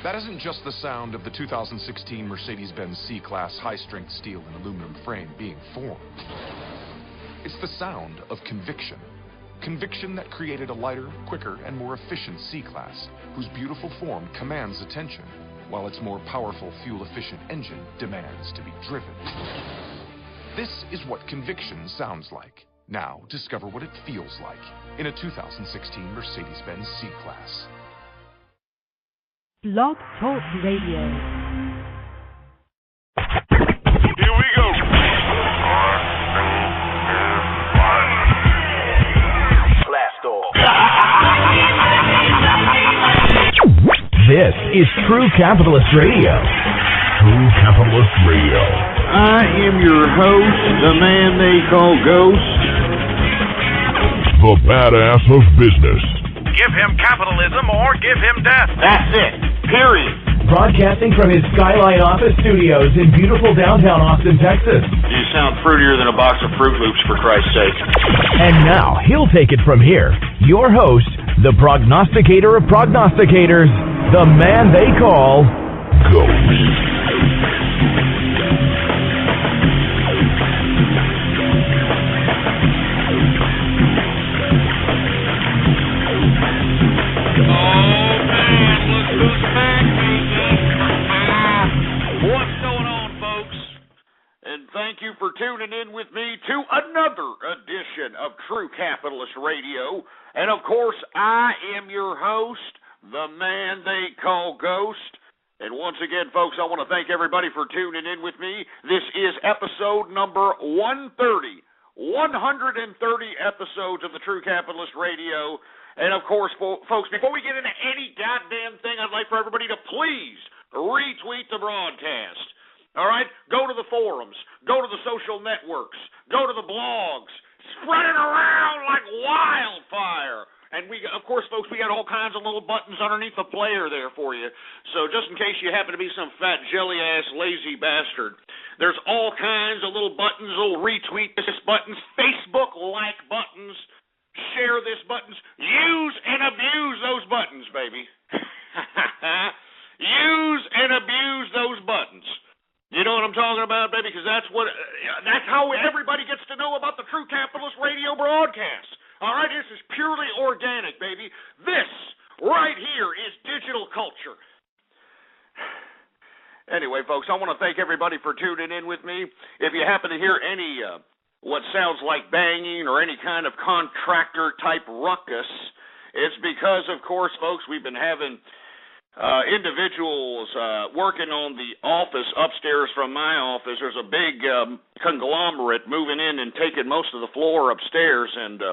That isn't just the sound of the 2016 Mercedes-Benz C-Class high-strength steel and aluminum frame being formed. It's the sound of conviction. Conviction that created a lighter, quicker, and more efficient C-Class, whose beautiful form commands attention, while its more powerful, fuel-efficient engine demands to be driven. This is what conviction sounds like. Now, discover what it feels like in a 2016 Mercedes-Benz C-Class. Blog Talk Radio. Here we go. Blast off. This is True Capitalist Radio. True Capitalist Radio. I am your host, the man they call Ghost. The badass of business. Give him capitalism or give him death. That's it. Period. Broadcasting from his Skyline office studios in beautiful downtown Austin, Texas. You sound fruitier than a box of Fruit Loops, for Christ's sake. And now, he'll take it from here. Your host, the prognosticator of prognosticators, the man they call Ghost. Thank you for tuning in with me to another edition of True Capitalist Radio. And, of course, I am your host, the man they call Ghost. And once again, folks, I want to thank everybody for tuning in with me. This is episode number 130. 130 episodes of the True Capitalist Radio. And, of course, folks, before we get into any goddamn thing, I'd like for everybody to please retweet the broadcast. All right? Go to the forums. Go to the social networks. Go to the blogs. Spread it around like wildfire. And of course, folks, we got all kinds of little buttons underneath the player there for you. So just in case you happen to be some fat, jelly-ass, lazy bastard, there's all kinds of little buttons, little retweet this buttons, Facebook like buttons, share this buttons. Use and abuse those buttons, baby. Use and abuse those buttons. You know what I'm talking about, baby? Because that's how everybody gets to know about the True Capitalist Radio broadcast. All right? This is purely organic, baby. This right here is digital culture. Anyway, folks, I want to thank everybody for tuning in with me. If you happen to hear any what sounds like banging or any kind of contractor-type ruckus, it's because, of course, folks, we've been having individuals working on the office upstairs from my office. There's a big conglomerate moving in and taking most of the floor upstairs, and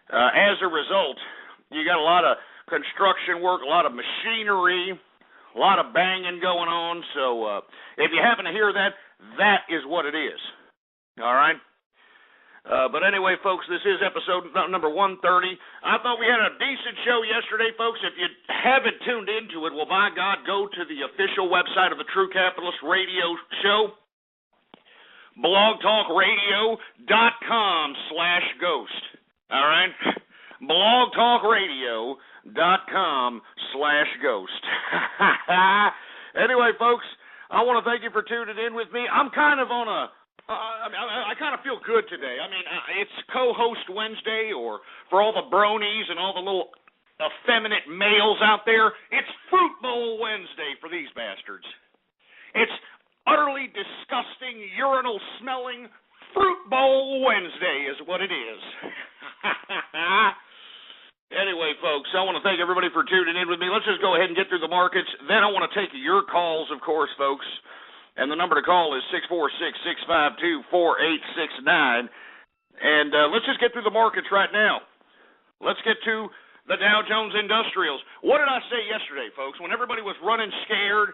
as a result, you got a lot of construction work, a lot of machinery, a lot of banging going on. So if you happen to hear that, that is what it is. All right? But anyway, folks, this is episode number 130. I thought we had a decent show yesterday, folks. If you haven't tuned into it, well, by God, go to the official website of the True Capitalist Radio Show, blogtalkradio.com/ghost. All right? blogtalkradio.com/ghost. Anyway, folks, I want to thank you for tuning in with me. I'm kind of on a I kind of feel good today. I mean, it's co-host Wednesday, or for all the bronies and all the little effeminate males out there, it's Fruit Bowl Wednesday for these bastards. It's utterly disgusting, urinal-smelling Fruit Bowl Wednesday is what it is. Anyway, folks, I want to thank everybody for tuning in with me. Let's just go ahead and get through the markets. Then I want to take your calls, of course, folks. And the number to call is 646-652-4869. And let's just get through the markets right now. Let's get to the Dow Jones Industrials. What did I say yesterday, folks? When everybody was running scared,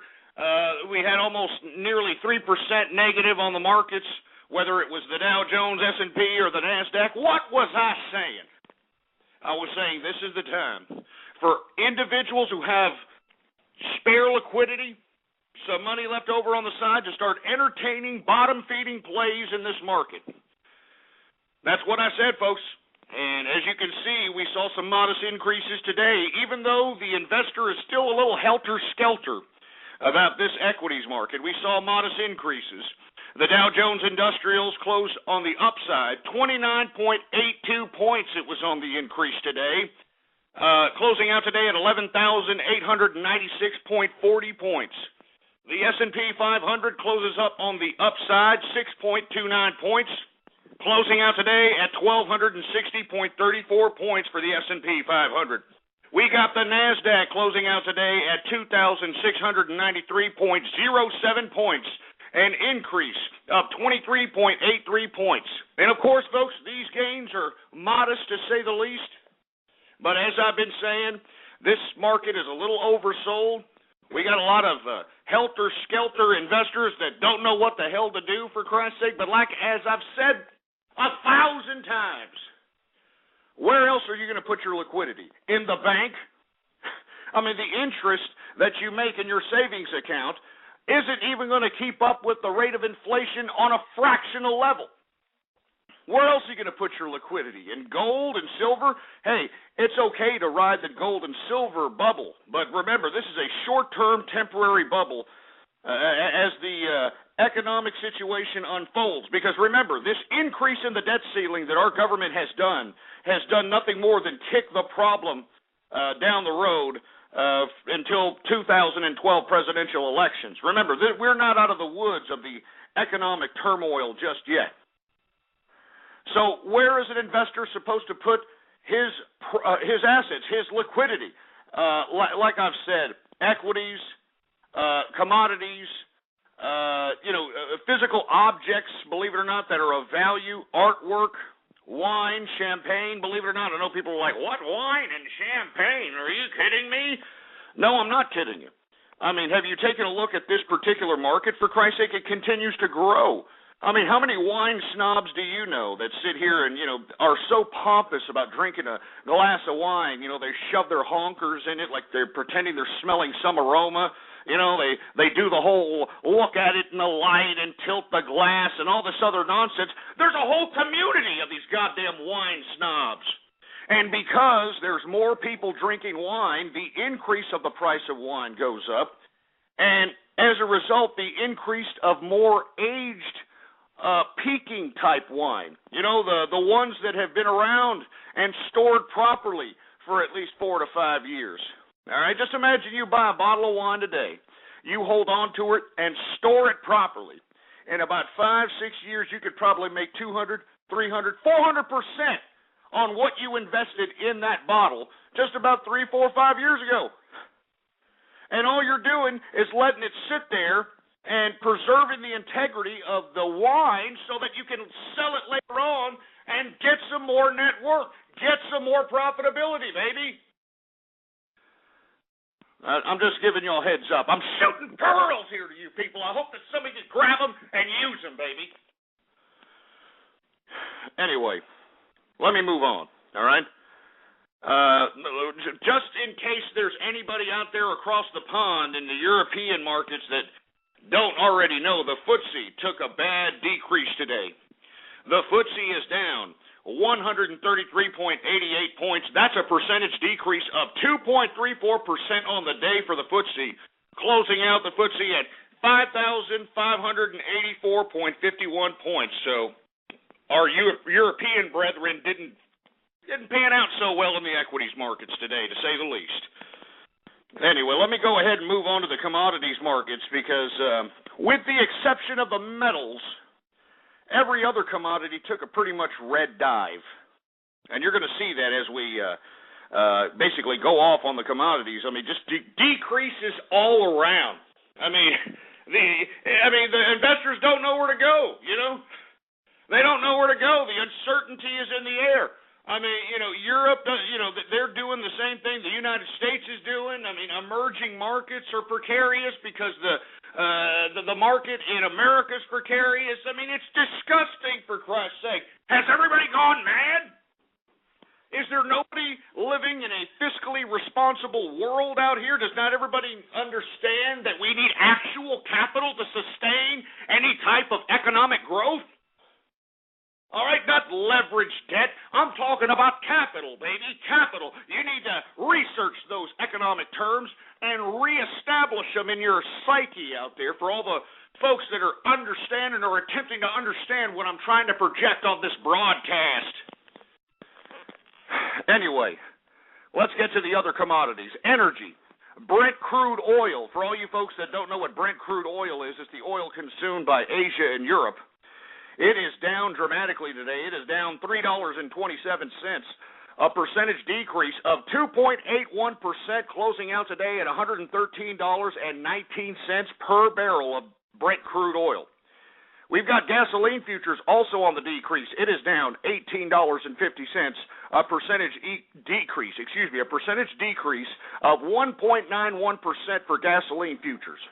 we had almost nearly 3% negative on the markets, whether it was the Dow Jones, S&P, or the NASDAQ. What was I saying? I was saying this is the time for individuals who have spare liquidity, some money left over on the side, to start entertaining bottom-feeding plays in this market. That's what I said, folks. And as you can see, we saw some modest increases today, even though the investor is still a little helter-skelter about this equities market. We saw modest increases. The Dow Jones Industrials closed on the upside, 29.82 points it was on the increase today, closing out today at 11,896.40 points. The S&P 500 closes up on the upside, 6.29 points, closing out today at 1,260.34 points for the S&P 500. We got the NASDAQ closing out today at 2,693.07 points, an increase of 23.83 points. And of course, folks, these gains are modest to say the least. But as I've been saying, this market is a little oversold. We got a lot of helter-skelter investors that don't know what the hell to do, for Christ's sake. But as I've said 1,000 times, where else are you going to put your liquidity? In the bank? I mean, the interest that you make in your savings account isn't even going to keep up with the rate of inflation on a fractional level. Where else are you going to put your liquidity? In gold and silver? Hey, it's okay to ride the gold and silver bubble, but remember, this is a short-term temporary bubble as the economic situation unfolds. Because remember, this increase in the debt ceiling that our government has done nothing more than kick the problem down the road until 2012 presidential elections. Remember, we're not out of the woods of the economic turmoil just yet. So where is an investor supposed to put his assets, his liquidity? Like I've said, equities, commodities, physical objects, believe it or not, that are of value, artwork, wine, champagne, believe it or not. I know people are like, what, wine and champagne? Are you kidding me? No, I'm not kidding you. I mean, have you taken a look at this particular market? For Christ's sake, it continues to grow. I mean, how many wine snobs do you know that sit here and, are so pompous about drinking a glass of wine? They shove their honkers in it like they're pretending they're smelling some aroma. They do the whole look at it in the light and tilt the glass and all this other nonsense. There's a whole community of these goddamn wine snobs. And because there's more people drinking wine, the increase of the price of wine goes up. And as a result, the increase of more aged peaking type wine, the ones that have been around and stored properly for at least 4 to 5 years. All right, just imagine you buy a bottle of wine today, you hold on to it and store it properly. In about 5, 6 years, you could probably make 200, 300, 400% on what you invested in that bottle just about 3, 4, 5 years ago. And all you're doing is letting it sit there and preserving the integrity of the wine so that you can sell it later on and get some more net worth, get some more profitability, baby. I'm just giving you a heads up. I'm shooting pearls here to you people. I hope that somebody can grab them and use them, baby. Anyway, let me move on, all right? Just in case there's anybody out there across the pond in the European markets that don't already know, the FTSE took a bad decrease today. The FTSE is down 133.88 points. That's a percentage decrease of 2.34% on the day for the FTSE, closing out the FTSE at 5,584.51 points. So our European brethren didn't pan out so well in the equities markets today, to say the least. Anyway, let me go ahead and move on to the commodities markets because with the exception of the metals, every other commodity took a pretty much red dive. And you're going to see that as we basically go off on the commodities. I mean, just decreases all around. I mean, the investors don't know where to go, They don't know where to go. The uncertainty is in the air. I mean, Europe, they're doing the same thing the United States is doing. I mean, emerging markets are precarious because the market in America is precarious. I mean, it's disgusting, for Christ's sake. Has everybody gone mad? Is there nobody living in a fiscally responsible world out here? Does not everybody understand that we need actual capital to sustain any type of economic growth? All right, not leveraged debt. I'm talking about capital, baby, capital. You need to research those economic terms and reestablish them in your psyche out there for all the folks that are understanding or attempting to understand what I'm trying to project on this broadcast. Anyway, let's get to the other commodities. Energy. Brent crude oil. For all you folks that don't know what Brent crude oil is, it's the oil consumed by Asia and Europe. It is down dramatically today. It is down $3.27, a percentage decrease of 2.81%, closing out today at $113.19 per barrel of Brent crude oil. We've got gasoline futures also on the decrease. It is down $18.50, a percentage decrease of 1.91% for gasoline futures.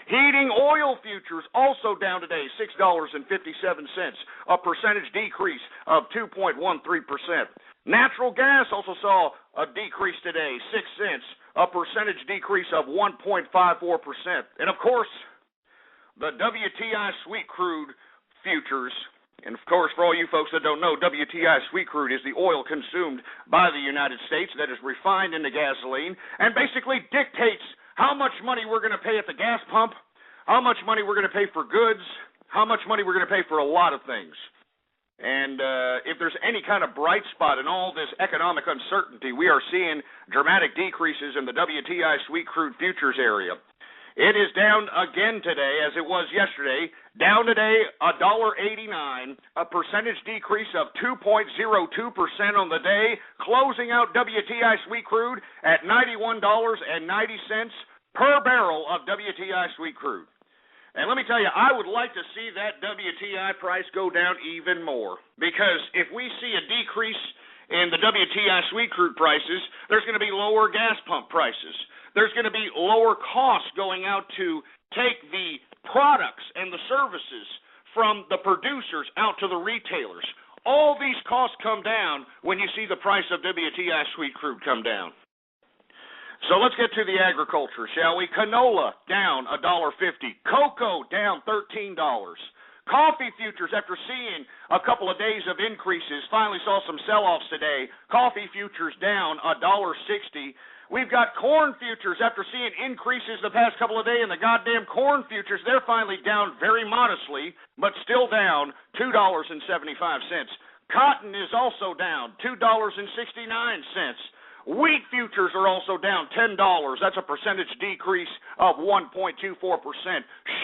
Heating oil futures also down today, $6.57, a percentage decrease of 2.13%. Natural gas also saw a decrease today, 6 cents, a percentage decrease of 1.54%. And of course, the WTI sweet crude futures, and of course, for all you folks that don't know, WTI sweet crude is the oil consumed by the United States that is refined into gasoline and basically dictates how much money we're going to pay at the gas pump, how much money we're going to pay for goods, how much money we're going to pay for a lot of things. And if there's any kind of bright spot in all this economic uncertainty, we are seeing dramatic decreases in the WTI sweet crude futures area. It is down again today, as it was yesterday. Down today, $1.89, a percentage decrease of 2.02% on the day, closing out WTI sweet crude at $91.90 per barrel of WTI sweet crude. And let me tell you, I would like to see that WTI price go down even more, because if we see a decrease in the WTI sweet crude prices, there's going to be lower gas pump prices. There's going to be lower costs going out to take the products and the services from the producers out to the retailers. All these costs come down when you see the price of WTI sweet crude come down. So let's get to the agriculture, shall we? Canola down $1.50. Cocoa down $13. Coffee futures, after seeing a couple of days of increases, finally saw some sell-offs today. Coffee futures down $1.60. We've got corn futures, after seeing increases the past couple of days in the goddamn corn futures, they're finally down very modestly, but still down $2.75. Cotton is also down $2.69. Wheat futures are also down $10. That's a percentage decrease of 1.24%.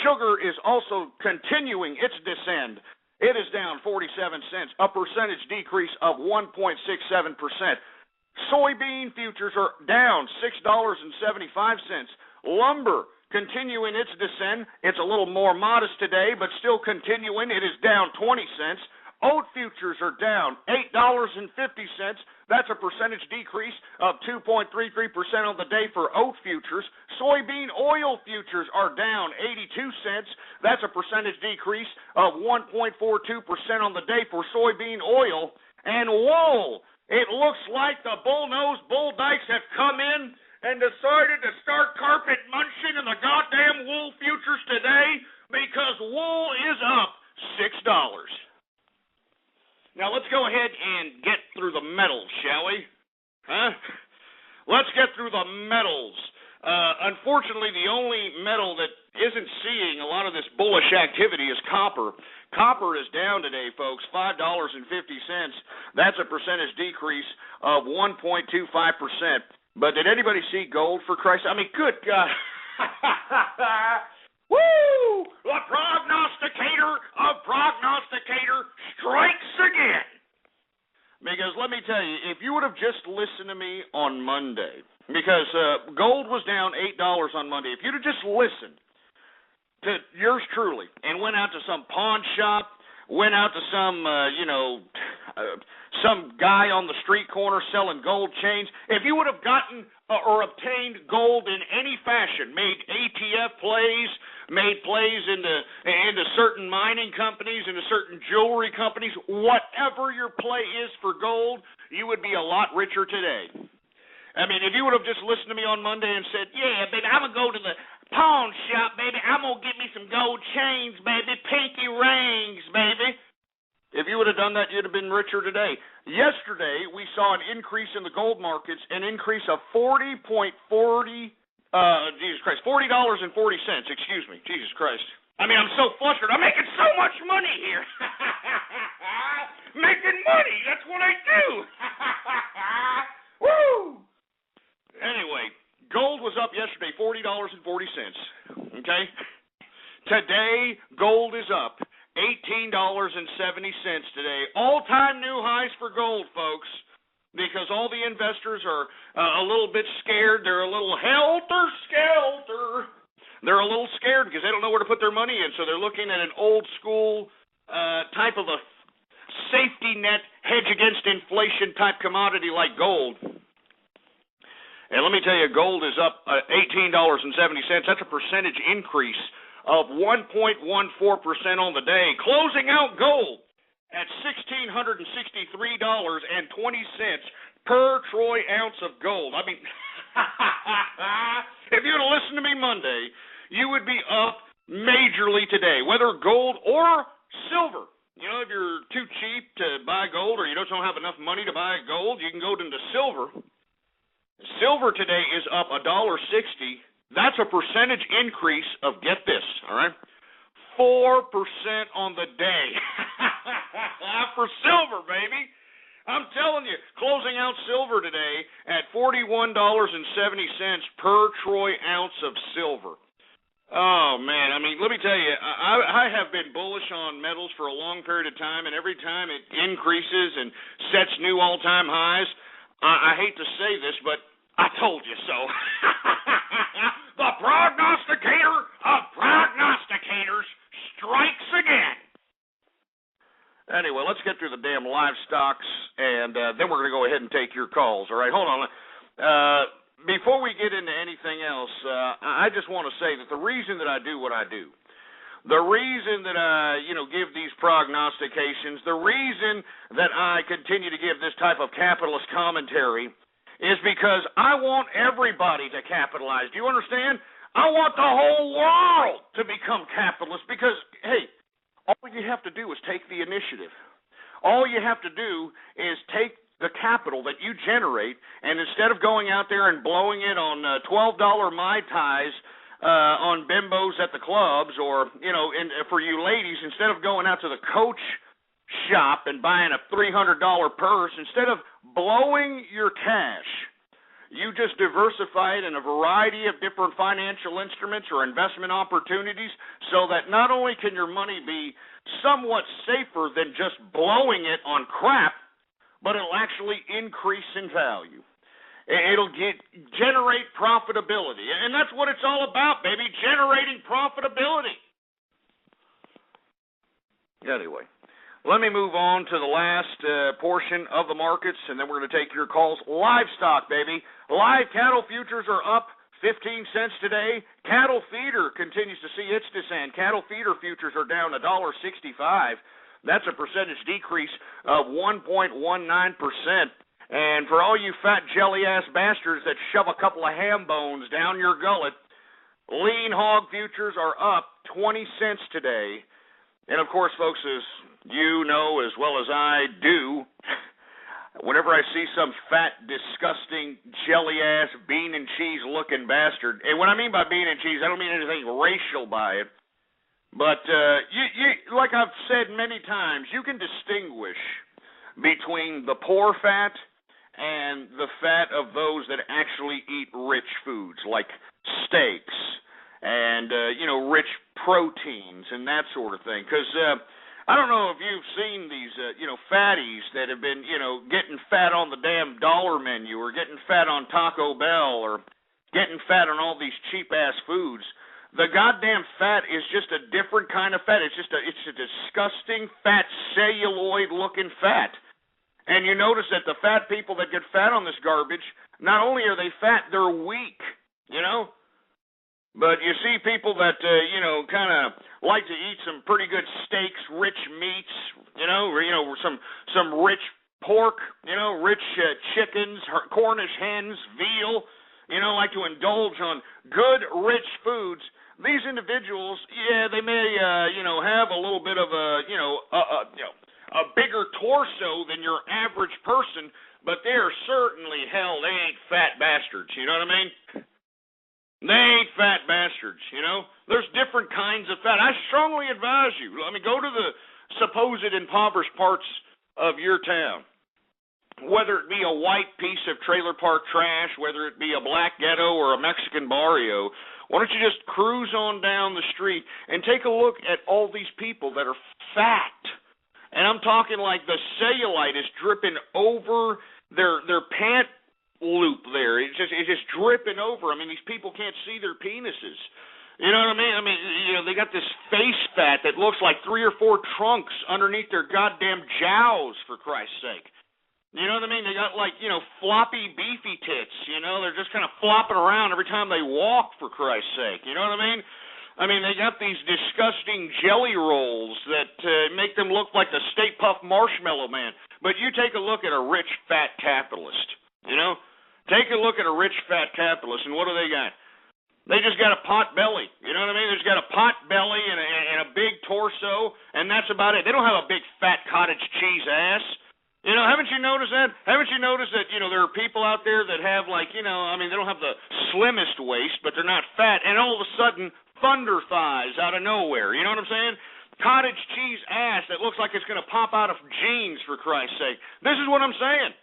Sugar is also continuing its descend. It is down 47 cents, a percentage decrease of 1.67%. Soybean futures are down $6.75. Lumber continuing its descent. It's a little more modest today, but still continuing. It is down 20 cents. Oat futures are down $8.50. That's a percentage decrease of 2.33% on the day for oat futures. Soybean oil futures are down 82 cents. That's a percentage decrease of 1.42% on the day for soybean oil. And wool, it looks like the bull-nosed bull dykes have come in and decided to start carpet munching in the goddamn wool futures today because wool is up $6. Now, let's go ahead and get through the metals, shall we? Let's get through the metals. Unfortunately, the only metal that isn't seeing a lot of this bullish activity is copper. Copper is down today, folks, $5.50. That's a percentage decrease of 1.25%. But did anybody see gold, for Christ's sake? I mean, good God. Woo! The prognosticator of prognosticator strikes again. Because let me tell you, if you would have just listened to me on Monday, because gold was down $8 on Monday, if you'd have just listened to yours truly and went out to some pawn shop, went out to some, some guy on the street corner selling gold chains, if you would have gotten or obtained gold in any fashion, made ATF plays, made plays into certain mining companies, into certain jewelry companies, whatever your play is for gold, you would be a lot richer today. I mean, if you would have just listened to me on Monday and said, yeah, baby, I'm going to go to the pawn shop, baby, I'm going to get me some gold chains, baby, pinky rings, baby. If you would have have done that, you'd have been richer today. Yesterday, we saw an increase in the gold markets, an increase of $40.40, $40.40, excuse me, Jesus Christ. I mean, I'm so flustered. I'm making so much money here. Making money, that's what I do. Woo! Anyway, gold was up yesterday, $40.40, okay? Today, gold is up $18.70 today. All-time new highs for gold, folks, because all the investors are a little bit scared. They're a little helter-skelter. They're a little scared because they don't know where to put their money in, so they're looking at an old-school type of a safety net, hedge against inflation type commodity like gold. And let me tell you, gold is up $18.70. That's a percentage increase of 1.14% on the day, closing out gold at $1,663.20 per troy ounce of gold. I mean, if you would have listened to me Monday, you would be up majorly today, whether gold or silver. You know, if you're too cheap to buy gold or you don't have enough money to buy gold, you can go into silver. Silver today is up $1.60. That's a percentage increase of, get this, all right, 4% on the day. For silver, baby. I'm telling you, closing out silver today at $41.70 per troy ounce of silver. Oh, man, I mean, let me tell you, I have been bullish on metals for a long period of time, and every time it increases and sets new all-time highs, I hate to say this, but I told you so. The prognosticator of prognosticators strikes again. Anyway, let's get through the damn livestocks, and then we're going to go ahead and take your calls. All right, hold on. Before we get into anything else, I just want to say that the reason that I do what I do, the reason that I, give these prognostications, the reason that I continue to give this type of capitalist commentary is because I want everybody to capitalize. Do you understand? I want the whole world to become capitalist because, hey, all you have to do is take the initiative. All you have to do is take the capital that you generate, and instead of going out there and blowing it on $12 Mai Tais on bimbos at the clubs, or, for you ladies, instead of going out to the Coach shop and buying a $300 purse, instead of blowing your cash, you just diversify it in a variety of different financial instruments or investment opportunities so that not only can your money be somewhat safer than just blowing it on crap, but it'll actually increase in value. It'll generate profitability. And that's what it's all about, baby, generating profitability. Anyway, let me move on to the last portion of the markets, and then we're going to take your calls. Livestock, baby. Live cattle futures are up 15 cents today. Cattle feeder continues to see its descent. Cattle feeder futures are down $1.65. That's a percentage decrease of 1.19%. And for all you fat jelly-ass bastards that shove a couple of ham bones down your gullet, lean hog futures are up 20 cents today. And, of course, folks, as you know as well as I do, whenever I see some fat, disgusting, jelly-ass, bean and cheese-looking bastard, and what I mean by bean and cheese, I don't mean anything racial by it, but you, like I've said many times, you can distinguish between the poor fat and the fat of those that actually eat rich foods like steaks and, rich proteins and that sort of thing. Because I don't know if you've seen these, fatties that have been, getting fat on the damn dollar menu or getting fat on Taco Bell or getting fat on all these cheap-ass foods. The goddamn fat is just a different kind of fat. It's a disgusting, fat, celluloid-looking fat. And you notice that the fat people that get fat on this garbage, not only are they fat, they're weak, But you see people that, kind of like to eat some pretty good steaks, rich meats, some rich pork, rich chickens, Cornish hens, veal, like to indulge on good, rich foods. These individuals, they may, have a little bit of a a bigger torso than your average person, but they're certainly, hell, they ain't fat bastards, you know what I mean? They ain't fat bastards, you know? There's different kinds of fat. I strongly advise you, go to the supposed impoverished parts of your town. Whether it be a white piece of trailer park trash, whether it be a black ghetto or a Mexican barrio, why don't you just cruise on down the street and take a look at all these people that are fat? And I'm talking like the cellulite is dripping over their pant loop there. It's just dripping over. These people can't see their penises. You know what I mean? They got this face fat that looks like 3 or 4 trunks underneath their goddamn jows, for Christ's sake. You know what I mean? They got floppy, beefy tits, they're just kind of flopping around every time they walk, for Christ's sake. You know what I mean? They got these disgusting jelly rolls that make them look like the Stay Puft Marshmallow Man. But you take a look at a rich, fat capitalist, Take a look at a rich, fat capitalist, and what do they got? They just got a pot belly, you know what I mean? They just got a pot belly and a big torso, and that's about it. They don't have a big, fat cottage cheese ass. Haven't you noticed that? Haven't you noticed that, there are people out there that have, they don't have the slimmest waist, but they're not fat, and all of a sudden, thunder thighs out of nowhere. You know what I'm saying? Cottage cheese ass that looks like it's going to pop out of jeans, for Christ's sake. This is what I'm saying.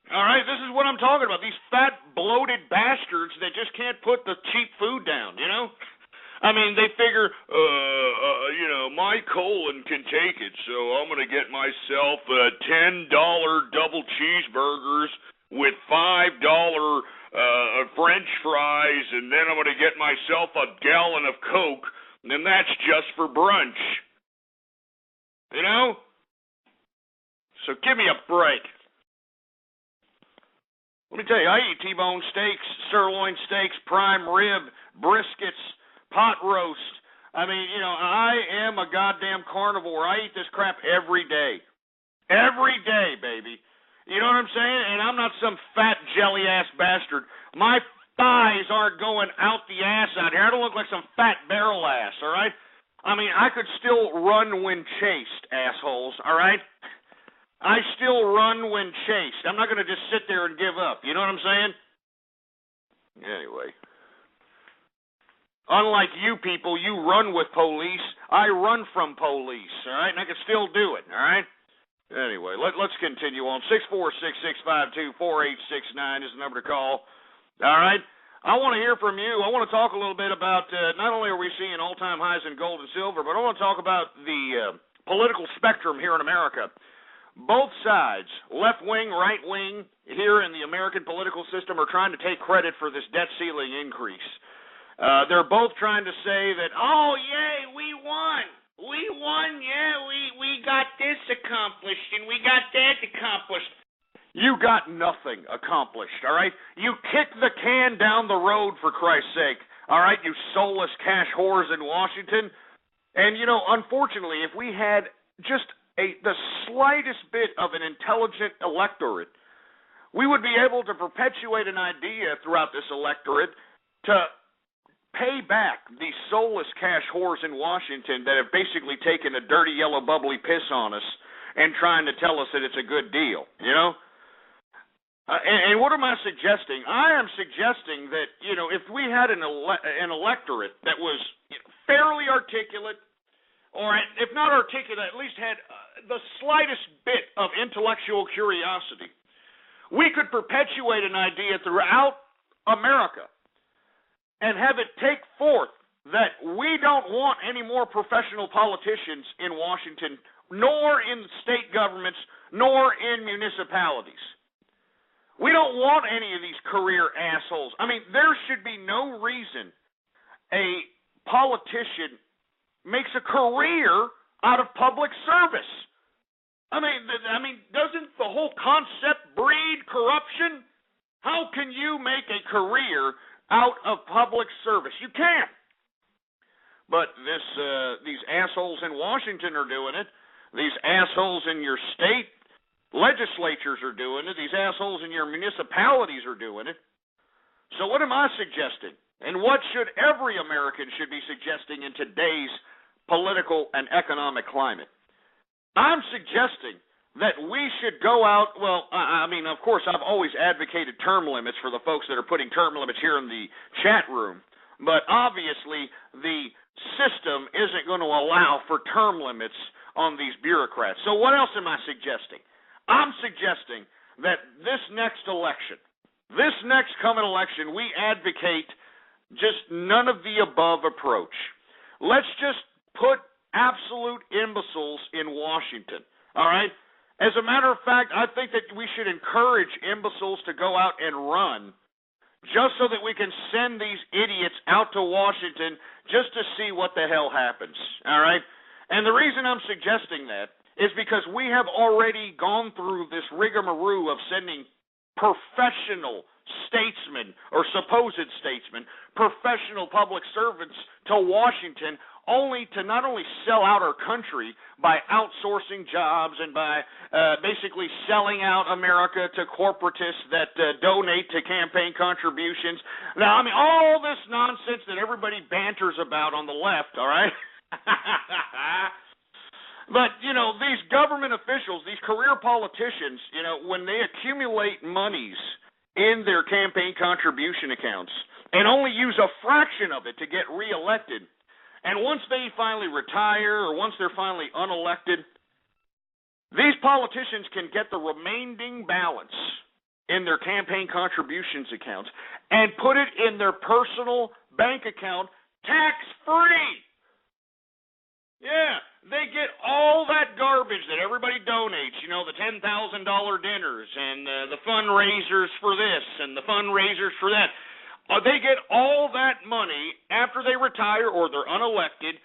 All right, this is what I'm talking about. These fat, bloated bastards that just can't put the cheap food down, they figure, my colon can take it, so I'm going to get myself $10 double cheeseburgers with $5 French fries, and then I'm going to get myself a gallon of Coke, and that's just for brunch. So give me a break. Let me tell you, I eat T-bone steaks, sirloin steaks, prime rib, briskets, pot roast. I am a goddamn carnivore. I eat this crap every day. Every day, baby. You know what I'm saying? And I'm not some fat jelly-ass bastard. My thighs aren't going out the ass out here. I don't look like some fat barrel ass, all right? I could still run when chased, assholes, all right? I still run when chased. I'm not going to just sit there and give up. You know what I'm saying? Anyway. Unlike you people, you run with police. I run from police, all right? And I can still do it, all right? Anyway, let's continue on. 646-652-4869 is the number to call. All right? I want to hear from you. I want to talk a little bit about not only are we seeing all-time highs in gold and silver, but I want to talk about the political spectrum here in America. Both sides, left wing, right wing, here in the American political system are trying to take credit for this debt ceiling increase. They're both trying to say that, oh, yay, we won. We won, yeah, we got this accomplished and we got that accomplished. You got nothing accomplished, all right? You kicked the can down the road, for Christ's sake, all right, you soulless cash whores in Washington. And, unfortunately, if we had just the slightest bit of an intelligent electorate, we would be able to perpetuate an idea throughout this electorate to pay back these soulless cash whores in Washington that have basically taken a dirty, yellow, bubbly piss on us and trying to tell us that it's a good deal, And what am I suggesting? I am suggesting that, if we had an electorate that was fairly articulate, or if not articulate, at least had the slightest bit of intellectual curiosity, we could perpetuate an idea throughout America and have it take forth that we don't want any more professional politicians in Washington, nor in state governments, nor in municipalities. We don't want any of these career assholes. There should be no reason a politician makes a career out of public service. Doesn't the whole concept breed corruption? How can you make a career out of public service? You can't. But these assholes in Washington are doing it. These assholes in your state legislatures are doing it. These assholes in your municipalities are doing it. So what am I suggesting? And what should every American should be suggesting in today's political and economic climate? I'm suggesting that we should go out, well, I mean, of course, I've always advocated term limits for the folks that are putting term limits here in the chat room, but obviously the system isn't going to allow for term limits on these bureaucrats. So what else am I suggesting? I'm suggesting that this next coming election, we advocate just none of the above approach. Let's just put absolute imbeciles in Washington, all right? As a matter of fact, I think that we should encourage imbeciles to go out and run just so that we can send these idiots out to Washington just to see what the hell happens, all right? And the reason I'm suggesting that is because we have already gone through this rigmarole of sending professional statesmen or supposed statesmen, professional public servants to Washington only to not only sell out our country by outsourcing jobs and by basically selling out America to corporatists that donate to campaign contributions. Now, I mean, all this nonsense that everybody banters about on the left, all right? But, you know, these government officials, these career politicians, you know, when they accumulate monies in their campaign contribution accounts and only use a fraction of it to get reelected, and once they finally retire or once they're finally unelected, these politicians can get the remaining balance in their campaign contributions accounts and put it in their personal bank account tax-free. Yeah, they get all that garbage that everybody donates, you know, the $10,000 dinners and the fundraisers for this and the fundraisers for that. They get all that money after they retire or they're unelected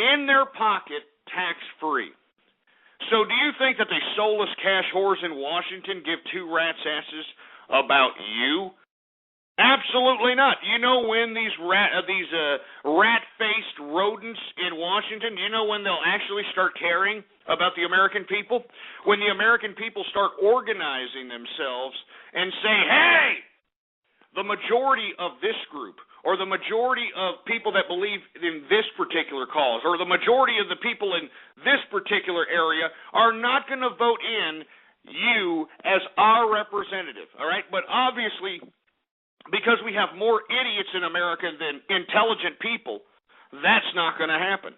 in their pocket tax-free. So do you think that the soulless cash whores in Washington give two rats' asses about you? Absolutely not. You know when these rat-faced rodents in Washington, you know when they'll actually start caring about the American people? When the American people start organizing themselves and say, hey, the majority of this group, or the majority of people that believe in this particular cause, or the majority of the people in this particular area are not going to vote in you as our representative, all right? But obviously, because we have more idiots in America than intelligent people, that's not going to happen,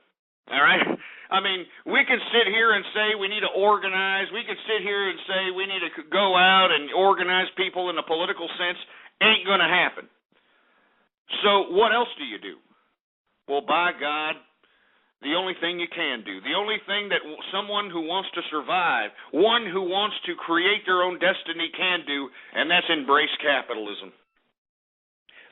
all right? I mean, we can sit here and say we need to organize. We can sit here and say we need to go out and organize people in a political sense. Ain't going to happen. So what else do you do? Well, by God, the only thing you can do, the only thing that someone who wants to survive, one who wants to create their own destiny can do, and that's embrace capitalism.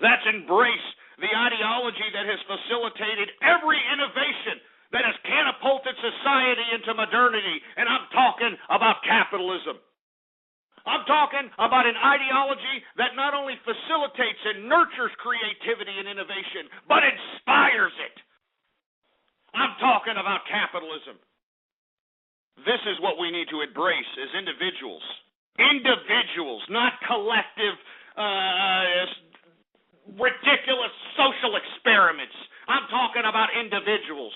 That's embrace the ideology that has facilitated every innovation that has catapulted society into modernity, and I'm talking about capitalism. I'm talking about an ideology that not only facilitates and nurtures creativity and innovation, but inspires it. I'm talking about capitalism. This is what we need to embrace as individuals. Individuals, not collective, ridiculous social experiments. I'm talking about individuals.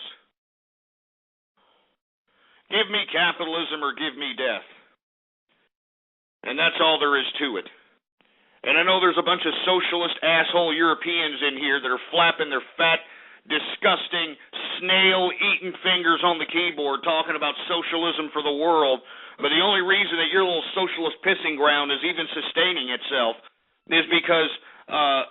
Give me capitalism or give me death. And that's all there is to it. And I know there's a bunch of socialist asshole Europeans in here that are flapping their fat, disgusting, snail-eating fingers on the keyboard talking about socialism for the world. But the only reason that your little socialist pissing ground is even sustaining itself is because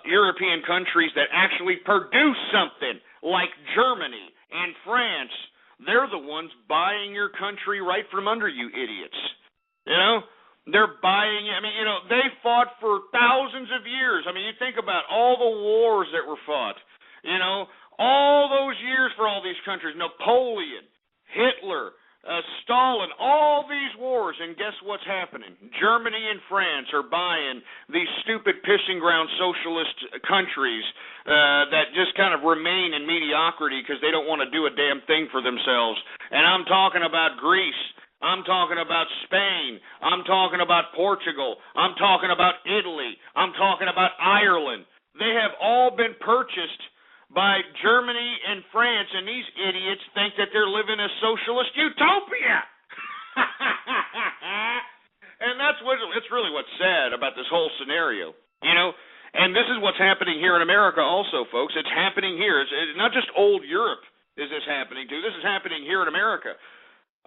European countries that actually produce something like Germany and France, they're the ones buying your country right from under you idiots. You know? They're buying, I mean, you know, they fought for thousands of years. I mean, you think about all the wars that were fought, you know, all those years for all these countries, Napoleon, Hitler, Stalin, all these wars, and guess what's happening? Germany and France are buying these stupid pissing ground socialist countries that just kind of remain in mediocrity because they don't want to do a damn thing for themselves. And I'm talking about Greece. I'm talking about Spain. I'm talking about Portugal. I'm talking about Italy. I'm talking about Ireland. They have all been purchased by Germany and France, and these idiots think that they're living a socialist utopia. And it's really what's sad about this whole scenario, you know. And this is what's happening here in America also, folks. It's happening here. It's not just old Europe is this happening to. This is happening here in America.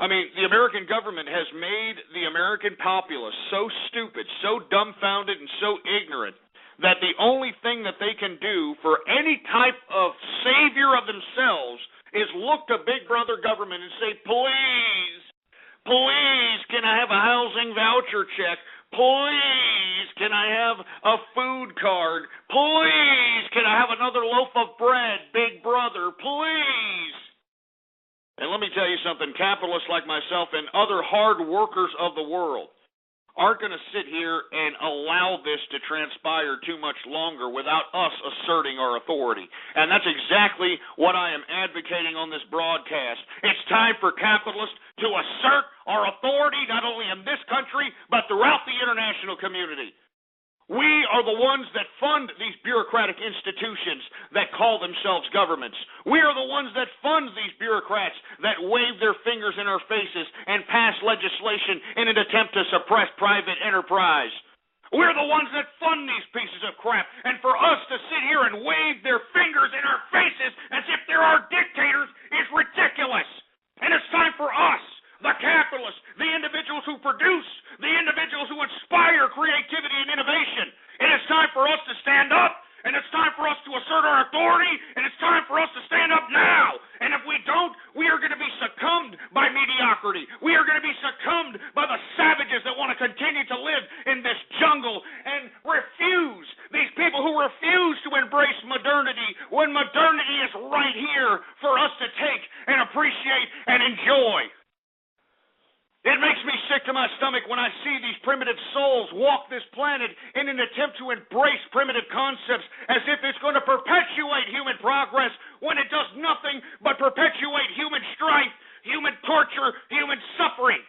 I mean, the American government has made the American populace so stupid, so dumbfounded, and so ignorant that the only thing that they can do for any type of savior of themselves is look to Big Brother government and say, please, can I have a housing voucher check? Please, can I have a food card? Please, can I have another loaf of bread, Big Brother? Please. And let me tell you something, capitalists like myself and other hard workers of the world aren't going to sit here and allow this to transpire too much longer without us asserting our authority. And that's exactly what I am advocating on this broadcast. It's time for capitalists to assert our authority not only in this country, but throughout the international community. We are the ones that fund these bureaucratic institutions that call themselves governments. We are the ones that fund these bureaucrats that wave their fingers in our faces and pass legislation in an attempt to suppress private enterprise. We're the ones that fund these pieces of crap. And for us to sit here and wave their fingers in our faces as if there are dictators is ridiculous. And it's time for us, the capitalists, the individuals who produce, the individuals who inspire creativity and innovation. It is time for us to stand up, and it's time for us to assert our authority, and it's time for us to stand up now. And if we don't, we are going to be succumbed by mediocrity. We are going to be succumbed by the savages that want to continue to live in this jungle and refuse, these people who refuse to embrace modernity when modernity is right here for us to take and appreciate and enjoy. It makes me sick to my stomach when I see these primitive souls walk this planet in an attempt to embrace primitive concepts as if it's going to perpetuate human progress when it does nothing but perpetuate human strife, human torture, human suffering.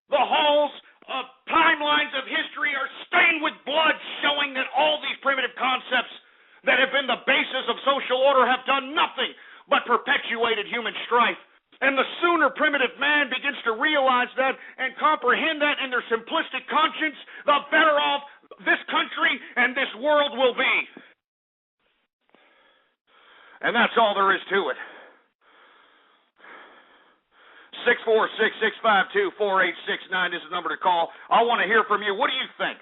The halls of timelines of history are stained with blood, showing that all these primitive concepts that have been the basis of social order have done nothing but perpetuated human strife. And the sooner primitive man begins to realize that and comprehend that in their simplistic conscience, the better off this country and this world will be. And that's all there is to it. 646-652-4869 is the number to call. I want to hear from you. What do you think?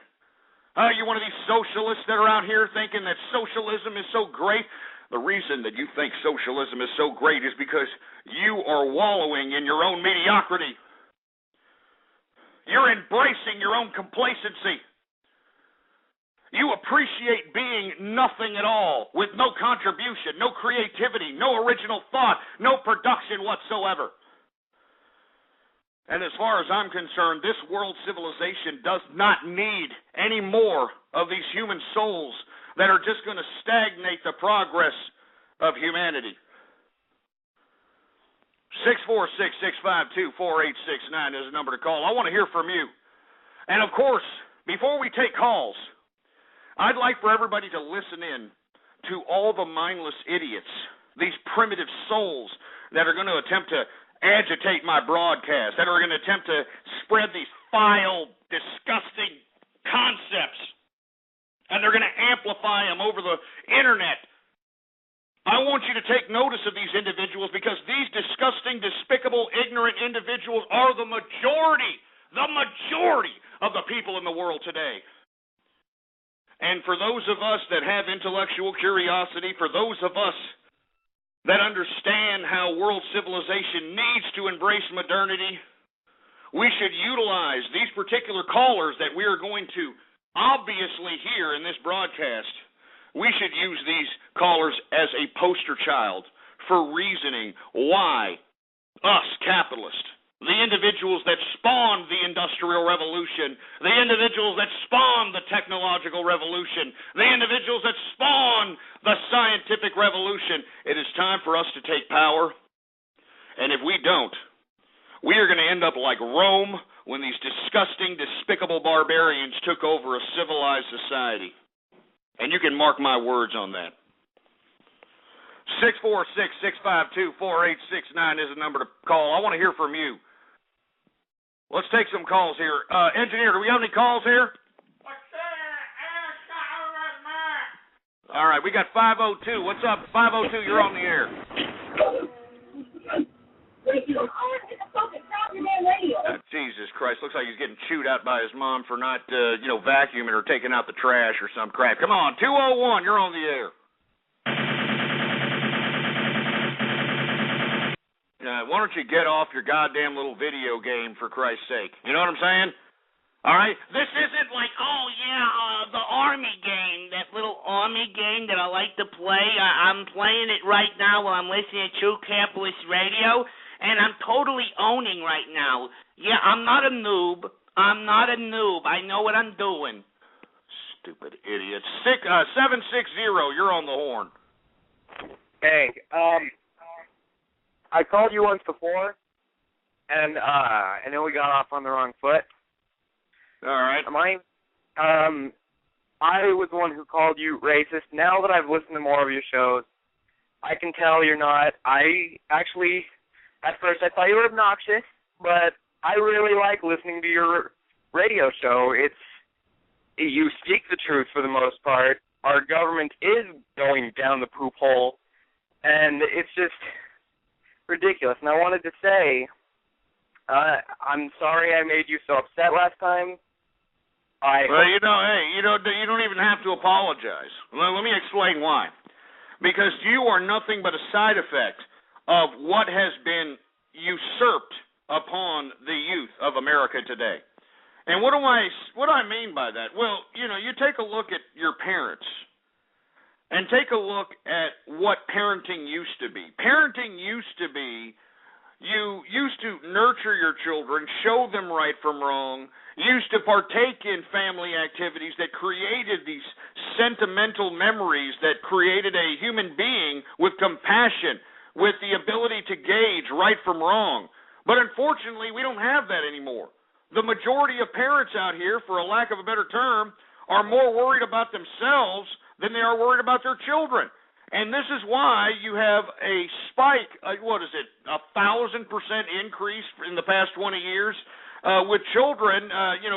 You one of these socialists that are out here thinking that socialism is so great? The reason that you think socialism is so great is because you are wallowing in your own mediocrity. You're embracing your own complacency. You appreciate being nothing at all, with no contribution, no creativity, no original thought, no production whatsoever. And as far as I'm concerned, this world civilization does not need any more of these human souls that are just going to stagnate the progress of humanity. 646-652-4869 is the number to call. I want to hear from you. And of course, before we take calls, I'd like for everybody to listen in to all the mindless idiots, these primitive souls that are going to attempt to agitate my broadcast, that are going to attempt to spread these vile, disgusting concepts. And they're going to amplify them over the internet. I want you to take notice of these individuals because these disgusting, despicable, ignorant individuals are the majority of the people in the world today. And for those of us that have intellectual curiosity, for those of us that understand how world civilization needs to embrace modernity, we should utilize these particular callers that we are going to obviously here in this broadcast. We should use these callers as a poster child for reasoning why us capitalists, the individuals that spawned the Industrial Revolution, the individuals that spawned the Technological Revolution, the individuals that spawned the Scientific Revolution, it is time for us to take power. And if we don't, we are going to end up like Rome when these disgusting, despicable barbarians took over a civilized society. And you can mark my words on that. 646-652-4869 is the number to call. I want to hear from you. Let's take some calls here. Engineer, do we have any calls here? All right, we got 502. What's up, 502? You're on the air. Jesus Christ, looks like he's getting chewed out by his mom for not, vacuuming or taking out the trash or some crap. Come on, 201, you're on the air. Why don't you get off your goddamn little video game, for Christ's sake? You know what I'm saying? All right? This isn't like, the Army game, that little Army game that I like to play. I'm playing it right now while I'm listening to True Capitalist Radio, and I'm totally owning right now. Yeah, I'm not a noob. I know what I'm doing. Stupid idiot. 760, you're on the horn. Hey, I called you once before, and I know we got off on the wrong foot. All right. I was the one who called you racist. Now that I've listened to more of your shows, I can tell you're not. At first I thought you were obnoxious, but I really like listening to your radio show. You speak the truth for the most part. Our government is going down the poop hole, and it's just ridiculous. And I wanted to say, I'm sorry I made you so upset last time. You don't even have to apologize. Let me explain why. Because you are nothing but a side effect of what has been usurped upon the youth of America today. And what do I mean by that? Well, you take a look at your parents and take a look at what parenting used to be. Parenting used to be you used to nurture your children, show them right from wrong, used to partake in family activities that created these sentimental memories that created a human being with compassion, with the ability to gauge right from wrong. But unfortunately, we don't have that anymore. The majority of parents out here, for a lack of a better term, are more worried about themselves than they are worried about their children. And this is why you have a spike, 1,000% increase in the past 20 years with children,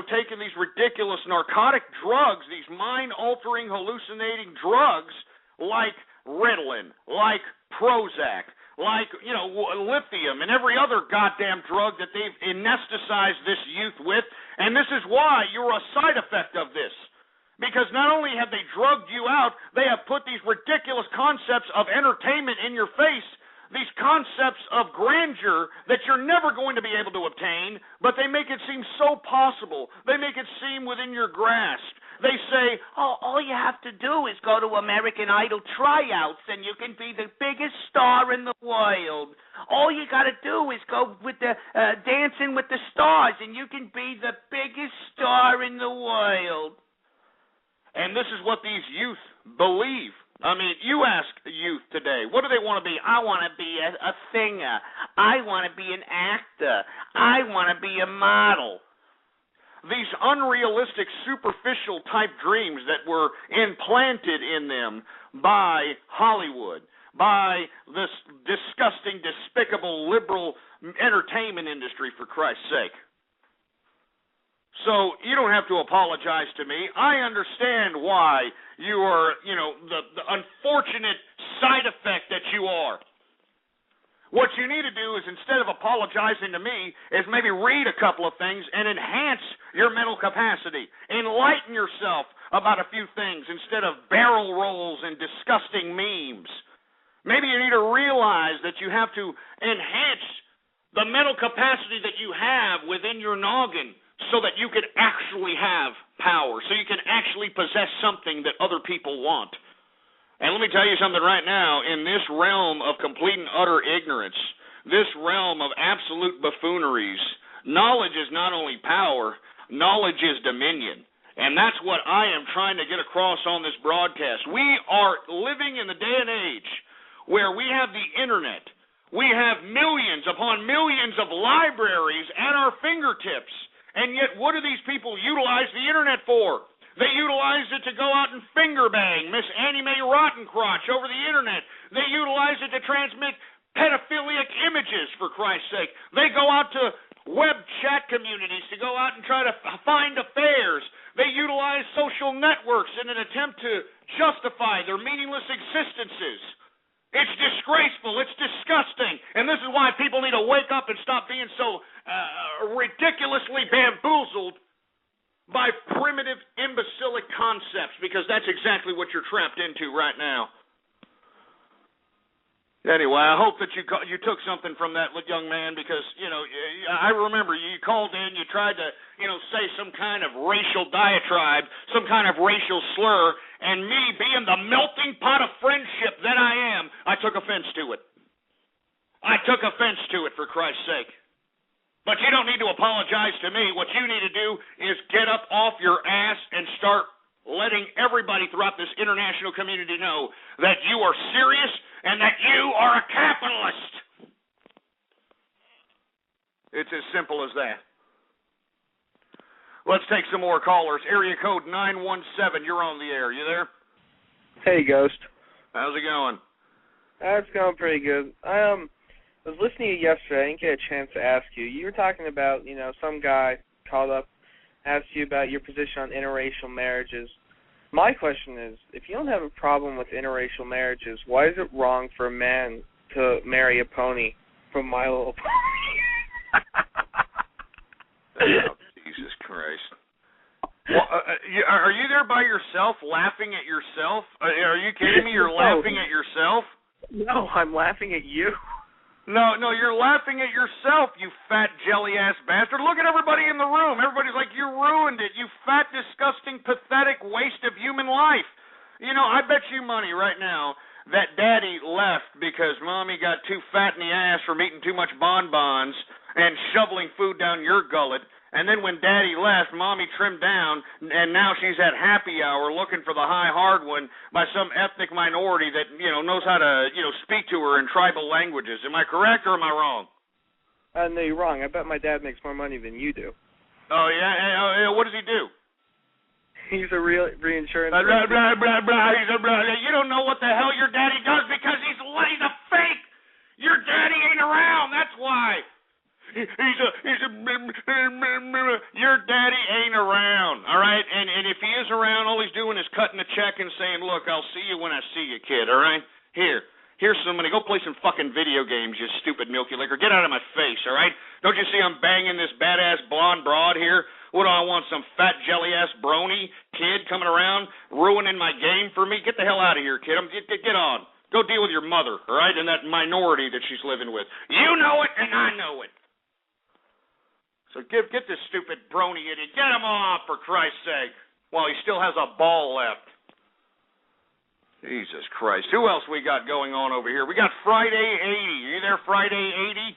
taking these ridiculous narcotic drugs, these mind-altering, hallucinating drugs like Ritalin, like Prozac, like, lithium and every other goddamn drug that they've anesthetized this youth with. And this is why you're a side effect of this. Because not only have they drugged you out, they have put these ridiculous concepts of entertainment in your face, these concepts of grandeur that you're never going to be able to obtain, but they make it seem so possible. They make it seem within your grasp. They say, all you have to do is go to American Idol tryouts and you can be the biggest star in the world. All you got to do is go with the Dancing with the Stars and you can be the biggest star in the world. And this is what these youth believe. I mean, you ask youth today, what do they want to be? I want to be a singer. I want to be an actor. I want to be a model. These unrealistic, superficial type dreams that were implanted in them by Hollywood, by this disgusting, despicable, liberal entertainment industry, for Christ's sake. So you don't have to apologize to me. I understand why you are, the unfortunate side effect that you are. What you need to do is, instead of apologizing to me, is maybe read a couple of things and enhance your mental capacity. Enlighten yourself about a few things instead of barrel rolls and disgusting memes. Maybe you need to realize that you have to enhance the mental capacity that you have within your noggin, so that you can actually have power, so you can actually possess something that other people want. And let me tell you something right now, in this realm of complete and utter ignorance, this realm of absolute buffooneries, knowledge is not only power, knowledge is dominion. And that's what I am trying to get across on this broadcast. We are living in the day and age where we have the internet. We have millions upon millions of libraries at our fingertips. And yet, what do these people utilize the internet for? They utilize it to go out and finger bang Miss Annie Mae Rottencrotch over the internet. They utilize it to transmit pedophilic images, for Christ's sake. They go out to web chat communities to go out and try to find affairs. They utilize social networks in an attempt to justify their meaningless existences. It's disgraceful. It's disgusting. And this is why people need to wake up and stop being so ridiculously bamboozled by primitive, imbecilic concepts, because that's exactly what you're trapped into right now. Anyway, I hope that you took something from that young man, because, I remember you called in, you tried to, say some kind of racial diatribe, some kind of racial slur, and me being the melting pot of friendship that I am, I took offense to it. I took offense to it, for Christ's sake. But you don't need to apologize to me. What you need to do is get up off your ass and start letting everybody throughout this international community know that you are serious and that you are a capitalist. It's as simple as that. Let's take some more callers. Area code 917, you're on the air. You there? Hey, Ghost. How's it going? It's going pretty good. I was listening to you yesterday. I didn't get a chance to ask you. You were talking about, some guy called up, asked you about your position on interracial marriages. My question is, if you don't have a problem with interracial marriages, why is it wrong for a man to marry a pony from My Little Pony? Oh, Jesus Christ. Well, are you there by yourself laughing at yourself? Are you kidding me? You're laughing at yourself? No, I'm laughing at you. No, you're laughing at yourself, you fat jelly-ass bastard. Look at everybody in the room. Everybody's like, you ruined it, you fat, disgusting, pathetic waste of human life. I bet you money right now that Daddy left because Mommy got too fat in the ass from eating too much bonbons and shoveling food down your gullet. And then when Daddy left, Mommy trimmed down, and now she's at happy hour looking for the high hard one by some ethnic minority that, knows how to, speak to her in tribal languages. Am I correct or am I wrong? No, you're wrong. I bet my dad makes more money than you do. Oh, yeah? What does he do? He's a reinsurance. Blah, blah, blah, blah. You don't know what the hell your daddy does because he's a fake. Your daddy ain't around. That's why. Your daddy ain't around, all right? And if he is around, all he's doing is cutting a check and saying, look, I'll see you when I see you, kid, all right? Here's some money. Go play some fucking video games, you stupid milky liquor. Get out of my face, all right? Don't you see I'm banging this badass blonde broad here? What do I want, some fat jelly-ass brony kid coming around ruining my game for me? Get the hell out of here, kid. Get on. Go deal with your mother, all right, and that minority that she's living with. You know it, and I know it. So get this stupid brony idiot. Get him off, for Christ's sake, while he still has a ball left. Jesus Christ. Who else we got going on over here? We got Friday 80. Are you there, Friday 80?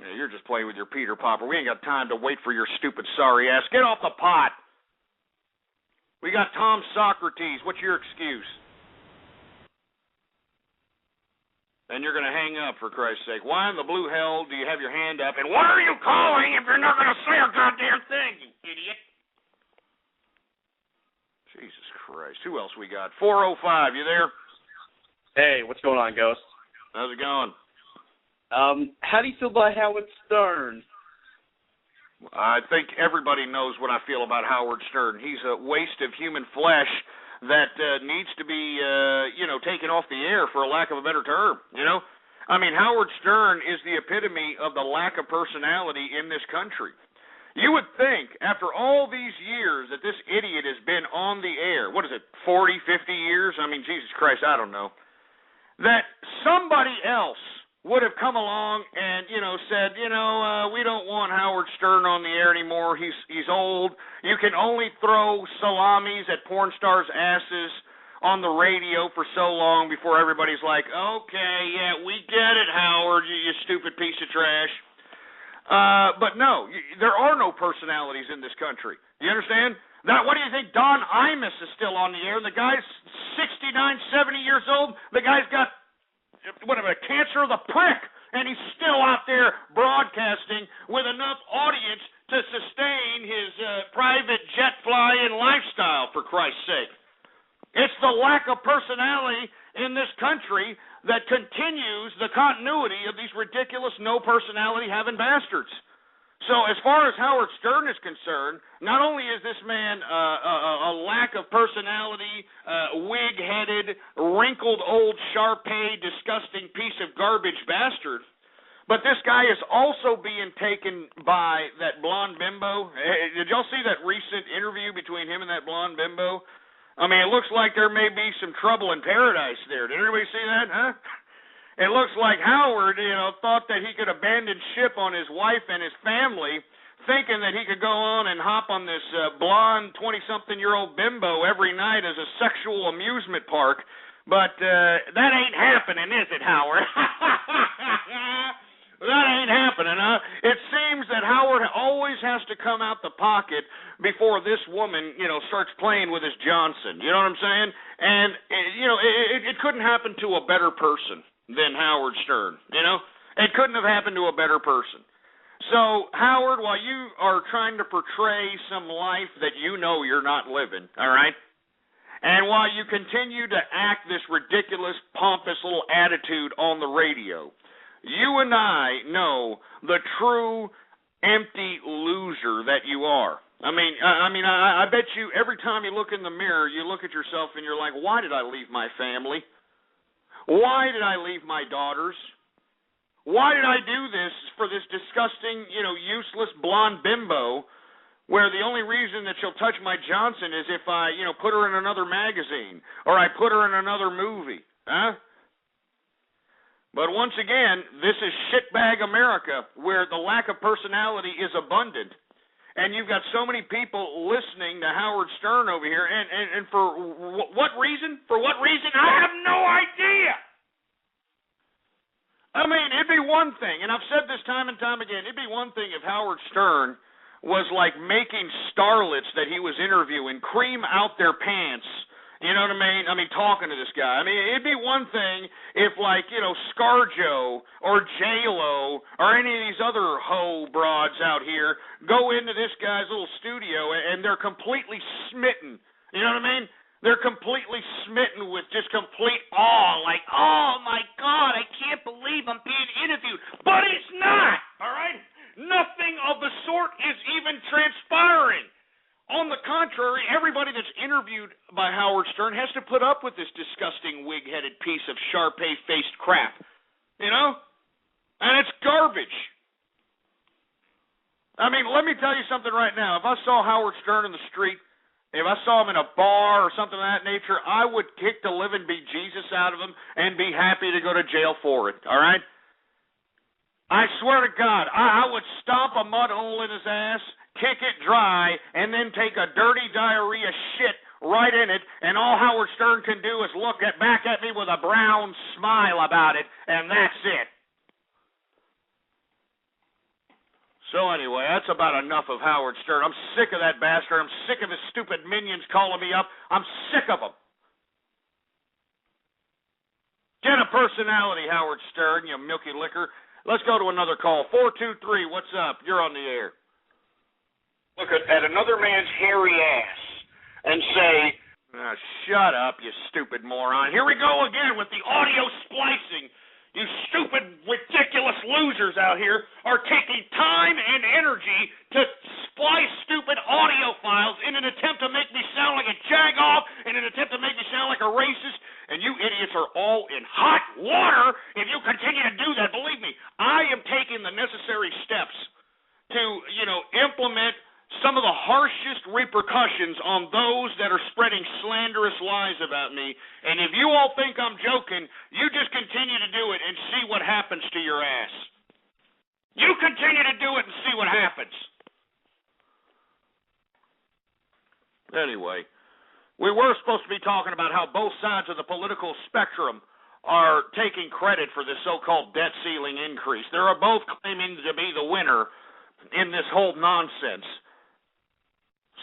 Yeah, you're just playing with your Peter Popper. We ain't got time to wait for your stupid sorry ass. Get off the pot. We got Tom Socrates. What's your excuse? And you're going to hang up, for Christ's sake. Why in the blue hell do you have your hand up? And why are you calling if you're not going to say a goddamn thing, you idiot? Jesus Christ. Who else we got? 405, you there? Hey, what's going on, Ghost? How's it going? How do you feel about Howard Stern? I think everybody knows what I feel about Howard Stern. He's a waste of human flesh that needs to be, taken off the air, for a lack of a better term, I mean, Howard Stern is the epitome of the lack of personality in this country. You would think, after all these years that this idiot has been on the air, what is it, 40, 50 years? I mean, Jesus Christ, I don't know. That somebody else would have come along and, said, we don't want Howard Stern on the air anymore. He's old. You can only throw salamis at porn stars' asses on the radio for so long before everybody's like, okay, yeah, we get it, Howard, you stupid piece of trash. But no, there are no personalities in this country. You understand? Now, what do you think? Don Imus is still on the air. The guy's 69, 70 years old. The guy's got cancer of the prick, and he's still out there broadcasting with enough audience to sustain his private jet flying lifestyle, for Christ's sake. It's the lack of personality in this country that continues the continuity of these ridiculous no-personality having bastards. So as far as Howard Stern is concerned, not only is this man a lack of personality, wig-headed, wrinkled old Shar-Pei, disgusting piece of garbage bastard, but this guy is also being taken by that blonde bimbo. Hey, did y'all see that recent interview between him and that blonde bimbo? I mean, it looks like there may be some trouble in paradise there. Did everybody see that, huh? It looks like Howard, thought that he could abandon ship on his wife and his family, thinking that he could go on and hop on this blonde 20-something-year-old bimbo every night as a sexual amusement park. But that ain't happening, is it, Howard? That ain't happening, huh? It seems that Howard always has to come out the pocket before this woman, starts playing with his Johnson. You know what I'm saying? And, it couldn't happen to a better person than Howard Stern, It couldn't have happened to a better person. So, Howard, while you are trying to portray some life that you know you're not living, all right? And while you continue to act this ridiculous, pompous little attitude on the radio, you and I know the true empty loser that you are. I bet you every time you look in the mirror, you look at yourself and you're like, why did I leave my family? Why did I leave my daughters? Why did I do this for this disgusting, useless blonde bimbo where the only reason that she'll touch my Johnson is if I, put her in another magazine or I put her in another movie, huh? But once again, this is shitbag America, where the lack of personality is abundant. And you've got so many people listening to Howard Stern over here, and for what reason? For what reason? I have no idea. I mean, it'd be one thing, and I've said this time and time again, it'd be one thing if Howard Stern was like making starlets that he was interviewing cream out their pants. You know what I mean? Talking to this guy. It'd be one thing if, ScarJo or J-Lo or any of these other hoe broads out here go into this guy's little studio and they're completely smitten. You know what I mean? They're completely smitten with just complete awe, like, oh, my God, I can't believe I'm being interviewed. But it's not, all right? Nothing of the sort is even transpiring. On the contrary, everybody that's interviewed by Howard Stern has to put up with this disgusting wig-headed piece of Shar-Pei-faced crap, And it's garbage. Let me tell you something right now. If I saw Howard Stern in the street, if I saw him in a bar or something of that nature, I would kick the living bejesus out of him and be happy to go to jail for it, all right? I swear to God, I would stomp a mud hole in his ass, kick it dry, and then take a dirty diarrhea shit right in it, and all Howard Stern can do is look back at me with a brown smile about it, and that's it. So anyway, that's about enough of Howard Stern. I'm sick of that bastard. I'm sick of his stupid minions calling me up. I'm sick of them. Get a personality, Howard Stern, you milky liquor. Let's go to another call. 423, what's up? You're on the air. Look at another man's hairy ass and say, shut up, you stupid moron. Here we go again with the audio splicing. You stupid, ridiculous losers out here are taking time and energy to splice stupid audio files in an attempt to make me sound like a jagoff, in an attempt to make me sound like a racist, and you idiots are all in hot water if you continue to do that. Believe me, I am taking the necessary steps to, implement some of the harshest repercussions on those that are spreading slanderous lies about me. And if you all think I'm joking, you just continue to do it and see what happens to your ass. You continue to do it and see what happens. Anyway, we were supposed to be talking about how both sides of the political spectrum are taking credit for this so-called debt ceiling increase. They are both claiming to be the winner in this whole nonsense.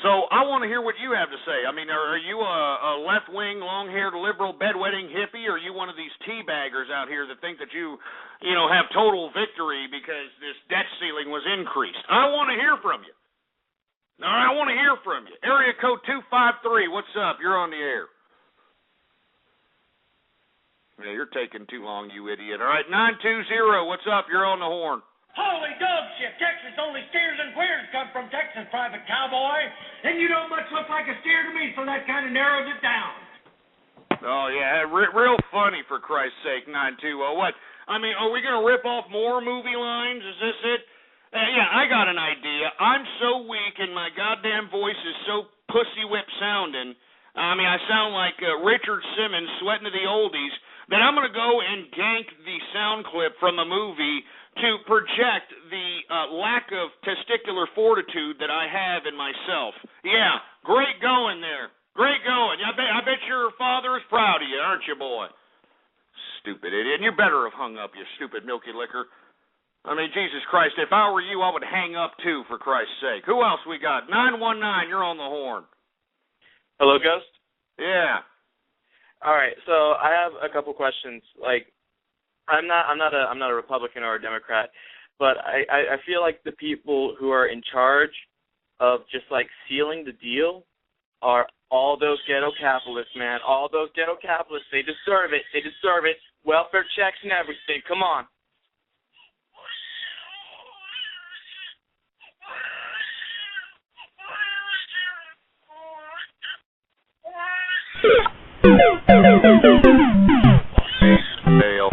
So I want to hear what you have to say. Are you a left-wing, long-haired, liberal, bedwetting hippie, or are you one of these teabaggers out here that think that you have total victory because this debt ceiling was increased? I want to hear from you. All right, I want to hear from you. Area code 253, what's up? You're on the air. Yeah, you're taking too long, you idiot. All right, 920, what's up? You're on the horn. Holy dog shit, Texas, only steers and queers come from Texas, Private Cowboy. And you don't much look like a steer to me, so that kind of narrows it down. Oh, yeah, real funny, for Christ's sake, 920. What? I mean, are we going to rip off more movie lines? Is this it? Yeah, I got an idea. I'm so weak and my goddamn voice is so pussy whip sounding. I mean, I sound like Richard Simmons sweating to the oldies, that I'm going to go and gank the sound clip from the movie to project the lack of testicular fortitude that I have in myself. Yeah, great going there. Great going. I bet your father is proud of you, aren't you, boy? Stupid idiot. And you better have hung up, you stupid milky liquor. I mean, Jesus Christ, if I were you, I would hang up too, for Christ's sake. Who else we got? 919, you're on the horn. Hello, Ghost? Yeah. All right, so I have a couple questions. Like, I'm not a Republican or a Democrat, but I feel like the people who are in charge of just like sealing the deal are all those ghetto capitalists, man. All those ghetto capitalists, they deserve it. They deserve it. Welfare checks and everything. Come on. Fail.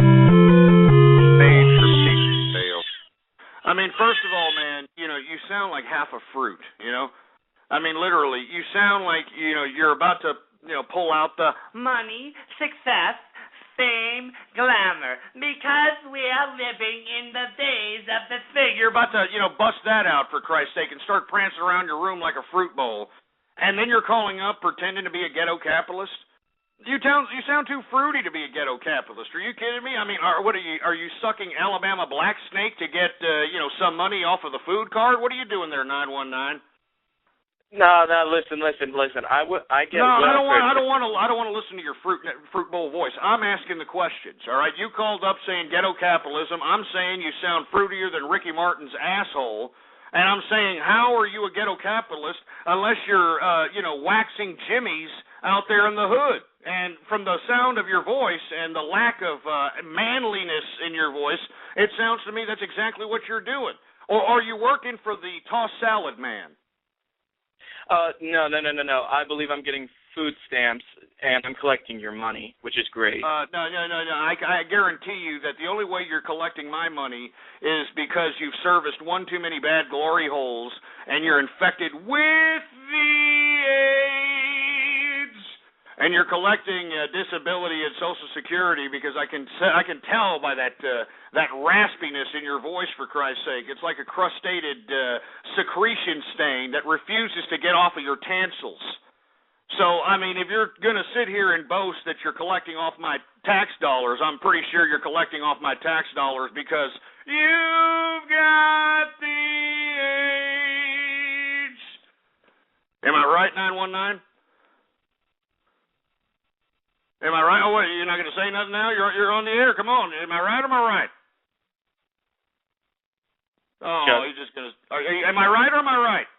I mean, first of all, man, you sound like half a fruit, I mean, literally, you sound like, you're about to, pull out the money, success, fame, glamour, because we are living in the days of the fig. You're about to, bust that out, for Christ's sake, and start prancing around your room like a fruit bowl. And then you're calling up pretending to be a ghetto capitalist? You sound too fruity to be a ghetto capitalist. Are you kidding me? I mean, are you sucking Alabama black snake to get some money off of the food card? What are you doing there, 919? No, listen. I get. No, I don't want to listen to your fruit bowl voice. I'm asking the questions. All right, you called up saying ghetto capitalism. I'm saying you sound fruitier than Ricky Martin's asshole. And I'm saying, how are you a ghetto capitalist unless you're, waxing jimmies out there in the hood? And from the sound of your voice and the lack of manliness in your voice, it sounds to me that's exactly what you're doing. Or are you working for the tossed salad man? No. I believe I'm getting food stamps, and I'm collecting your money, which is great. No. I guarantee you that the only way you're collecting my money is because you've serviced one too many bad glory holes, and you're infected with the AIDS, and you're collecting disability and Social Security because I can tell by that raspiness in your voice, for Christ's sake. It's like a crustated secretion stain that refuses to get off of your tonsils. So, I mean, if you're going to sit here and boast that you're collecting off my tax dollars, I'm pretty sure you're collecting off my tax dollars because you've got the AIDS. Am I right, 919? Am I right? Oh, wait, you're not going to say nothing now? You're on the air. Come on. Am I right or am I right? Oh, sure. You're just going to... Am I right or am I right?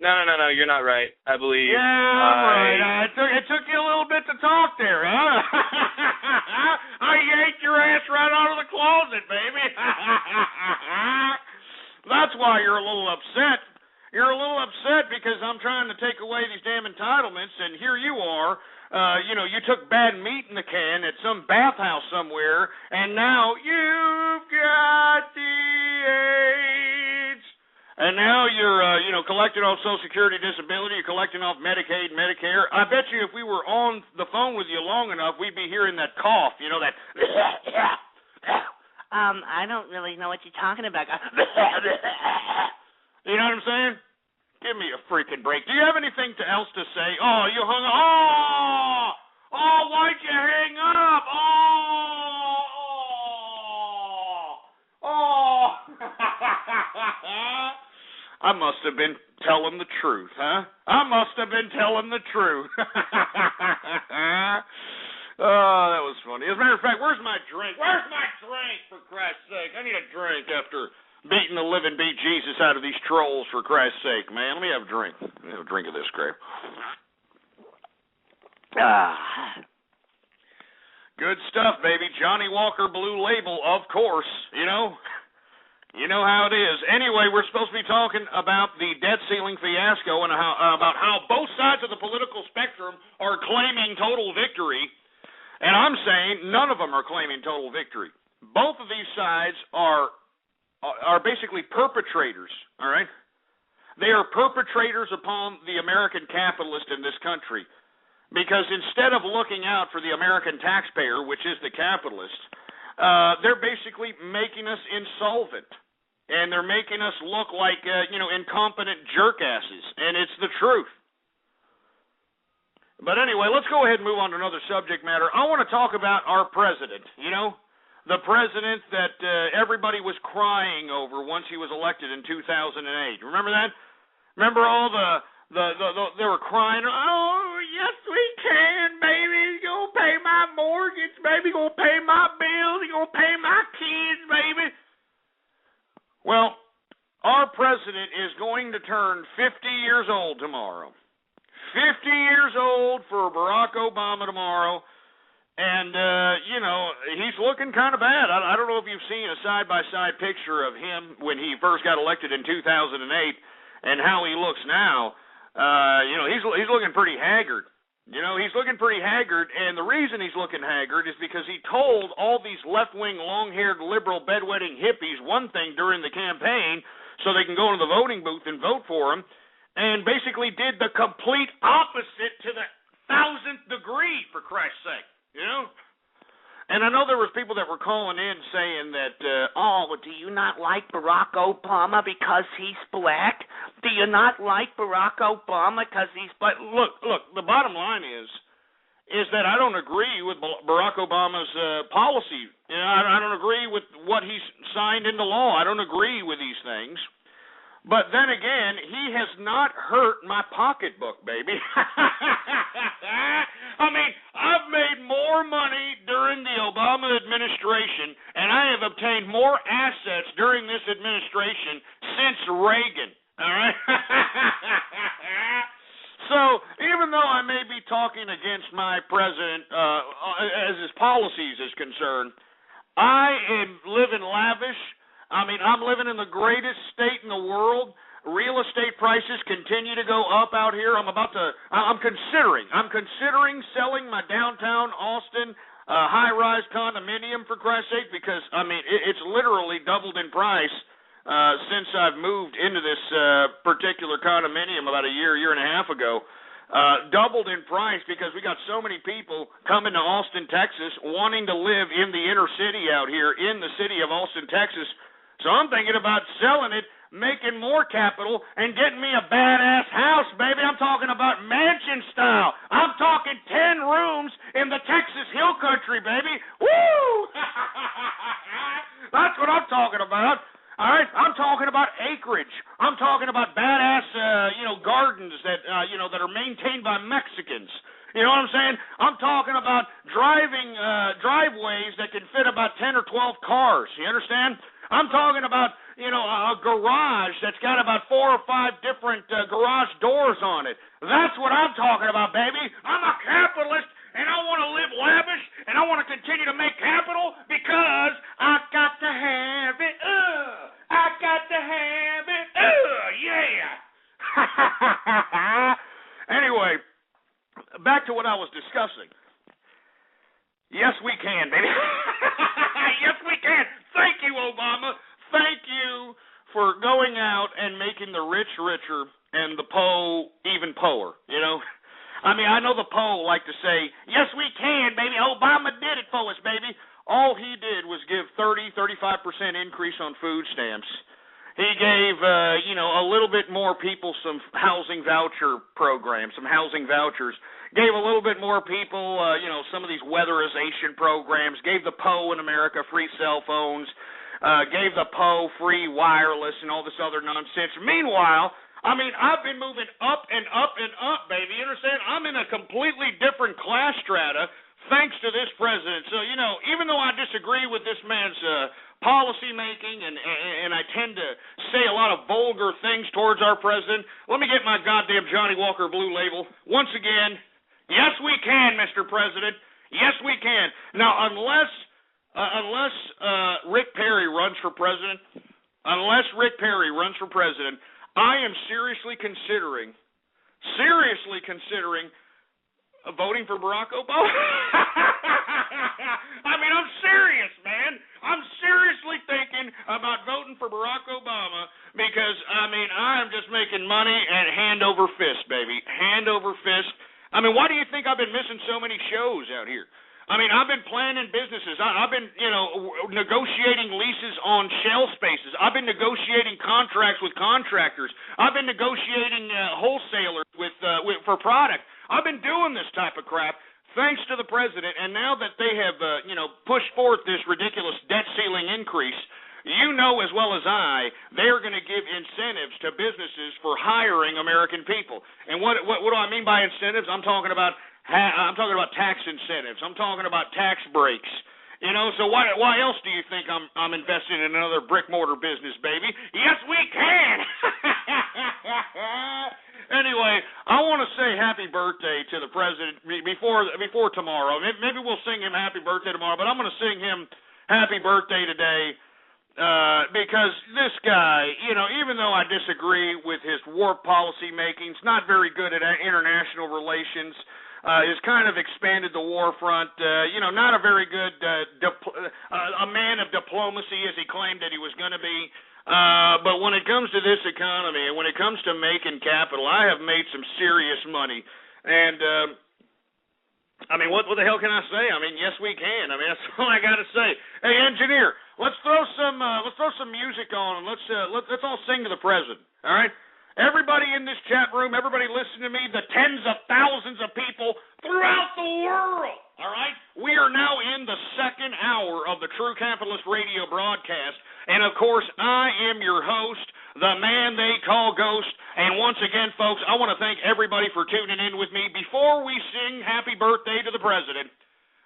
No, you're not right. I believe. Yeah, I'm right. It took you a little bit to talk there, huh? I yanked your ass right out of the closet, baby. That's why you're a little upset. You're a little upset because I'm trying to take away these damn entitlements, and here you are. You took bad meat in the can at some bathhouse somewhere, and now you've got the AIDS. And now you're, collecting off Social Security disability, you're collecting off Medicaid, Medicare. I bet you if we were on the phone with you long enough, we'd be hearing that cough, that... I don't really know what you're talking about. You know what I'm saying? Give me a freaking break. Do you have anything else to say? Oh, you hung up. Oh, why'd you hang up? Oh. I must have been telling the truth, huh? I must have been telling the truth. Oh, that was funny. As a matter of fact, where's my drink? Where's my drink, for Christ's sake? I need a drink after beating the living bejesus out of these trolls, for Christ's sake, man. Let me have a drink. Let me have a drink of this crap. Good stuff, baby. Johnny Walker Blue Label, of course. You know how it is. Anyway, we're supposed to be talking about the debt ceiling fiasco and about how both sides of the political spectrum are claiming total victory. And I'm saying none of them are claiming total victory. Both of these sides are basically perpetrators, all right? They are perpetrators upon the American capitalist in this country. Because instead of looking out for the American taxpayer, which is the capitalist, they're basically making us insolvent. And they're making us look like, incompetent jerkasses. And it's the truth. But anyway, let's go ahead and move on to another subject matter. I want to talk about our president, the president that everybody was crying over once he was elected in 2008. Remember that? Remember all they were crying, oh, yes we can, baby. He's going to pay my mortgage, baby. He's going to pay my bills. He's going to pay my kids, baby. Well, our president is going to turn 50 years old tomorrow. 50 years old for Barack Obama tomorrow. And, he's looking kind of bad. I don't know if you've seen a side-by-side picture of him when he first got elected in 2008 and how he looks now. He's looking pretty haggard. He's looking pretty haggard, and the reason he's looking haggard is because he told all these left-wing, long-haired, liberal, bedwetting hippies one thing during the campaign so they can go into the voting booth and vote for him, and basically did the complete opposite to the 1,000th degree, for Christ's sake, And I know there was people that were calling in saying that, do you not like Barack Obama because he's black? Do you not like Barack Obama because he's black? Look, the bottom line is that I don't agree with Barack Obama's policy. I don't agree with what he's signed into law. I don't agree with these things. But then again, he has not hurt my pocketbook, baby. I mean, I've made more money during the Obama administration, and I have obtained more assets during this administration since Reagan, all right? So, even though I may be talking against my president as his policies is concerned, I am living lavish. I mean, I'm living in the greatest state in the world. Real estate prices continue to go up out here. I'm considering selling my downtown Austin high-rise condominium, for Christ's sake, because, it's literally doubled in price since I've moved into this particular condominium about a year and a half ago. Doubled in price because we got so many people coming to Austin, Texas, wanting to live in the inner city out here in the city of Austin, Texas. So I'm thinking about selling it, making more capital, and getting me a badass house, baby. I'm talking about mansion style. I'm talking 10 rooms in the Texas Hill Country, baby. Woo! That's what I'm talking about. All right, I'm talking about acreage. I'm talking about badass, gardens that, that are maintained by Mexicans. You know what I'm saying? I'm talking about driveways that can fit about 10 or 12 cars. You understand? I'm talking about, a garage that's got about 4 or 5 different garage doors on it. That's what I'm talking about, baby. I'm a capitalist, and I want to live lavish, and I want to continue to make capital because I got to have it. I got to have it. Yeah. Anyway, back to what I was discussing. Yes, we can, baby. Yes, we can. Thank you, Obama. Thank you for going out and making the rich richer and the poor even poorer, I know the poor like to say, yes, we can, baby. Obama did it for us, baby. All he did was give 35% increase on food stamps. He gave, a little bit more people some housing voucher programs, some housing vouchers. Gave a little bit more people, some of these weatherization programs. Gave the PO in America free cell phones. Gave the PO free wireless and all this other nonsense. Meanwhile, I've been moving up and up and up, baby. You understand? I'm in a completely different class strata thanks to this president. So, even though I disagree with this man's policy making and I tend to say a lot of vulgar things towards our president, let me get my goddamn Johnny Walker Blue Label. Once again, yes, we can, Mr. President. Yes, we can. Now, unless Rick Perry runs for president, I am seriously considering voting for Barack Obama. I mean, I'm serious, man. I'm seriously thinking about voting for Barack Obama because, I mean, I'm just making money and hand over fist, baby. Hand over fist. I mean, why do you think I've been missing so many shows out here? I mean, I've been planning businesses. I've been, negotiating leases on shell spaces. I've been negotiating contracts with contractors. I've been negotiating wholesalers for product. I've been doing this type of crap thanks to the president. And now that they have, pushed forth this ridiculous debt ceiling increase, you know as well as I, they are going to give incentives to businesses for hiring American people. And what do I mean by incentives? I'm talking about tax incentives. I'm talking about tax breaks. So why else do you think I'm investing in another brick mortar business, baby? Yes, we can. Anyway, I want to say happy birthday to the president before tomorrow. Maybe we'll sing him happy birthday tomorrow, but I'm going to sing him happy birthday today because this guy, even though I disagree with his war policy makings, not very good at international relations. Has kind of expanded the war front. Not a very good a man of diplomacy as he claimed that he was going to be. But when it comes to this economy and when it comes to making capital, I have made some serious money. And I mean, what the hell can I say? I mean, yes, we can. I mean, that's all I got to say. Hey, engineer, let's throw some music on and let's all sing to the president. All right. Everybody in this chat room, everybody listening to me, the tens of thousands of people throughout the world, all right? We are now in the second hour of the True Capitalist Radio broadcast, and, of course, I am your host, the man they call Ghost, and once again, folks, I want to thank everybody for tuning in with me. Before we sing happy birthday to the president,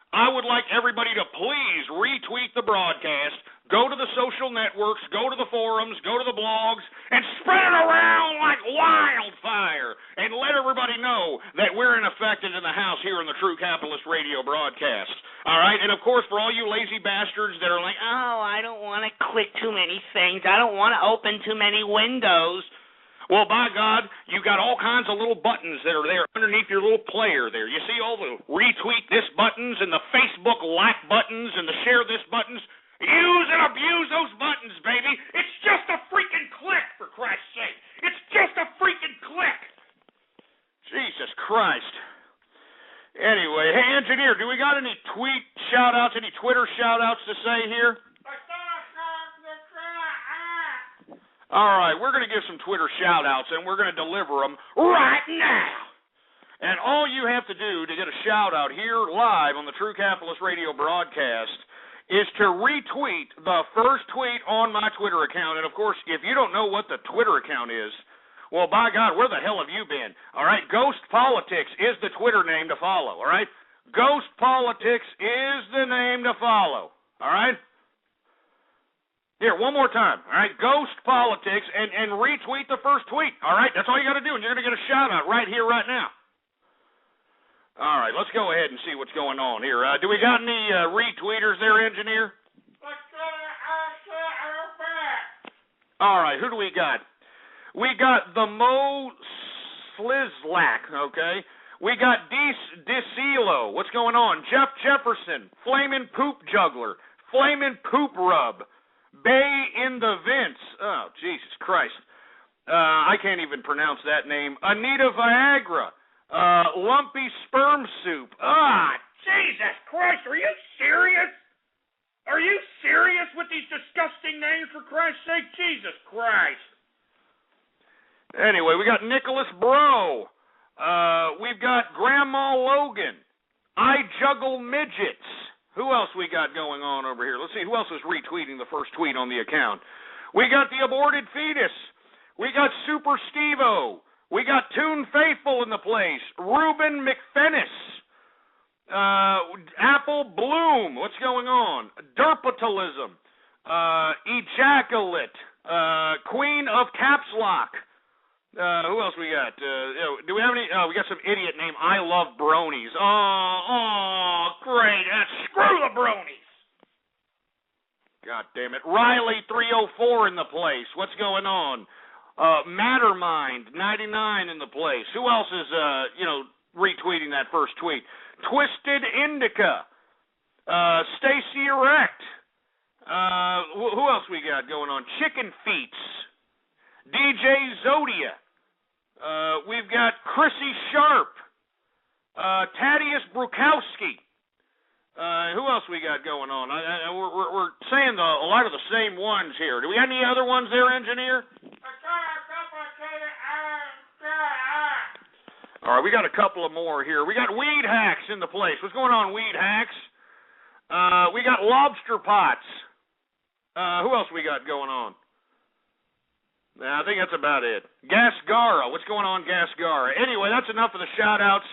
I would like everybody to please retweet the broadcast, go to the social networks, go to the forums, go to the blogs, and spread it around like wildfire, and let everybody know that we're in effect in the house here in the True Capitalist Radio broadcast. All right? And, of course, for all you lazy bastards that are like, oh, I don't want to click too many things, I don't want to open too many windows, well, by God, you got all kinds of little buttons that are there underneath your little player there. You see all the retweet this buttons and the Facebook like buttons and the share this buttons? Use and abuse those buttons, baby. It's just a freaking click, for Christ's sake. It's just a freaking click. Jesus Christ. Anyway, hey, engineer, do we got any tweet shout-outs, any Twitter shout-outs to say here? All right, we're going to give some Twitter shout-outs, and we're going to deliver them right now. And all you have to do to get a shout-out here live on the True Capitalist Radio broadcast is to retweet the first tweet on my Twitter account. And, of course, if you don't know what the Twitter account is, well, by God, where the hell have you been? All right, Ghost Politics is the Twitter name to follow, all right? Ghost Politics is the name to follow, all right? Here, one more time, all right? Ghost Politics, and retweet the first tweet, all right? That's all you got to do, and you're going to get a shout-out right here, right now. All right, let's go ahead and see what's going on here. Do we got any retweeters there, engineer? All right, who do we got? We got the Mo Slizlak, okay? We got DeCilo. What's going on? Jeff Jefferson, Flamin' Poop Juggler, Flamin' Poop Rub, Bay in the Vents. Oh, Jesus Christ. I can't even pronounce that name. Anita Viagra. Lumpy Sperm Soup. Ah, Jesus Christ, are you serious? Are you serious with these disgusting names, for Christ's sake? Jesus Christ. Anyway, we got Nicholas Bro. We've got Grandma Logan. I Juggle Midgets. Who else we got going on over here? Let's see, who else is retweeting the first tweet on the account? We got the Aborted Fetus. We got Super Steve-O. We got Toon Faithful in the place. Ruben McFennis. Apple Bloom. What's going on? Derpitalism. Ejaculate. Queen of Caps Lock. Who else we got? Do we have any? We got some idiot named I Love Bronies. Oh, great. jabronis. God damn it. Riley 304 in the place. What's going on? Mattermind 99 in the place. Who else is retweeting that first tweet? Twisted Indica. Stacy Erect. Who else we got going on? Chicken Feets. DJ Zodia. We've got Chrissy Sharp. Thaddeus Brukowski. Who else we got going on? We're saying a lot of the same ones here. Do we have any other ones there, engineer? All right, we got a couple of more here. We got Weed Hacks in the place. What's going on, Weed Hacks? We got Lobster Pots. Who else we got going on? I think that's about it. Gasgara. What's going on, Gasgara? Anyway, that's enough of the shout-outs.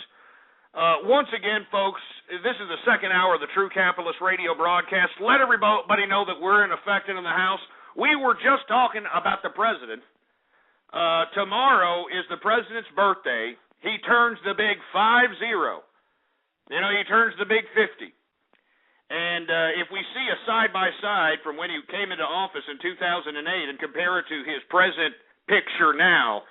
Once again, folks, this is the second hour of the True Capitalist Radio broadcast. Let everybody know that we're in effect in the House. We were just talking about the president. Tomorrow is the president's birthday. He turns the big 50. You know, he turns the big 50. And if we see a side-by-side from when he came into office in 2008 and compare it to his present picture now,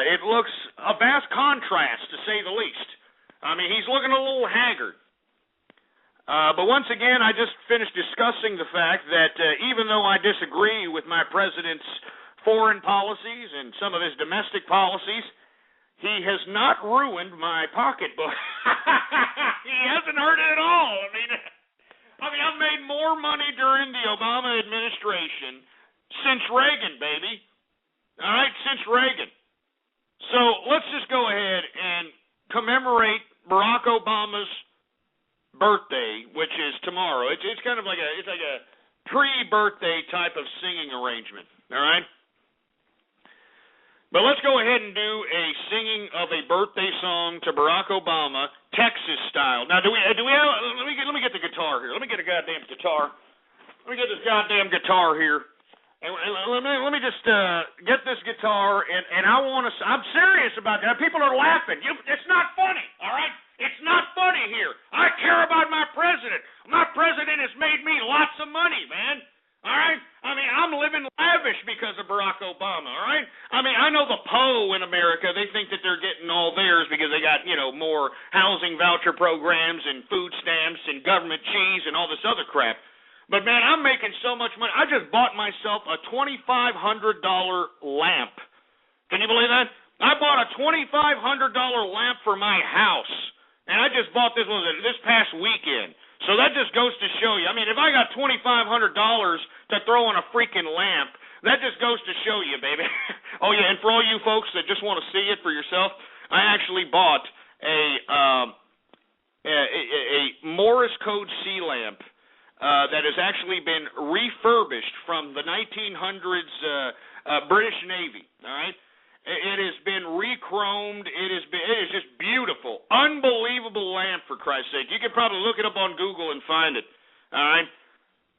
it looks a vast contrast, to say the least. I mean, he's looking a little haggard. But once again, I just finished discussing the fact that even though I disagree with my president's foreign policies and some of his domestic policies, he has not ruined my pocketbook. He hasn't hurt it at all. I mean, I've made more money during the Obama administration since Reagan, baby. All right, since Reagan. So let's just go ahead and commemorate Barack Obama's birthday, which is tomorrow. It's kind of like a pre-birthday type of singing arrangement. All right. But let's go ahead and do a singing of a birthday song to Barack Obama, Texas style. Now, do we have? Let me get the guitar here. Let me get a goddamn guitar. Let me get this goddamn guitar here, and let me just get this guitar. And I want to. I'm serious about that. People are laughing. It's not funny. All right. It's not funny here. I care about my president. My president has made me lots of money, man. All right? I mean, I'm living lavish because of Barack Obama, all right? I mean, I know the PO in America, they think that they're getting all theirs because they got, more housing voucher programs and food stamps and government cheese and all this other crap. But, man, I'm making so much money. I just bought myself a $2,500 lamp. Can you believe that? I bought a $2,500 lamp for my house. And I just bought this past weekend. So that just goes to show you. I mean, if I got $2,500 to throw on a freaking lamp, that just goes to show you, baby. Oh, yeah, and for all you folks that just want to see it for yourself, I actually bought a Morse code C lamp that has actually been refurbished from the 1900s British Navy, all right? It has been re-chromed. It is just beautiful. Unbelievable lamp, for Christ's sake. You could probably look it up on Google and find it. All right?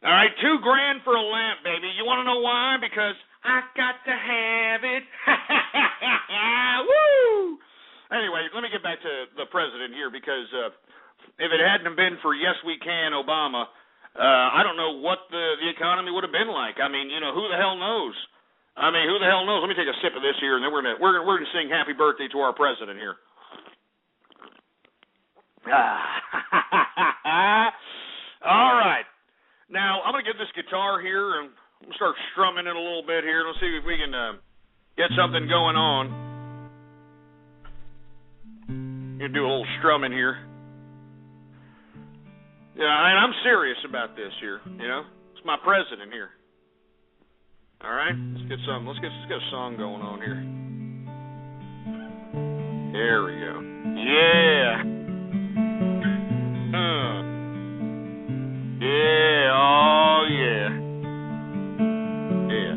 All right, $2,000 for a lamp, baby. You want to know why? Because I got to have it. Woo! Anyway, let me get back to the president here because if it hadn't been for Yes We Can Obama, I don't know what the economy would have been like. I mean, who the hell knows? I mean, who the hell knows? Let me take a sip of this here, and then we're gonna sing Happy Birthday to our president here. All right. Now I'm gonna get this guitar here and we'll start strumming it a little bit here. Let's see if we can get something going on. Gonna do a little strumming here. Yeah, and I'm serious about this here. It's my president here. All right, let's get a song going on here. There we go. Yeah. Yeah. Oh yeah. Yeah.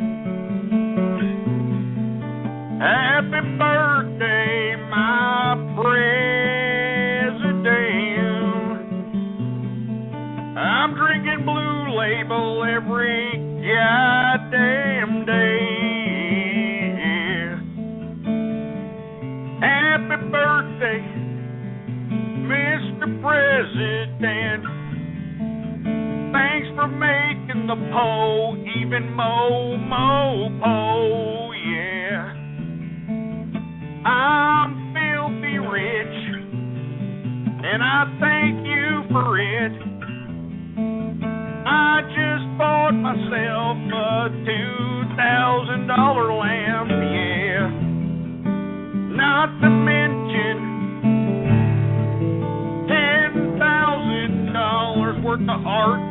Happy birthday, my president. I'm drinking Blue Label every goddamn day. Happy birthday, Mr. President. from making the po, even po, yeah. I'm filthy rich, and I thank you for it. I just bought myself a $2,000 lamp, yeah. Not to mention $10,000 worth of art.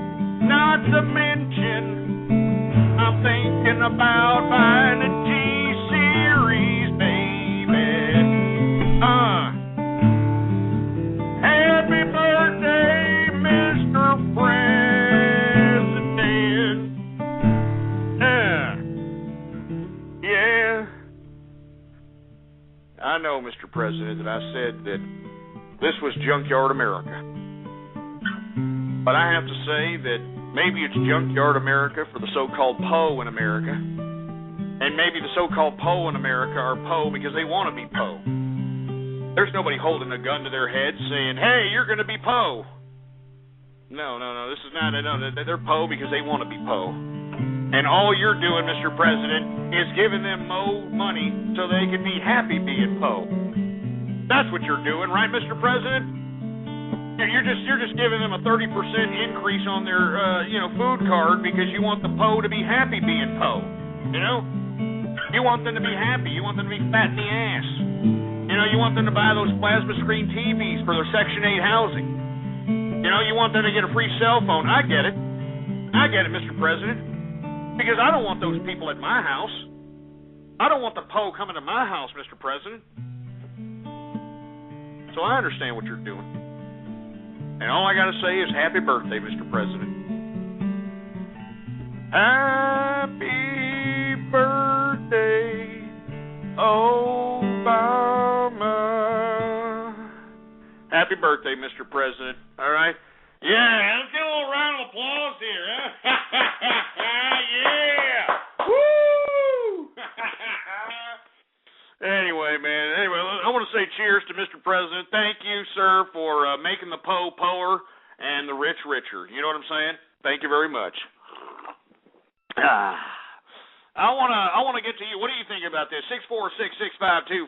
Not to mention, I'm thinking about buying a G-Series, baby. Happy birthday, Mr. President. Yeah. I know, Mr. President, that I said that this was Junkyard America. But I have to say that maybe it's Junkyard America for the so-called Poe in America. And maybe the so-called Poe in America are Poe because they want to be Poe. There's nobody holding a gun to their head saying, hey, you're going to be Poe. No, this is not. No, they're Poe because they want to be Poe. And all you're doing, Mr. President, is giving them money so they can be happy being Poe. That's what you're doing, right, Mr. President? You're just giving them a 30% increase on their food card because you want the Poe to be happy being Poe. You know? You want them to be happy. You want them to be fat in the ass. You know, you want them to buy those plasma screen TVs for their Section 8 housing. You know, you want them to get a free cell phone. I get it, Mr. President. Because I don't want those people at my house. I don't want the Poe coming to my house, Mr. President. So I understand what you're doing. And all I got to say is happy birthday, Mr. President. Happy birthday, Obama. Happy birthday, Mr. President. All right? Yeah, let's get a little round of applause here, huh? Yeah! Woo! Anyway, I want to say cheers to Mr. President. Thank you, sir, for making the Poe poor and the rich richer. You know what I'm saying? Thank you very much. I want to get to you. What do you think about this?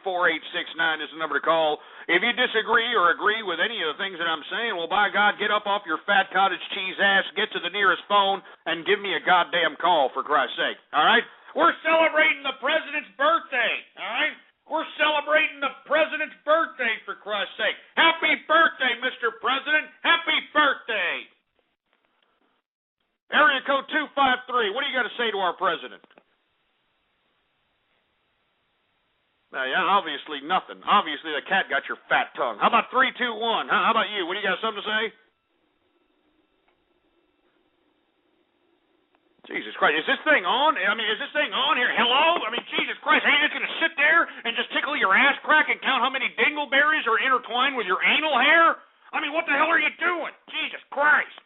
646-652-4869 is the number to call. If you disagree or agree with any of the things that I'm saying, well, by God, get up off your fat cottage cheese ass, get to the nearest phone, and give me a goddamn call, for Christ's sake. All right? We're celebrating the president's birthday. All right? We're celebrating the president's birthday, for Christ's sake. Happy birthday, Mr. President. Happy birthday. Area code 253. What do you got to say to our president? Yeah, obviously nothing. Obviously the cat got your fat tongue. How about 321? How about you? What do you got, something to say? Jesus Christ, is this thing on? Is this thing on here? Hello? Jesus Christ, ain't you going to sit there and just tickle your ass crack and count how many dingleberries are intertwined with your anal hair? What the hell are you doing? Jesus Christ.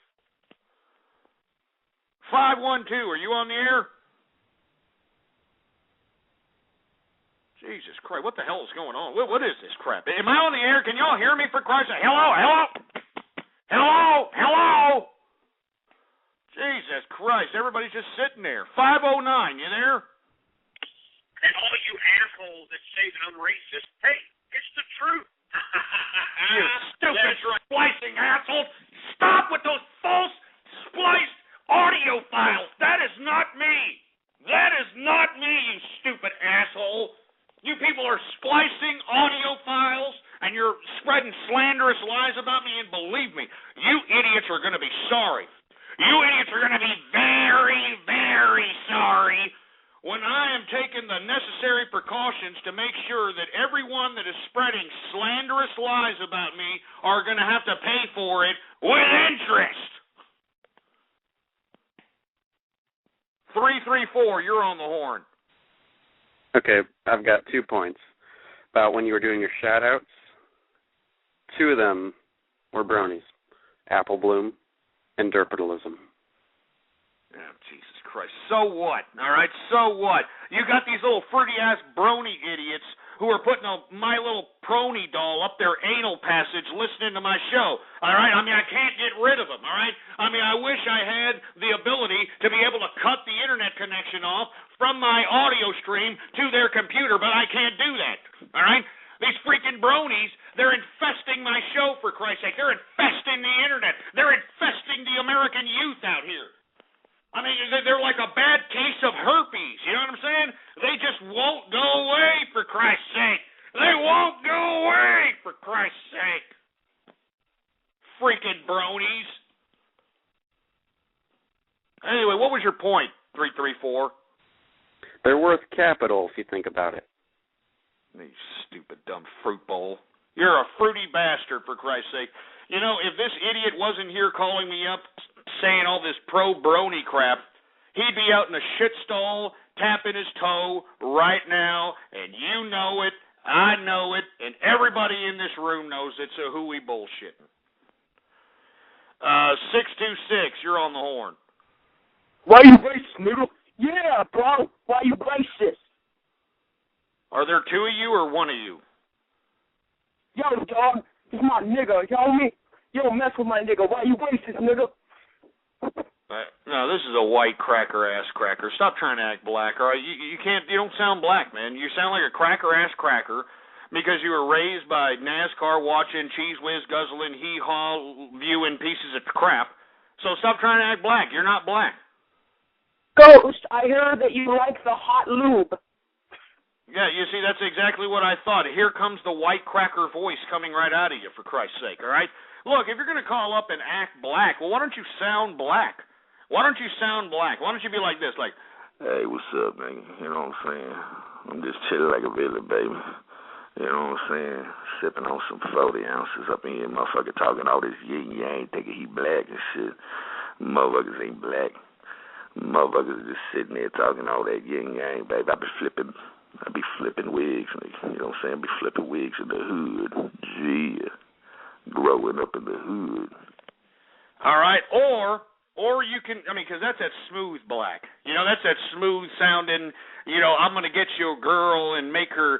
512, are you on the air? Jesus Christ, what the hell is going on? What is this crap? Am I on the air? Can y'all hear me, for Christ's sake? Hello? Jesus Christ, everybody's just sitting there. 509, you there? And all you assholes that say that I'm racist, hey, it's the truth. You stupid splicing assholes. Stop with those false spliced audio files. That is not me. You stupid asshole. You people are splicing audio files, and you're spreading slanderous lies about me, and believe me, you idiots are going to be sorry. You idiots are going to be very, very sorry when I am taking the necessary precautions to make sure that everyone that is spreading slanderous lies about me are going to have to pay for it with interest. 334, you're on the horn. Okay, I've got 2 points about when you were doing your shout-outs. 2 of them were bronies, Apple Bloom and Derpitalism. Oh, Jesus Christ. So what? All right, so what? You got these little fruity-ass brony idiots who are putting a My Little Pony doll up their anal passage listening to my show. All right? I can't get rid of them, all right? I mean, I wish I had the ability to be able to cut the internet connection off from my audio stream to their computer, but I can't do that, all right? These freaking bronies, they're infesting my show, for Christ's sake. They're infesting the internet. They're infesting the American youth out here. I mean, they're like a bad case of herpes, you know what I'm saying? They just won't go away, for Christ's sake. They won't go away, for Christ's sake. Freaking bronies. Anyway, what was your point, 334? They're worth capital if you think about it. You stupid, dumb fruit bowl. You're a fruity bastard, for Christ's sake. You know, if this idiot wasn't here calling me up saying all this pro-brony crap, he'd be out in a shit stall tapping his toe right now, and you know it, I know it, and everybody in this room knows it's a hooey bullshitting. 626, you're on the horn. Why you racist, noodle? Yeah, bro. Why you racist? Are there two of you or one of you? Yo, dog, it's my nigga, you know me? You don't mess with my nigga. Why you racist, nigga? No, this is a white cracker-ass cracker. Stop trying to act black, all right? You can't. You don't sound black, man. You sound like a cracker-ass cracker because you were raised by NASCAR watching, cheese whiz guzzling, hee-haw viewing pieces of crap. So stop trying to act black. You're not black. Ghost, I heard that you like the hot lube. Yeah, you see, that's exactly what I thought. Here comes the white cracker voice coming right out of you, for Christ's sake, all right? Look, if you're going to call up and act black, well, why don't you sound black? Why don't you sound black? Why don't you be like this, like, hey, what's up, nigga? You know what I'm saying? I'm just chilling like a really baby. You know what I'm saying? Sipping on some 40 ounces up in here, motherfucker talking all this yin-yang, thinking he black and shit. Motherfuckers ain't black. Motherfuckers just sitting there talking all that yin-yang, baby. I be flipping wigs, nigga. You know what I'm saying? I be flipping wigs in the hood. Yeah. Growing up in the hood. All right, or you can, I mean, because that's that smooth black. You know, that's that smooth sounding, you know, I'm going to get you a girl and make her,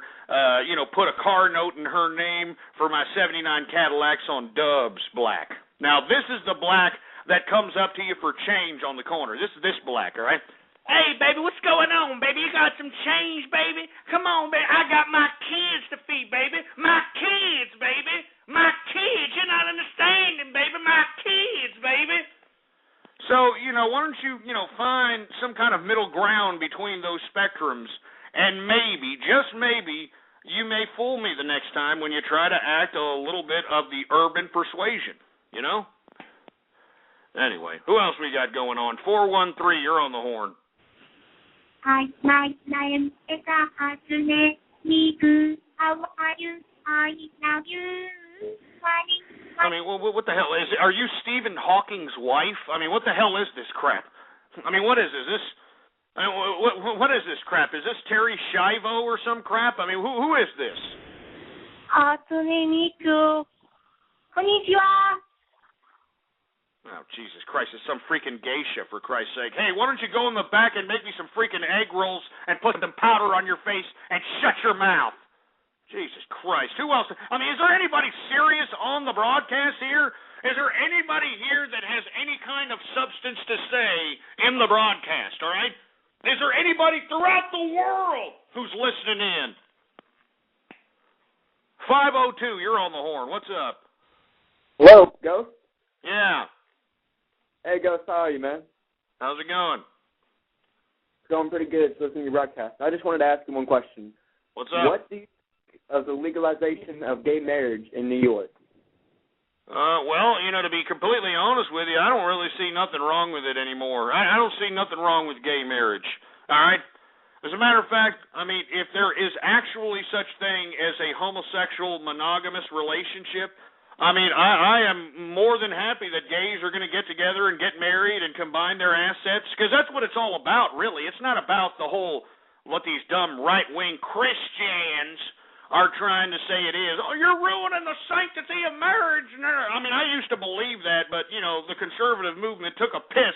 you know, put a car note in her name for my 79 Cadillacs on Dubs black. Now, this is the black that comes up to you for change on the corner. This is this black, all right? Hey, baby, what's going on, baby? You got some change, baby? Come on, baby. I got my kids to feed, baby. My kids, baby. My kids. You're not understanding, baby. My kids, baby. So, you know, why don't you, you know, find some kind of middle ground between those spectrums, and maybe, just maybe, you may fool me the next time when you try to act a little bit of the urban persuasion, you know? Anyway, who else we got going on? 413, you're on the horn. Hi, my name is Hatsune Miku. How are you? I love you. I mean, what the hell is it? Are you Stephen Hawking's wife? I mean, what the hell is this crap? I mean, what is this? I mean, what is this crap? Is this Terry Schiavo or some crap? I mean, who is this? Hatsune Miku. Konnichiwa. Oh, Jesus Christ, it's some freaking geisha, for Christ's sake. Hey, why don't you go in the back and make me some freaking egg rolls and put some powder on your face and shut your mouth? Jesus Christ, who else? I mean, is there anybody serious on the broadcast here? Is there anybody here that has any kind of substance to say in the broadcast, all right? Is there anybody throughout the world who's listening in? 502, you're on the horn. What's up? Hello, Ghost? Yeah. Hey, Ghost, how are you, man? How's it going? It's going pretty good. It's listening to your broadcast. I just wanted to ask you one question. What's up? What do you think of the legalization of gay marriage in New York? Well, you know, to be completely honest with you, I don't really see nothing wrong with it anymore. I don't see nothing wrong with gay marriage, all right? As a matter of fact, I mean, if there is actually such thing as a homosexual monogamous relationship, I mean, I am more than happy that gays are going to get together and get married and combine their assets, because that's what it's all about, really. It's not about the whole, what these dumb right-wing Christians are trying to say it is. Oh, you're ruining the sanctity of marriage. I mean, I used to believe that, but, you know, the conservative movement took a piss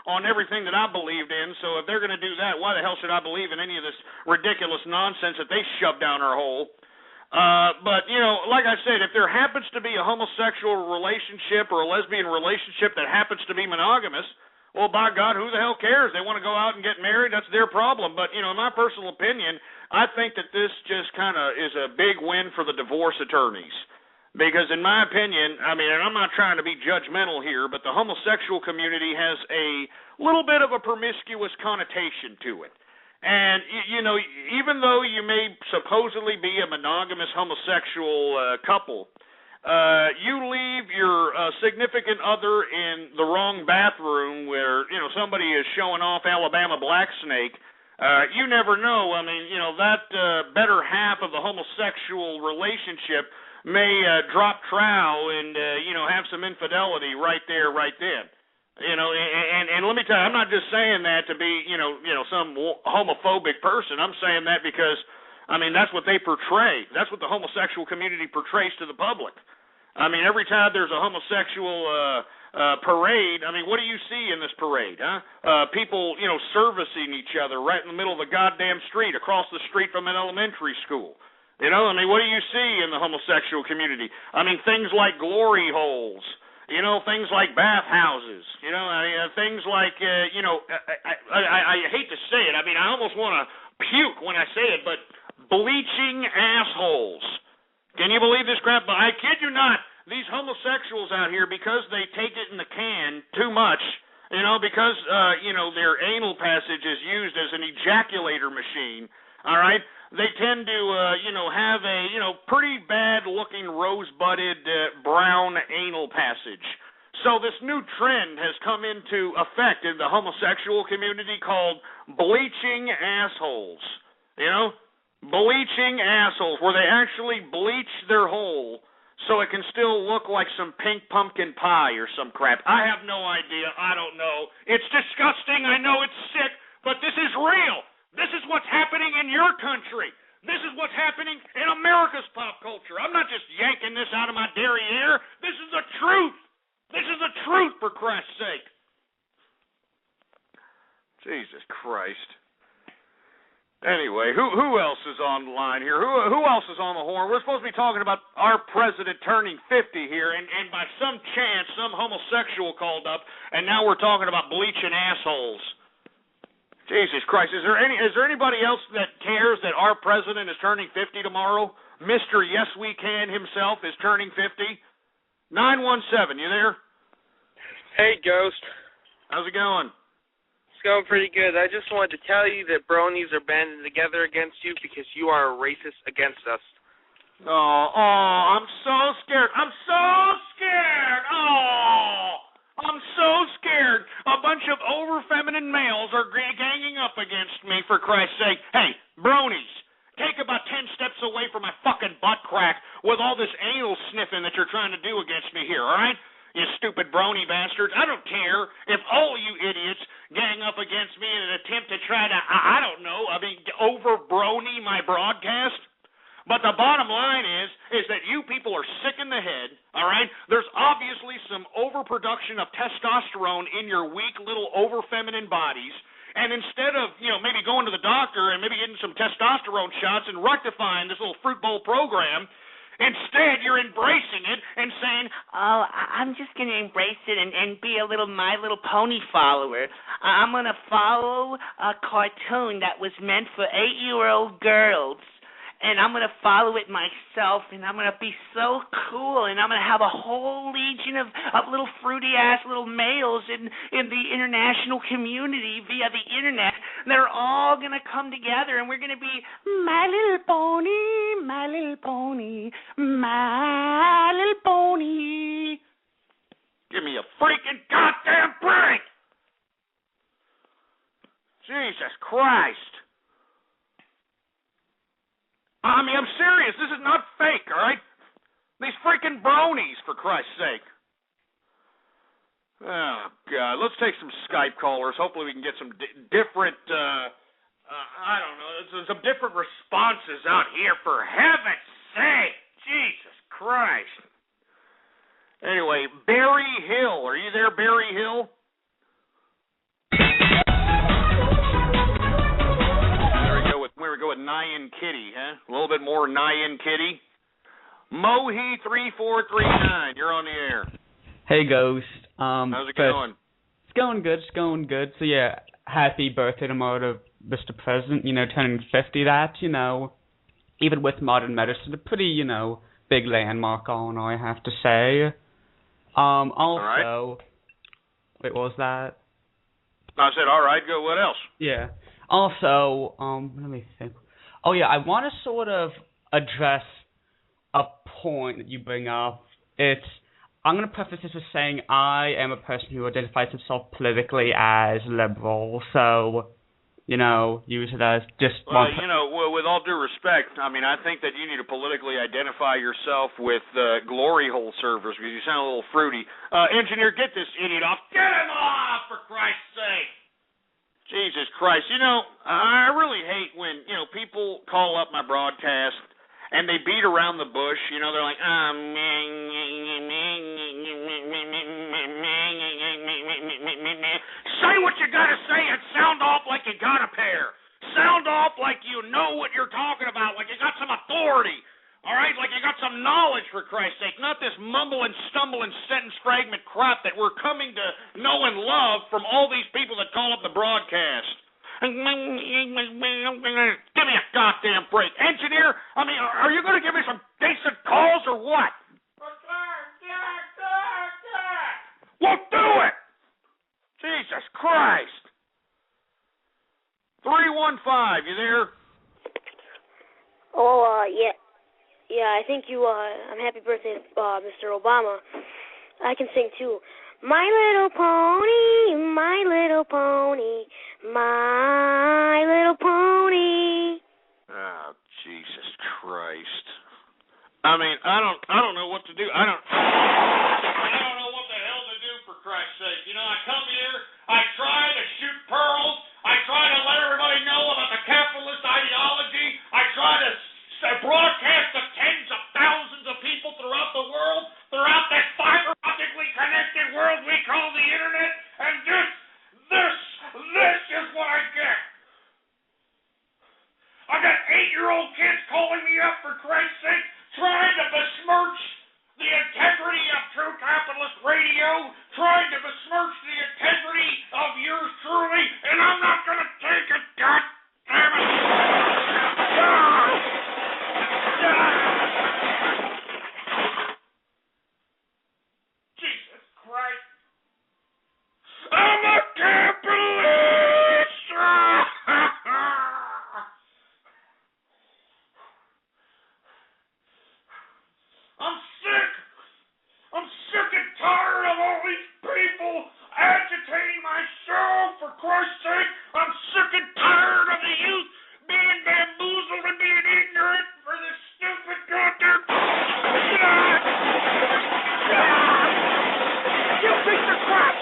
on everything that I believed in, so if they're going to do that, why the hell should I believe in any of this ridiculous nonsense that they shove down our hole? But, you know, like I said, if there happens to be a homosexual relationship or a lesbian relationship that happens to be monogamous, well, by God, who the hell cares? They want to go out and get married, that's their problem. But, you know, in my personal opinion, I think that this just kind of is a big win for the divorce attorneys. Because in my opinion, I mean, and I'm not trying to be judgmental here, but the homosexual community has a little bit of a promiscuous connotation to it. And, you know, even though you may supposedly be a monogamous homosexual couple, you leave your significant other in the wrong bathroom where, you know, somebody is showing off Alabama black snake. You never know. I mean, you know, that better half of the homosexual relationship may drop trow and, you know, have some infidelity right there, right then. You know, and let me tell you, I'm not just saying that to be, you know, some homophobic person. I'm saying that because, I mean, that's what they portray. That's what the homosexual community portrays to the public. I mean, every time there's a homosexual parade, I mean, what do you see in this parade, huh? People, you know, servicing each other right in the middle of the goddamn street, across the street from an elementary school. You know, I mean, what do you see in the homosexual community? I mean, things like glory holes, you know, things like bathhouses, you know, things like, you know, I hate to say it. I mean, I almost want to puke when I say it, but bleaching assholes. Can you believe this crap? But I kid you not, these homosexuals out here, because they take it in the can too much, you know, because, you know, their anal passage is used as an ejaculator machine, all right? They tend to, you know, have a, you know, pretty bad-looking rose-budded brown anal passage. So this new trend has come into effect in the homosexual community called bleaching assholes, you know? Bleaching assholes, where they actually bleach their hole so it can still look like some pink pumpkin pie or some crap. I have no idea. I don't know. It's disgusting. I know it's sick, but this is real. This is what's happening in your country. This is what's happening in America's pop culture. I'm not just yanking this out of my derriere. This is the truth. This is the truth, for Christ's sake. Jesus Christ. Anyway, who else is on the line here? Who else is on the horn? We're supposed to be talking about our president turning 50 here, and by some chance, some homosexual called up, and now we're talking about bleaching assholes. Jesus Christ, is there anybody else that cares that our president is turning 50 tomorrow? Mr. Yes We Can himself is turning 50. 917, you there? Hey, Ghost. How's it going? It's going pretty good. I just wanted to tell you that bronies are banding together against you because you are a racist against us. Oh, I'm so scared. I'm so scared. Oh, I'm so scared. A bunch of over-feminine males are ganging up against me, for Christ's sake. Hey, bronies, take about 10 steps away from my fucking butt crack with all this anal sniffing that you're trying to do against me here, all right? You stupid brony bastards. I don't care if all you idiots gang up against me in an attempt to try to, I don't know, over-brony my broadcast. But the bottom line is that you people are sick in the head, all right? There's obviously some overproduction of testosterone in your weak little over-feminine bodies. And instead of, you know, maybe going to the doctor and maybe getting some testosterone shots and rectifying this little fruit bowl program, instead you're embracing it and saying, oh, I'm just going to embrace it and be a little My Little Pony follower. I'm going to follow a cartoon that was meant for 8-year-old girls. And I'm going to follow it myself, and I'm going to be so cool, and I'm going to have a whole legion of little fruity-ass little males in the international community via the internet. They're all going to come together, and we're going to be My Little Pony, My Little Pony, My Little Pony. Give me a freaking goddamn break! Jesus Christ. I mean, I'm serious. This is not fake, all right? These freaking bronies, for Christ's sake. Oh, God. Let's take some Skype callers. Hopefully we can get some different, I don't know, some different responses out here, for heaven's sake. Jesus Christ. Anyway, Barry Hill. Are you there, Barry Hill? There we go with we go with Nyan Kitty, huh? A little bit more Nyan Kitty. Mohi3439, you're on the air. Hey, Ghost. How's it going? It's going good. So, yeah, happy birthday tomorrow to Mr. President, turning 50. That, even with modern medicine, a pretty, big landmark on, I have to say. Also, right. Wait, what was that? I said, all right, go, what else? Yeah. Also, let me think. Oh, yeah, I want to sort of address a point that you bring up. I'm going to preface this with saying I am a person who identifies himself politically as liberal, so, use it as just well, with all due respect, I mean, I think that you need to politically identify yourself with glory hole servers because you sound a little fruity. Engineer, get this idiot off. Get him off, for Christ's sake. Jesus Christ. I really hate when, people call up my broadcast and they beat around the bush. They're like, say what you gotta say and sound off like you got a pair. Sound off like you know what you're talking about, like you got some authority. All right, like you got some knowledge, for Christ's sake, not this mumble and stumble and sentence fragment crap that we're coming to know and love from all these people that call up the broadcast. Give me a goddamn break. Engineer, I mean, are you going to give me some decent calls or what? Won't do it! Jesus Christ! 315, you there? Oh, yeah. Yeah, I think happy birthday, Mr. Obama. I can sing too. My little pony, my little pony, my little pony. Oh, Jesus Christ. I mean, I don't know what to do. I don't know what the hell to do, for Christ's sake. I come here, I try to shoot pearls, I try to let everybody know about the capitalist ideology, I try to broadcast to tens of thousands of people throughout the world, throughout that fiber optically connected world we call the internet, and this is what I get. I got 8-year-old kids calling me up, for Christ's sake, trying to besmirch the integrity of True Capitalist Radio, trying to besmirch the integrity of yours truly, and I'm not going to take it, God damn it. Jesus Christ. I'm a capitalist! I'm sick and tired of all these people agitating my show, for Christ's sake. I'm sick and tired of the youth being bamboozled and being ignorant for this stupid goddamn... You piece of crap!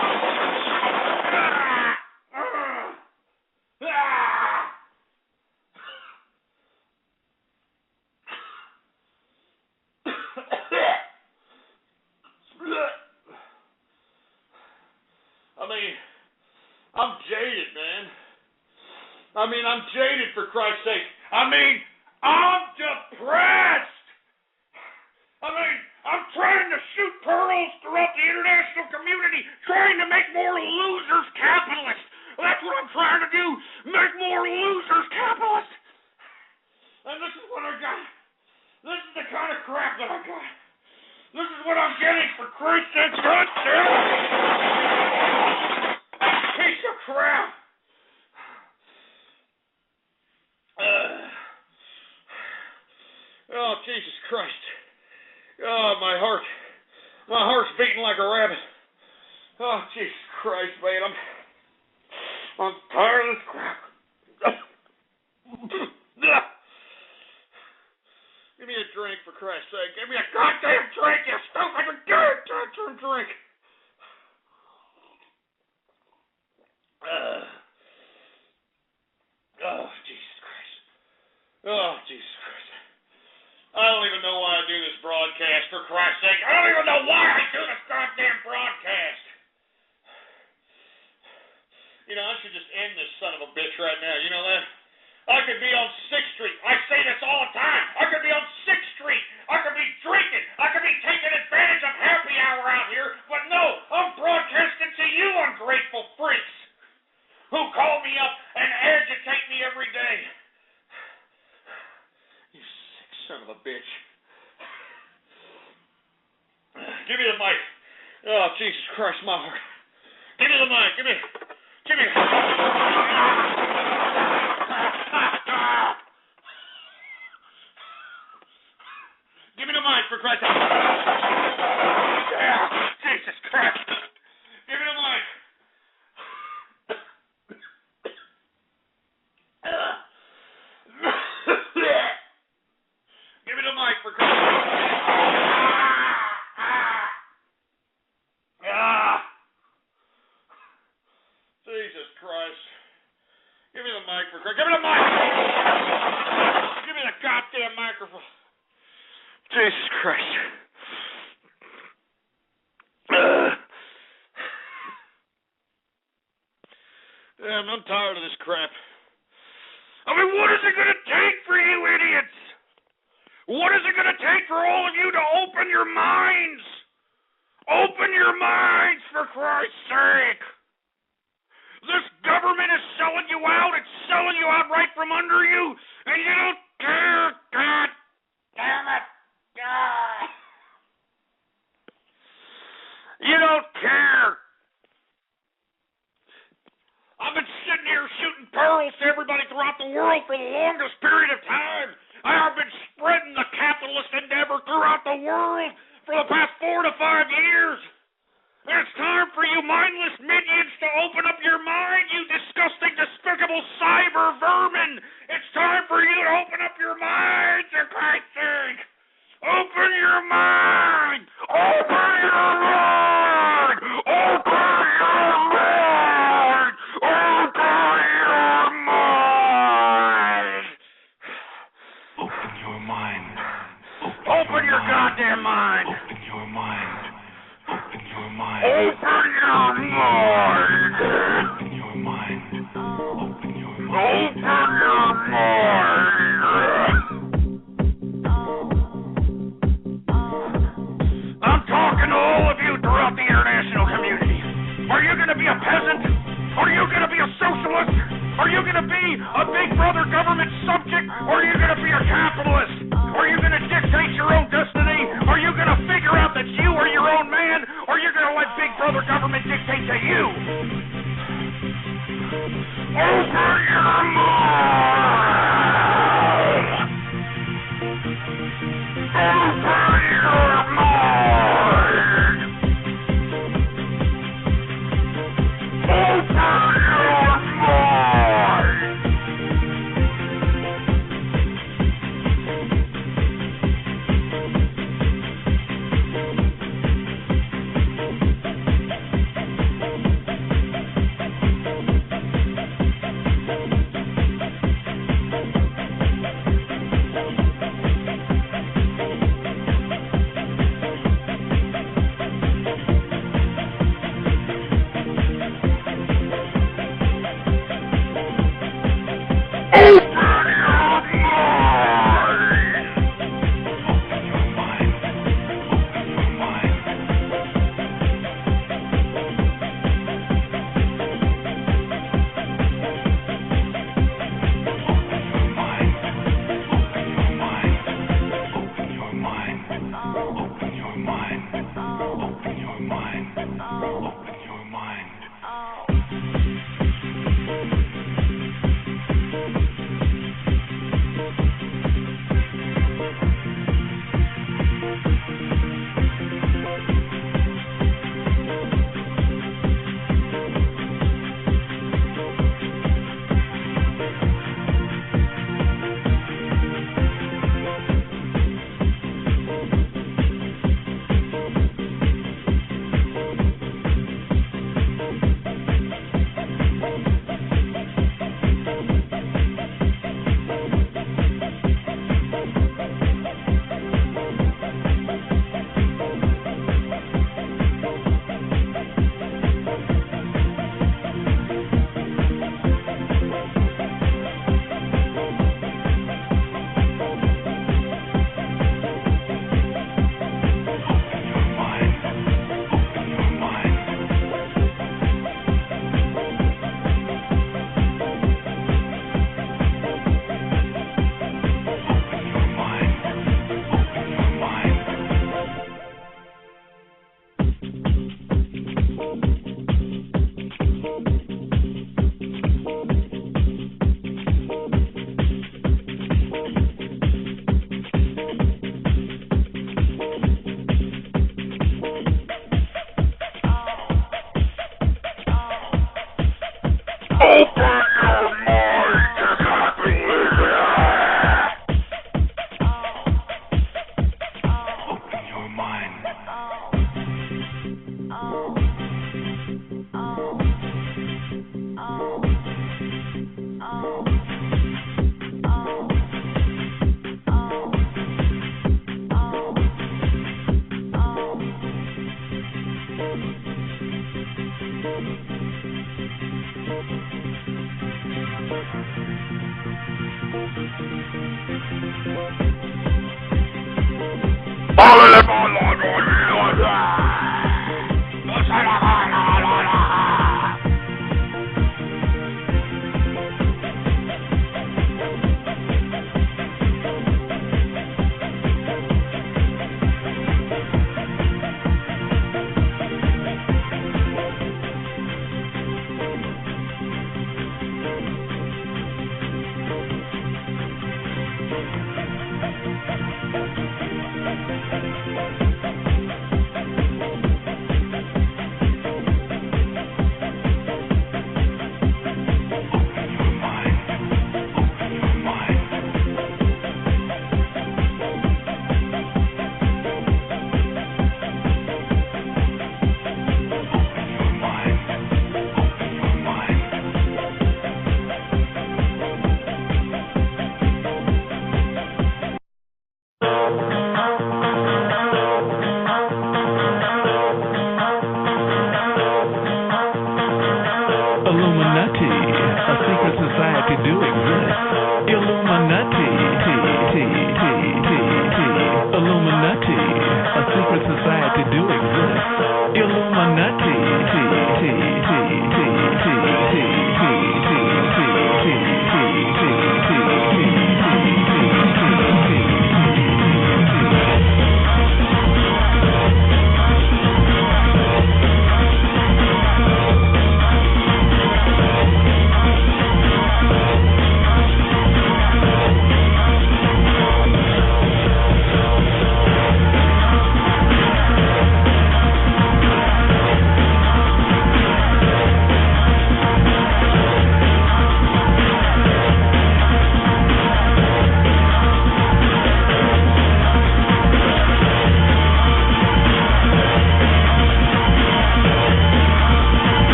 I mean, I'm jaded, man. I'm jaded, for Christ's sake. I'm depressed. I'm trying to shoot pearls throughout the international community, trying to make more losers capitalists. That's what I'm trying to do, make more losers capitalists. And this is what I got. This is the kind of crap that I got. This is what I'm getting, for Christ's sake. God damn it. Piece of crap. Oh, Jesus Christ. Oh, my heart's beating like a rabbit. Oh, Jesus Christ, man. I'm tired of this crap. Give me a drink, for Christ's sake. Give me a goddamn drink, you stupid goddamn drink. Oh, Jesus Christ. Oh, Jesus Christ. I don't even know why I do this broadcast, for Christ's sake. I don't even know why I do this goddamn broadcast. I should just end this son of a bitch right now. You know that? I could be on 6th Street. I say this all the time. I could be on 6th Street. I could be drinking. I could be taking advantage of happy hour out here. But no, I'm broadcasting to you ungrateful freaks who call me up and agitate me every day. You sick son of a bitch. Give me the mic. Oh, Jesus Christ, my heart. Give me the mic. Give me. Give me the mic, for Christ's sake. Jesus Christ. Give me the mic. Give me the mic, for Christ's sake. Jesus Christ. Give me the mic, for Christ. Give me the mic. Give me the goddamn microphone. Jesus Christ. I'm tired of this crap. I mean, what is it going to take for you idiots? What is it going to take for all of you to open your minds? Open your minds, for Christ's sake. This government is selling you out. It's selling you out right from under you, and you don't care. God damn it. God. You don't care. I've been sitting here shooting pearls to everybody throughout the world for the longest period of time. I've been spreading the capitalist endeavor throughout the world for the past 4 to 5 years. And it's time for you mindless minions to open up your mind, you disgusting, despicable cyber vermin. It's time for you to open up your mind, for Christ's sake. Open your mind! Open your mind! Open your mind! Open your mind! Open your mind. Open your goddamn mind! Open your mind. Open your mind. Open your mind! Open your mind. Open your mind. Open your mind! I'm talking to all of you throughout the international community. Are you going to be a peasant? Are you going to be a socialist? Are you going to be a big brother government subject? Or are you going to be a capitalist? Are you going to dictate your own destiny? Are you going to figure out that you are your own man? Or are you going to let big brother government dictate to you? Open your mind! Open your mind! Open your mind!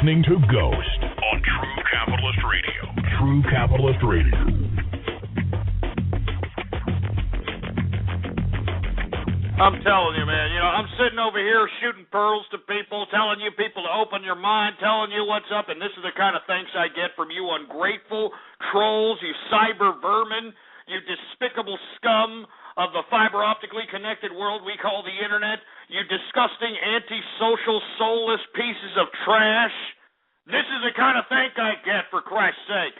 listening to Ghost on True Capitalist Radio. True Capitalist Radio. I'm telling you, man, I'm sitting over here shooting pearls to people, telling you people to open your mind, telling you what's up, and this is the kind of thanks I get from you ungrateful trolls, you cyber vermin, you despicable scum of the fiber optically connected world we call the internet, you disgusting antisocial soulless pieces of trash. This is the kind of thank I get, for Christ's sake.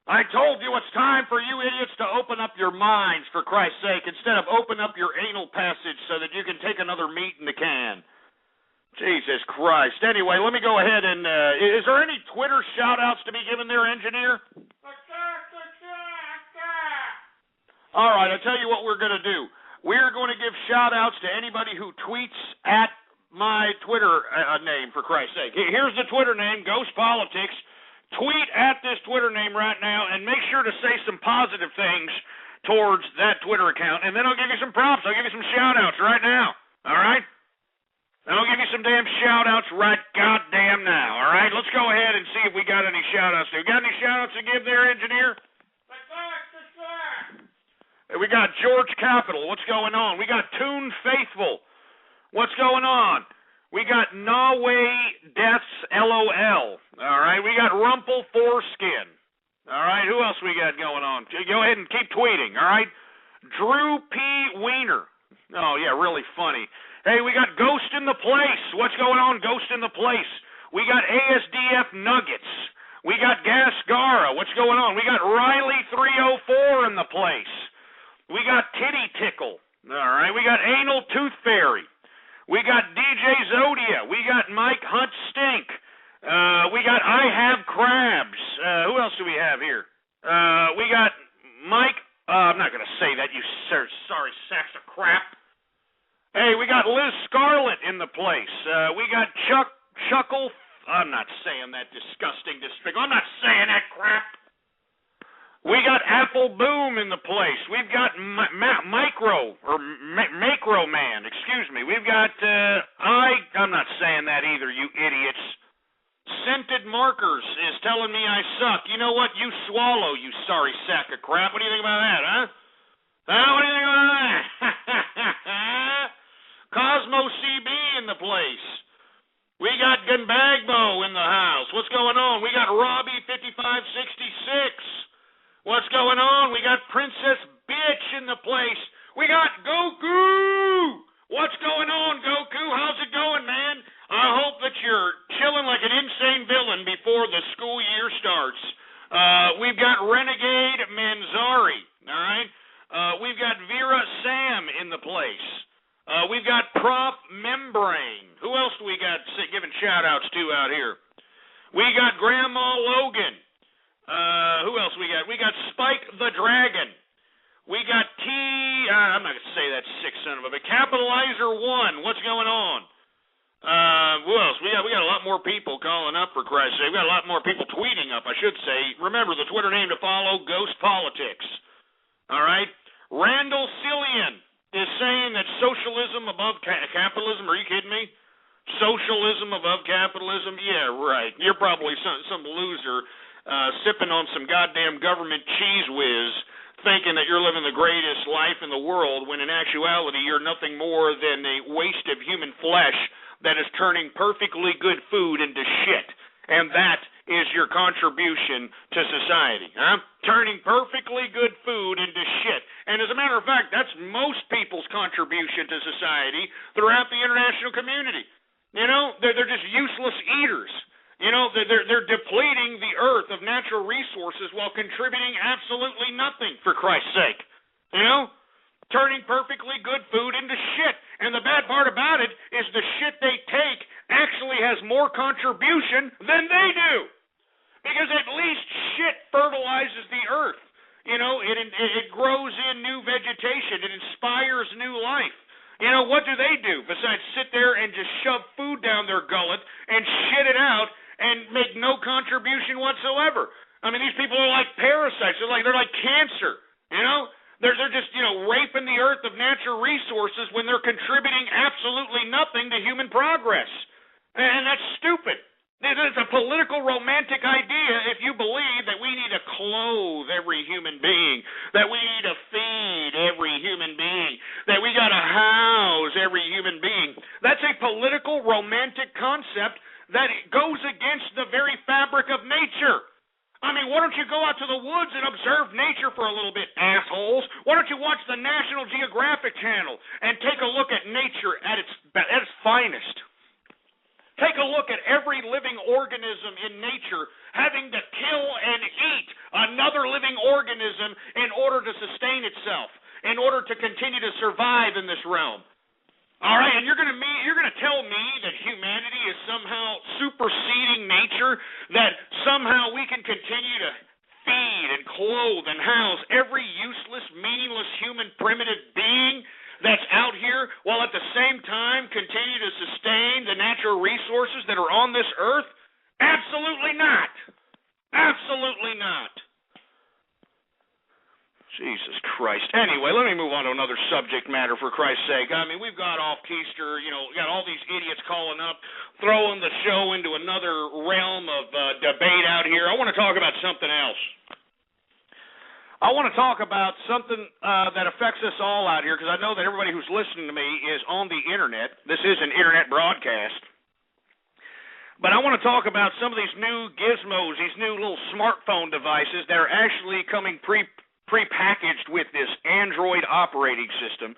I told you it's time for you idiots to open up your minds, for Christ's sake, instead of open up your anal passage so that you can take another meat in the can. Jesus Christ. Anyway, let me go ahead and, is there any Twitter shout-outs to be given there, engineer? All right, I'll tell you what we're going to do. We're going to give shout-outs to anybody who tweets at my Twitter name, for Christ's sake. Here's the Twitter name, Ghost Politics. Tweet at this Twitter name right now and make sure to say some positive things towards that Twitter account, and then I'll give you some props. I'll give you some shout-outs right now, all right? And I'll give you some damn shout-outs right goddamn now, all right? Let's go ahead and see if we got any shout-outs. We got any shout-outs to give there, engineer? We got George Capital. What's going on? We got Toon Faithful. What's going on? We got Nawe Deaths LOL. All right. We got Rumple Foreskin. All right. Who else we got going on? Go ahead and keep tweeting. All right. Drew P. Wiener. Oh, yeah, really funny. Hey, we got Ghost in the Place. What's going on, Ghost in the Place? We got ASDF Nuggets. We got Gascara. What's going on? We got Riley 304 in the place. We got Titty Tickle. All right. We got Anal Tooth Fairy. We got DJ Zodia. We got Mike Hunt Stink. We got I Have Crabs. Who else do we have here? We got Mike. I'm not going to say that, you sorry sacks of crap. Hey, we got Liz Scarlett in the place. We got Chuckle I'm not saying that disgusting, despicable. I'm not saying that crap. We got Apple Boom in the place. We've got Macro Man. Excuse me. We've got I'm not saying that either, you idiots. Scented Markers is telling me I suck. You know what? You swallow, you sorry sack of crap. What do you think about that, huh? What do you think about that? Cosmo CB in the place. We got Gunbagbo in the house. What's going on? We got Robbie 5566. What's going on? We got Princess Bitch in the place. We got Goku. What's going on, Goku? How's it going, man? I hope that you're chilling like an insane villain before the school year starts. We've got Renegade Manzari, all right? We've got Vera Sam in the place. We've got Prof Membrane. Who else do we got giving shout-outs to out here? We got Grandma Logan. Who else we got? We got Spike the Dragon. We got I'm not going to say that sick son of a bitch. Capitalizer 1. What's going on? Who else? We got a lot more people calling up, for Christ's sake. We got a lot more people tweeting up, I should say. Remember, the Twitter name to follow, Ghost Politics. All right? Randall Cillian is saying that socialism above capitalism. Are you kidding me? Socialism above capitalism? Yeah, right. You're probably some loser sipping on some goddamn government cheese whiz, thinking that you're living the greatest life in the world, when in actuality you're nothing more than a waste of human flesh that is turning perfectly good food into shit. And that is your contribution to society, huh? Turning perfectly good food into shit. And as a matter of fact, that's most people's contribution to society throughout the international community. You know, they're just useless eaters. You know, they're depleting the earth of natural resources while contributing absolutely nothing, for Christ's sake. You know? Turning perfectly good food into shit. And the bad part about it is the shit they take actually has more contribution than they do. Because at least shit fertilizes the earth. You know, it grows in new vegetation. It inspires new life. You know, what do they do besides sit there and just shove food down their gullet and shit it out and make no contribution whatsoever? I mean, these people are like parasites. They're like cancer, you know? They're just, you know, raping the earth of natural resources when they're contributing absolutely nothing to human progress. And that's stupid. It's a political romantic idea if you believe that we need to clothe every human being, that we need to feed every human being, that we got to house every human being. That's a political romantic concept that goes against the very fabric of nature. I mean, why don't you go out to the woods and observe nature for a little bit, assholes? Why don't you watch the National Geographic Channel and take a look at nature at its finest? Take a look at every living organism in nature having to kill and eat another living organism in order to sustain itself, in order to continue to survive in this realm. All right, and you're going to tell me that humanity is somehow superseding nature, that somehow we can continue to feed and clothe and house every useless, meaningless human primitive being that's out here, while at the same time continue to sustain the natural resources that are on this earth? Absolutely not. Absolutely not. Jesus Christ. Anyway, let me move on to another subject matter, for Christ's sake. I mean, we've got off keister, you know, got all these idiots calling up, throwing the show into another realm of debate out here. I want to talk about something else. I want to talk about something that affects us all out here, because I know that everybody who's listening to me is on the internet. This is an internet broadcast. But I want to talk about some of these new gizmos, these new little smartphone devices that are actually coming prepackaged with this Android operating system.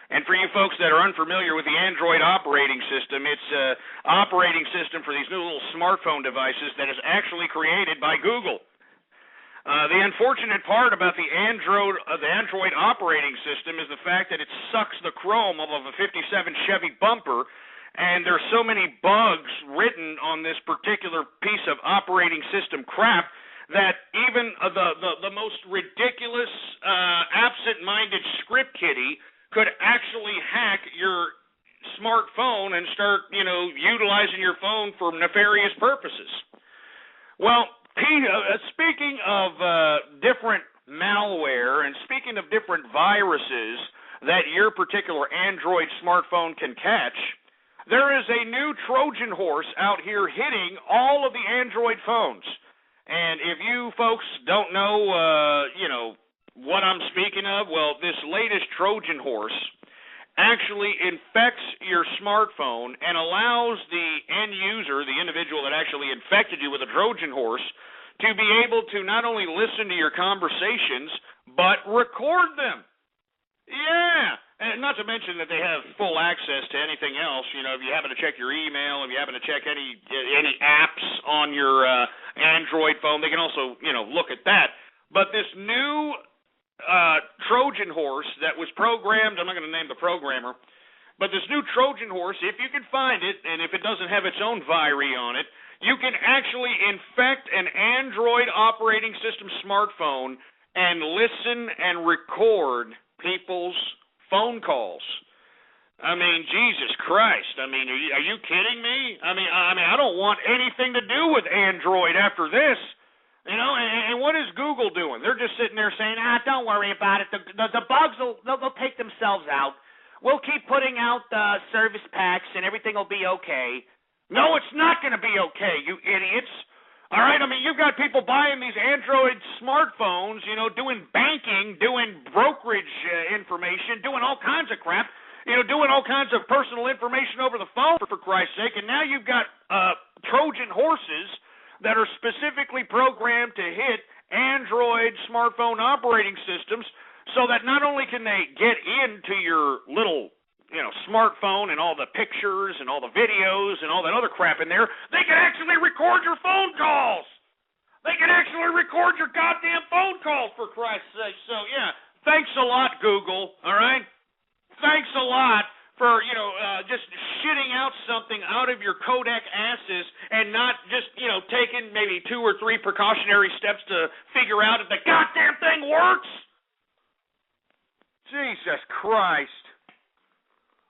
And for you folks that are unfamiliar with the Android operating system, it's an operating system for these new little smartphone devices that is actually created by Google. The unfortunate part about the Android operating system is the fact that it sucks the chrome off of a 57 Chevy bumper, and there's so many bugs written on this particular piece of operating system crap that even the most ridiculous, absent-minded script kiddie could actually hack your smartphone and start, utilizing your phone for nefarious purposes. Well, speaking of different malware and speaking of different viruses that your particular Android smartphone can catch, there is a new Trojan horse out here hitting all of the Android phones. And if you folks don't know, what I'm speaking of, well, this latest Trojan horse actually infects your smartphone and allows the end user, the individual that actually infected you with a Trojan horse, to be able to not only listen to your conversations, but record them. Yeah, and not to mention that they have full access to anything else. If you happen to check your email, if you happen to check any apps on your Android phone, they can also, look at that. But this new Trojan horse that was programmed, I'm not going to name the programmer, but this new Trojan horse, if you can find it, and if it doesn't have its own virus on it, you can actually infect an Android operating system smartphone and listen and record people's phone calls. I mean, Jesus Christ. I mean, are you kidding me? I mean, I don't want anything to do with Android after this. And what is Google doing? They're just sitting there saying, don't worry about it. The bugs they'll take themselves out. We'll keep putting out service packs and everything will be okay. No, it's not going to be okay, you idiots. All right, I mean, you've got people buying these Android smartphones, doing banking, doing brokerage information, doing all kinds of crap, doing all kinds of personal information over the phone, for Christ's sake, and now you've got Trojan horses that are specifically programmed to hit Android smartphone operating systems so that not only can they get into your little smartphone and all the pictures and all the videos and all that other crap in there, they can actually record your phone calls. They can actually record your goddamn phone calls, for Christ's sake. So, yeah, thanks a lot, Google, all right? Thanks a lot for, just shitting out something out of your codec asses and not just, taking maybe 2 or 3 precautionary steps to figure out if the goddamn thing works. Jesus Christ.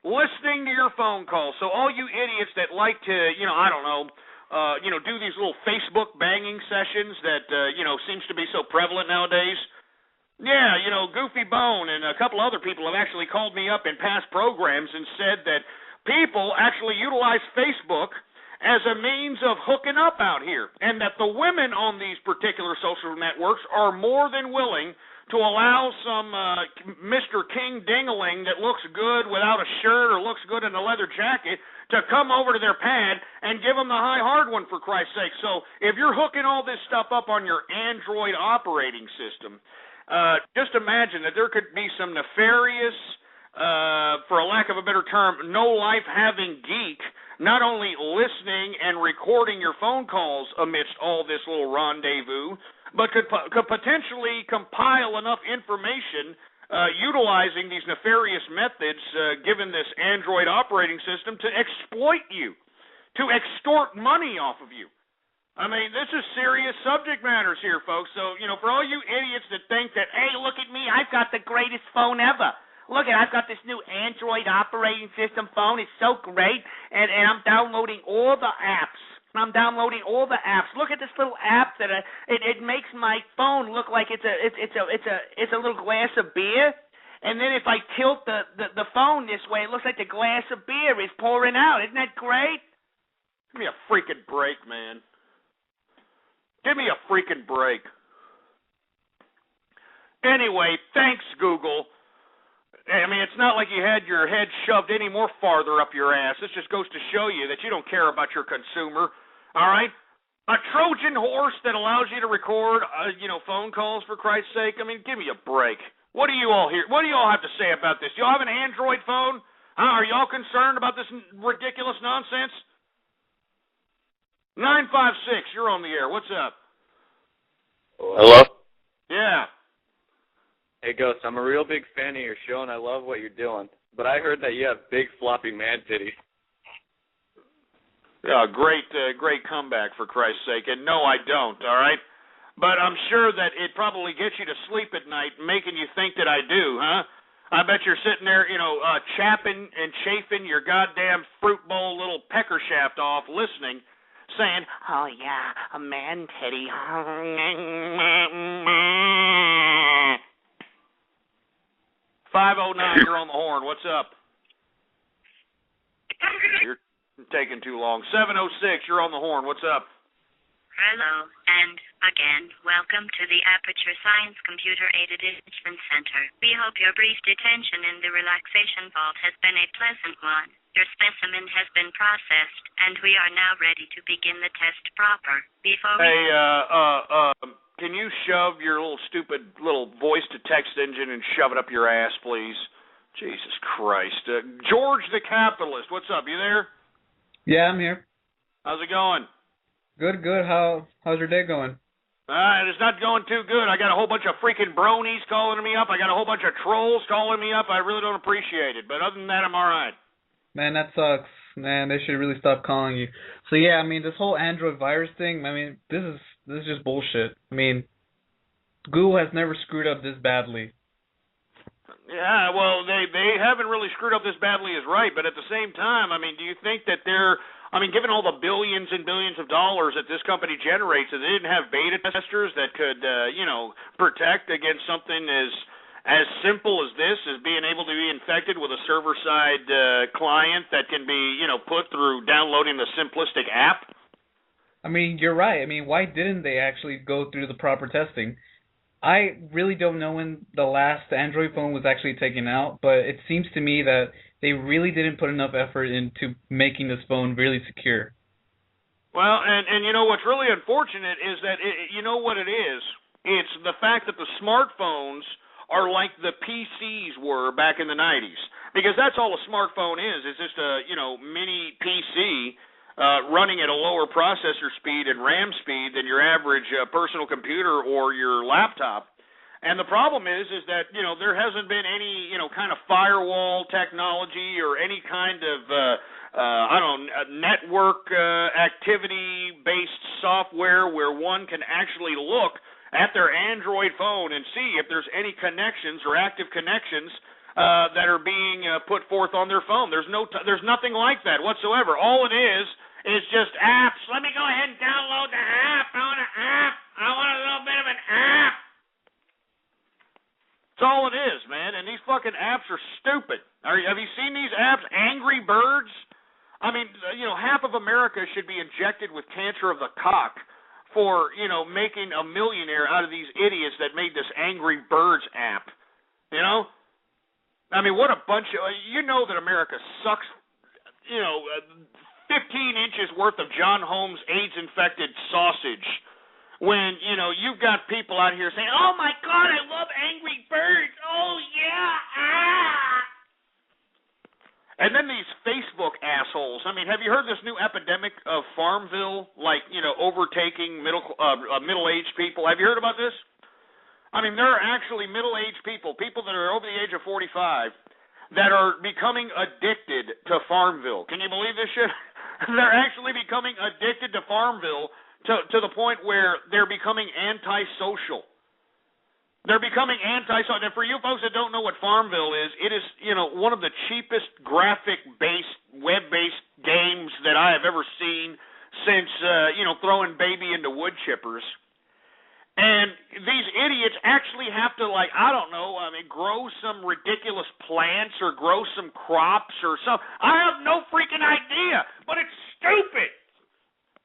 Listening to your phone calls. So all you idiots that like to, do these little Facebook banging sessions that, seems to be so prevalent nowadays. Yeah, Goofy Bone and a couple other people have actually called me up in past programs and said that people actually utilize Facebook as a means of hooking up out here, and that the women on these particular social networks are more than willing to allow some Mr. King Dingaling that looks good without a shirt or looks good in a leather jacket to come over to their pad and give them the high hard one, for Christ's sake. So if you're hooking all this stuff up on your Android operating system, just imagine that there could be some nefarious, for a lack of a better term, no-life-having geek not only listening and recording your phone calls amidst all this little rendezvous, but could potentially compile enough information utilizing these nefarious methods given this Android operating system to exploit you, to extort money off of you. I mean, this is serious subject matters here, folks. So, for all you idiots that think that, hey, look at me, I've got the greatest phone ever. Look, I've got this new Android operating system phone. It's so great, and I'm downloading all the apps. Look at this little app that it makes my phone look like it's a little glass of beer. And then if I tilt the phone this way, it looks like the glass of beer is pouring out. Isn't that great? Give me a freaking break, man. Give me a freaking break. Anyway, thanks, Google. I mean, it's not like you had your head shoved any more farther up your ass. This just goes to show you that you don't care about your consumer. All right? A Trojan horse that allows you to record, phone calls, for Christ's sake. I mean, give me a break. What do you all here? What do you all have to say about this? Do you all have an Android phone? Are you all concerned about this ridiculous nonsense? 956, you're on the air. What's up? Hello? Yeah. Hey, Ghost, I'm a real big fan of your show, and I love what you're doing. But I heard that you have big, floppy man titties. Yeah, great comeback, for Christ's sake. And no, I don't, all right? But I'm sure that it probably gets you to sleep at night, making you think that I do, huh? I bet you're sitting there, chapping and chafing your goddamn fruit bowl little pecker shaft off, listening, saying, "Oh yeah, a man teddy." 509, you're on the horn. What's up? You're taking too long. 706, you're on the horn. What's up? Hello, and again, welcome to the Aperture Science Computer-Aided Enrichment Center. We hope your brief detention in the relaxation vault has been a pleasant one. Your specimen has been processed, and we are now ready to begin the test proper. Can you shove your little stupid little voice-to-text engine and shove it up your ass, please? Jesus Christ. George the Capitalist, what's up? You there? Yeah, I'm here. How's it going? Good. How's your day going? It's not going too good. I got a whole bunch of freaking bronies calling me up. I got a whole bunch of trolls calling me up. I really don't appreciate it. But other than that, I'm all right. Man, that sucks. Man, they should really stop calling you. So yeah, I mean, this whole Android virus thing, I mean, this is just bullshit. I mean, Google has never screwed up this badly. Yeah, well, they haven't really screwed up this badly is right, but at the same time, I mean, do you think that given all the billions and billions of dollars that this company generates, that they didn't have beta testers that could, protect against something as simple as this, as being able to be infected with a server-side client that can be, put through downloading the simplistic app? I mean, you're right. I mean, why didn't they actually go through the proper testing? I really don't know when the last Android phone was actually taken out, but it seems to me that they really didn't put enough effort into making this phone really secure. Well, and what's really unfortunate is that, what it is? It's the fact that the smartphones are like the PCs were back in the 90s. Because that's all a smartphone is. It's just a, mini PC running at a lower processor speed and RAM speed than your average personal computer or your laptop. And the problem is that, there hasn't been any, kind of firewall technology or any kind of, network activity-based software where one can actually look at their Android phone and see if there's any connections or active connections that are being put forth on their phone. There's nothing like that whatsoever. All it is just apps. Let me go ahead and download the app. I want an app. I want a little bit of an app. That's all it is, man. And these fucking apps are stupid. Have you seen these apps? Angry Birds? I mean, half of America should be injected with cancer of the cock for, making a millionaire out of these idiots that made this Angry Birds app. I mean, what a bunch of... that America sucks, 15 inches worth of John Holmes AIDS-infected sausage when, you've got people out here saying, "Oh, my God, I love Angry Birds. Oh, yeah, ah." And then these Facebook assholes. I mean, have you heard this new epidemic of Farmville, overtaking middle-aged people? Have you heard about this? I mean, there are actually middle-aged people that are over the age of 45, that are becoming addicted to Farmville. Can you believe this shit? They're actually becoming addicted to Farmville to the point where they're becoming antisocial. They're becoming antisocial. And for you folks that don't know what Farmville is, it is, one of the cheapest graphic-based, web-based games that I have ever seen since, throwing baby into wood chippers. And these idiots actually have to, grow some ridiculous plants or grow some crops or something. I have no freaking idea, but it's stupid.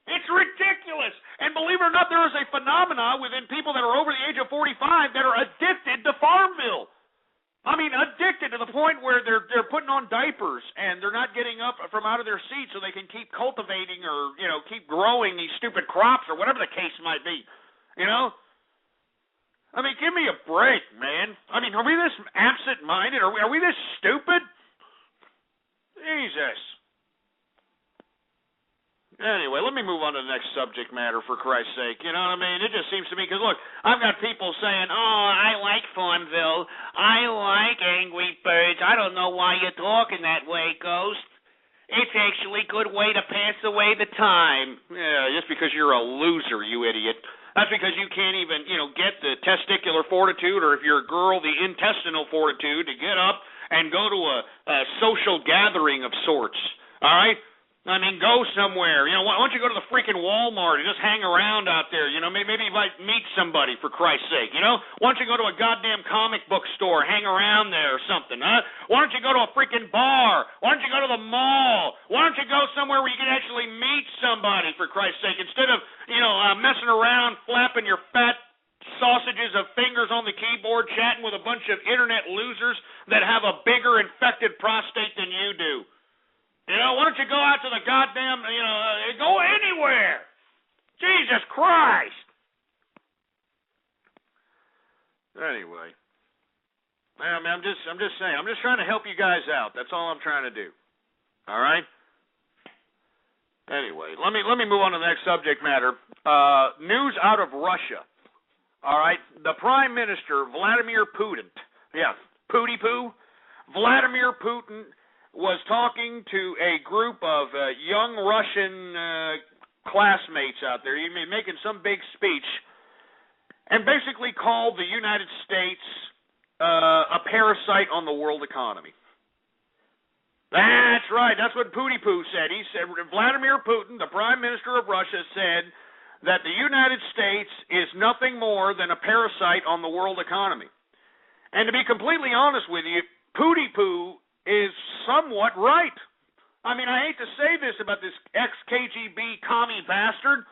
It's ridiculous. And believe it or not, there is a phenomenon within people that are over the age of 45 that are addicted to Farmville. I mean, addicted to the point where they're putting on diapers and they're not getting up from out of their seats so they can keep cultivating or, keep growing these stupid crops or whatever the case might be. I mean, give me a break, man. I mean, are we this absent-minded? Are we this stupid? Jesus. Anyway, let me move on to the next subject matter, for Christ's sake. You know what I mean? It just seems to me, because, look, I've got people saying, "Oh, I like Farmville. I like Angry Birds." I don't know why you're talking that way, Ghost. It's actually a good way to pass away the time. Yeah, just because you're a loser, you idiot. That's because you can't even, get the testicular fortitude, or if you're a girl, the intestinal fortitude to get up and go to a social gathering of sorts. All right? I mean, go somewhere. Why don't you go to the freaking Walmart and just hang around out there? Maybe meet somebody, for Christ's sake. Why don't you go to a goddamn comic book store, hang around there or something, huh? Why don't you go to a freaking bar? Why don't you go to the mall? Why don't you go somewhere where you can actually meet somebody, for Christ's sake, instead of, messing around, flapping your fat sausages of fingers on the keyboard, chatting with a bunch of internet losers that have a bigger infected prostate than you do. Why don't you go out to the goddamn, go anywhere? Jesus Christ. Anyway, I'm just saying. I'm just trying to help you guys out. That's all I'm trying to do. All right. Anyway, let me move on to the next subject matter. News out of Russia. All right, the Prime Minister Vladimir Putin. Yeah, Pooty Poo. Vladimir Putin was talking to a group of young Russian classmates out there. He was making some big speech, and basically called the United States a parasite on the world economy. That's right. That's what Pooty Poo said. He said Vladimir Putin, the Prime Minister of Russia, said that the United States is nothing more than a parasite on the world economy. And to be completely honest with you, Pooty Poo is somewhat right. I mean, I hate to say this about this ex-KGB commie bastard,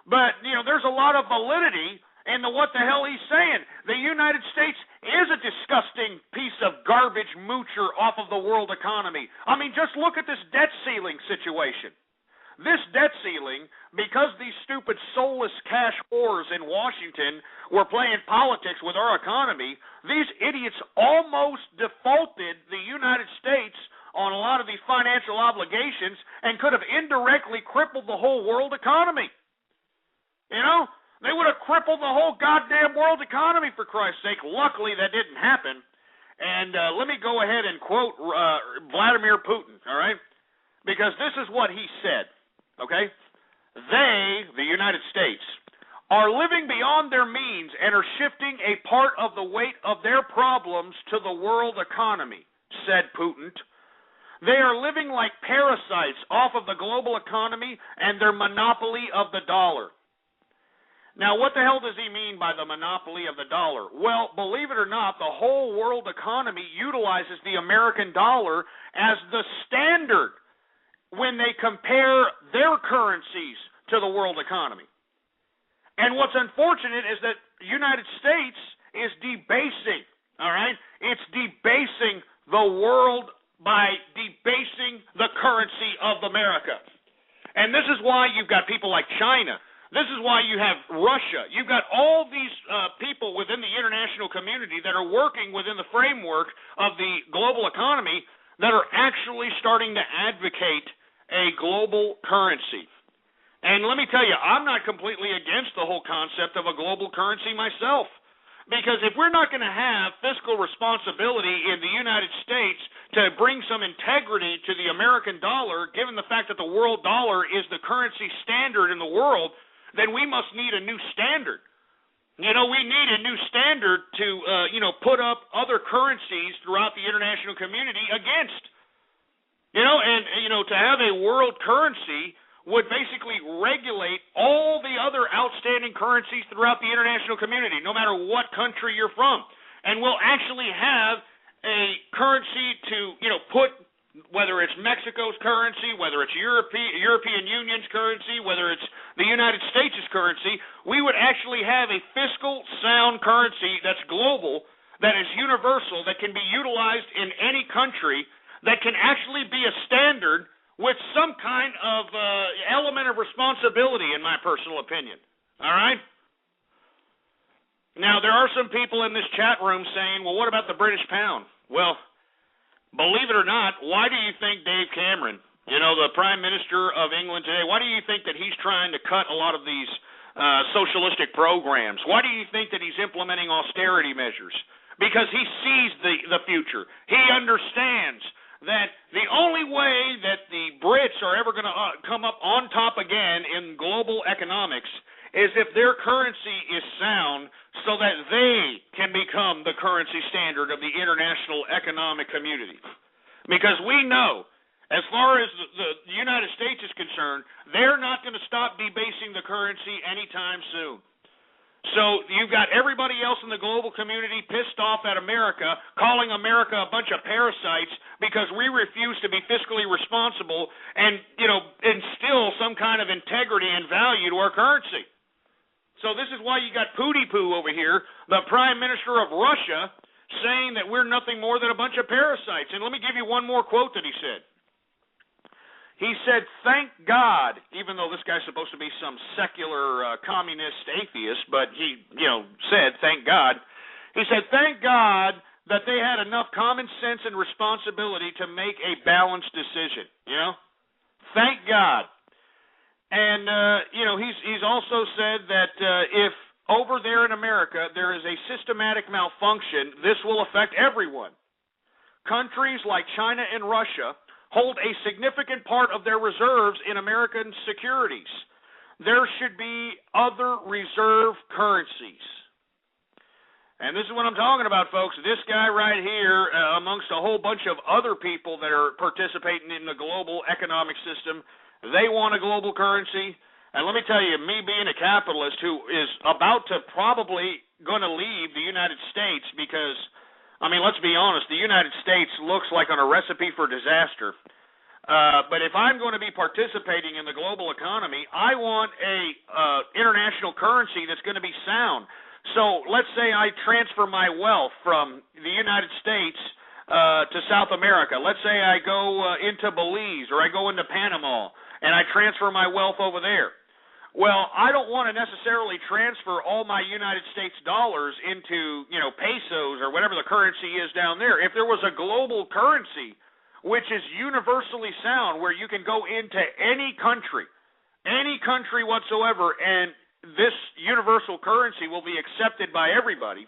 but, there's a lot of validity in what the hell he's saying. The United States is a disgusting piece of garbage moocher off of the world economy. I mean, just look at this debt ceiling situation. This debt ceiling, because these stupid soulless cash whores in Washington were playing politics with our economy, these idiots almost defaulted the United States on a lot of these financial obligations and could have indirectly crippled the whole world economy. They would have crippled the whole goddamn world economy, for Christ's sake. Luckily, that didn't happen. And let me go ahead and quote Vladimir Putin, all right? Because this is what he said, okay? They, the United States, are living beyond their means and are shifting a part of the weight of their problems to the world economy, said Putin. They are living like parasites off of the global economy and their monopoly of the dollar. Now, what the hell does he mean by the monopoly of the dollar? Well, believe it or not, the whole world economy utilizes the American dollar as the standard when they compare their currencies to the world economy. And what's unfortunate is that the United States is debasing, all right? It's debasing the world by debasing the currency of America. And this is why you've got people like China. This is why you have Russia. You've got all these people within the international community that are working within the framework of the global economy that are actually starting to advocate a global currency. And let me tell you, I'm not completely against the whole concept of a global currency myself. Because if we're not going to have fiscal responsibility in the United States to bring some integrity to the American dollar, given the fact that the world dollar is the currency standard in the world, then we must need a new standard. We need a new standard to, put up other currencies throughout the international community against. To have a world currency would basically regulate all the other outstanding currencies throughout the international community, no matter what country you're from. And we'll actually have a currency to, put, whether it's Mexico's currency, whether it's European Union's currency, whether it's the United States' currency, we would actually have a fiscal sound currency that's global, that is universal, that can be utilized in any country, that can actually be a standard with some kind of element of responsibility, in my personal opinion. All right? Now, there are some people in this chat room saying, well, what about the British pound? Well, believe it or not, why do you think Dave Cameron, the Prime Minister of England today, why do you think that he's trying to cut a lot of these socialistic programs? Why do you think that he's implementing austerity measures? Because he sees the future. He understands that the only way that the Brits are ever going to come up on top again in global economics is if their currency is sound so that they can become the currency standard of the international economic community. Because we know, as far as the United States is concerned, they're not going to stop debasing the currency anytime soon. So you've got everybody else in the global community pissed off at America, calling America a bunch of parasites because we refuse to be fiscally responsible and, instill some kind of integrity and value to our currency. So this is why you got Pooty-Poo over here, the Prime Minister of Russia, saying that we're nothing more than a bunch of parasites. And let me give you one more quote that he said. He said, thank God, even though this guy's supposed to be some secular communist atheist, but he, said, thank God. He said, thank God that they had enough common sense and responsibility to make a balanced decision, Thank God. And, he's also said that if over there in America there is a systematic malfunction, this will affect everyone. Countries like China and Russia hold a significant part of their reserves in American securities. There should be other reserve currencies. And this is what I'm talking about, folks. This guy right here, amongst a whole bunch of other people that are participating in the global economic system, they want a global currency. And let me tell you, me being a capitalist who is about to probably going to leave the United States because, let's be honest, the United States looks like on a recipe for disaster. But if I'm going to be participating in the global economy, I want a international currency that's going to be sound. So let's say I transfer my wealth from the United States to South America. Let's say I go into Belize or I go into Panama and I transfer my wealth over there. Well, I don't want to necessarily transfer all my United States dollars into, pesos or whatever the currency is down there. If there was a global currency which is universally sound where you can go into any country whatsoever, and this universal currency will be accepted by everybody,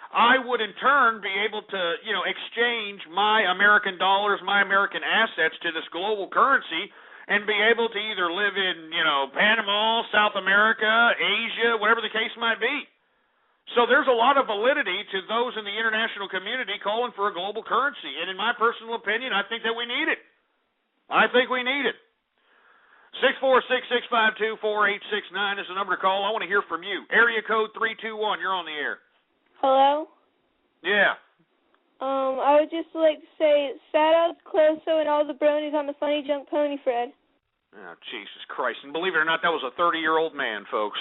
I would in turn be able to, exchange my American dollars, my American assets to this global currency and be able to either live in, Panama, South America, Asia, whatever the case might be. So there's a lot of validity to those in the international community calling for a global currency. And in my personal opinion, I think that we need it. I think we need it. 646-652-4869 is the number to call. I want to hear from you. Area code 321, you're on the air. Hello? Yeah. I would just like to say, shout out to Closo and all the bronies on the Funny Junk Pony, Fred. Oh, Jesus Christ. And believe it or not, that was a 30-year-old man, folks.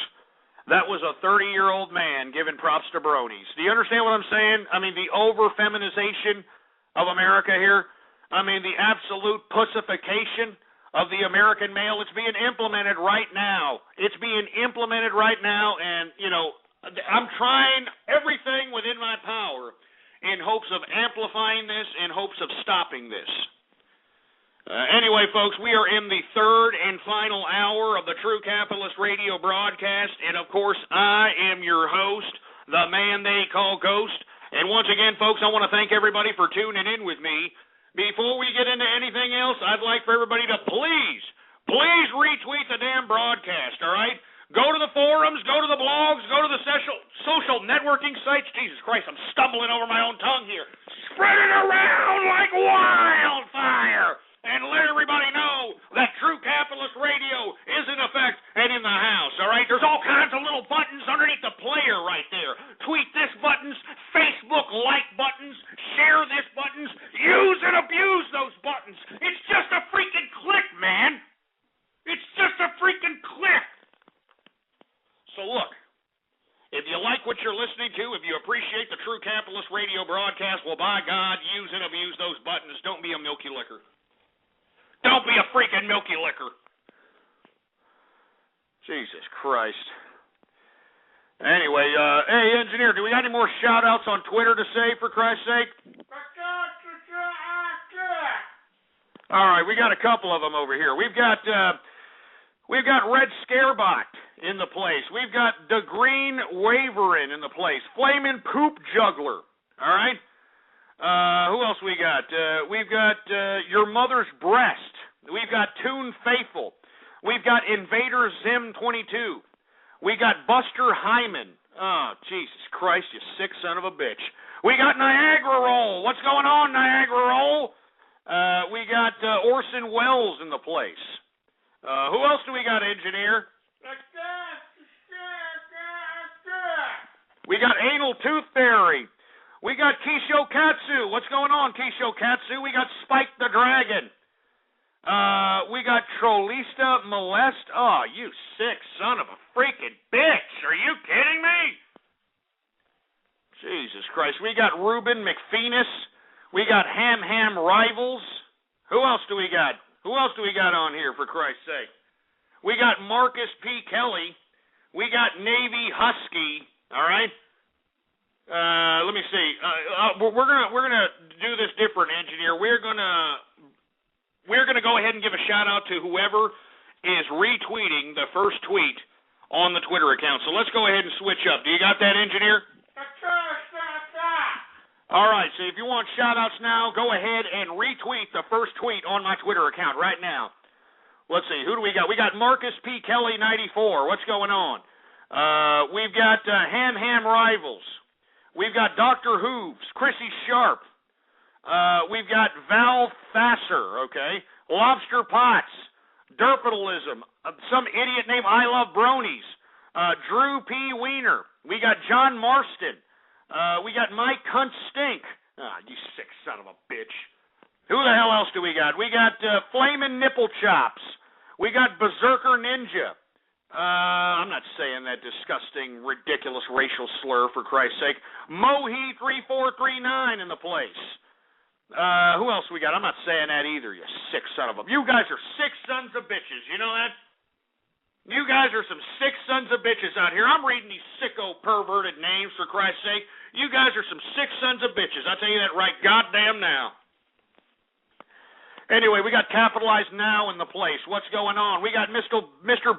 That was a 30-year-old man giving props to bronies. Do you understand what I'm saying? The over-feminization of America here. The absolute pussification of the American male. It's being implemented right now. It's being implemented right now, and, I'm trying everything within my power in hopes of amplifying this, in hopes of stopping this. Anyway, folks, we are in the third and final hour of the True Capitalist Radio broadcast, and of course, I am your host, the man they call Ghost. And once again, folks, I want to thank everybody for tuning in with me. Before we get into anything else, I'd like for everybody to please retweet the damn broadcast, all right? Go to the forums, go to the blogs, go to the social networking sites. Jesus Christ, I'm stumbling over my own tongue here. Spread it around like wildfire. And let everybody know that True Capitalist Radio is in effect and in the house, all right? There's all kinds of little buttons underneath the player right there. Tweet this buttons, Facebook like buttons, share this buttons, use and abuse those buttons. It's just a freaking click, man. It's just a freaking click. So look, if you like what you're listening to, if you appreciate the True Capitalist Radio broadcast, well, by God, use and abuse those buttons. Don't be a milky liquor. Don't be a freaking milky liquor. Jesus Christ. Anyway, hey, engineer, do we got any more shout-outs on Twitter to say, for Christ's sake? All right, we got a couple of them over here. We've got Red Scarebot in the place. We've got the Green Waverin in the place. Flamin' Poop Juggler. All right? Who else we got? We've got Your Mother's Breast. We've got Toon Faithful. We've got Invader Zim 22. We got Buster Hyman. Oh, Jesus Christ, you sick son of a bitch. We got Niagara Roll. What's going on, Niagara Roll? We got Orson Welles in the place. Who else do we got, engineer? We got Anal Tooth Fairy. We got Kisho Katsu. What's going on, Kisho Katsu? We got Spike the Dragon. We got Trolista Molest. Oh, you sick son of a freaking bitch. Are you kidding me? Jesus Christ. We got Ruben McPhoenix. We got Ham Rivals. Who else do we got? Who else do we got on here, for Christ's sake? We got Marcus P. Kelly. We got Navy Husky. All right? Let me see. We're gonna do this different, engineer. We're gonna go ahead and give a shout out to whoever is retweeting the first tweet on the Twitter account. So let's go ahead and switch up. Do you got that, engineer? All right. So if you want shout outs now, go ahead and retweet the first tweet on my Twitter account right now. Let's see. Who do we got? We got Marcus P. Kelly 94. What's going on? We've got Ham Rivals. We've got Dr. Hooves, Chrissy Sharp. We've got Val Fasser, okay? Lobster Potts, Derpitalism, some idiot named I Love Bronies, Drew P. Wiener. We got John Marston. We got Mike Cunt Stink. Ah, you sick son of a bitch. Who the hell else do we got? We got Flamin' Nipple Chops. We got Berserker Ninja. I'm not saying that disgusting, ridiculous racial slur, for Christ's sake. Mohi3439 in the place. Who else we got? I'm not saying that either, you sick son of a... You guys are sick sons of bitches, you know that? You guys are some sick sons of bitches out here. I'm reading these sicko, perverted names, for Christ's sake. You guys are some sick sons of bitches. I'll tell you that right goddamn now. Anyway, we got Capitalized Now in the place. What's going on? We got Mr.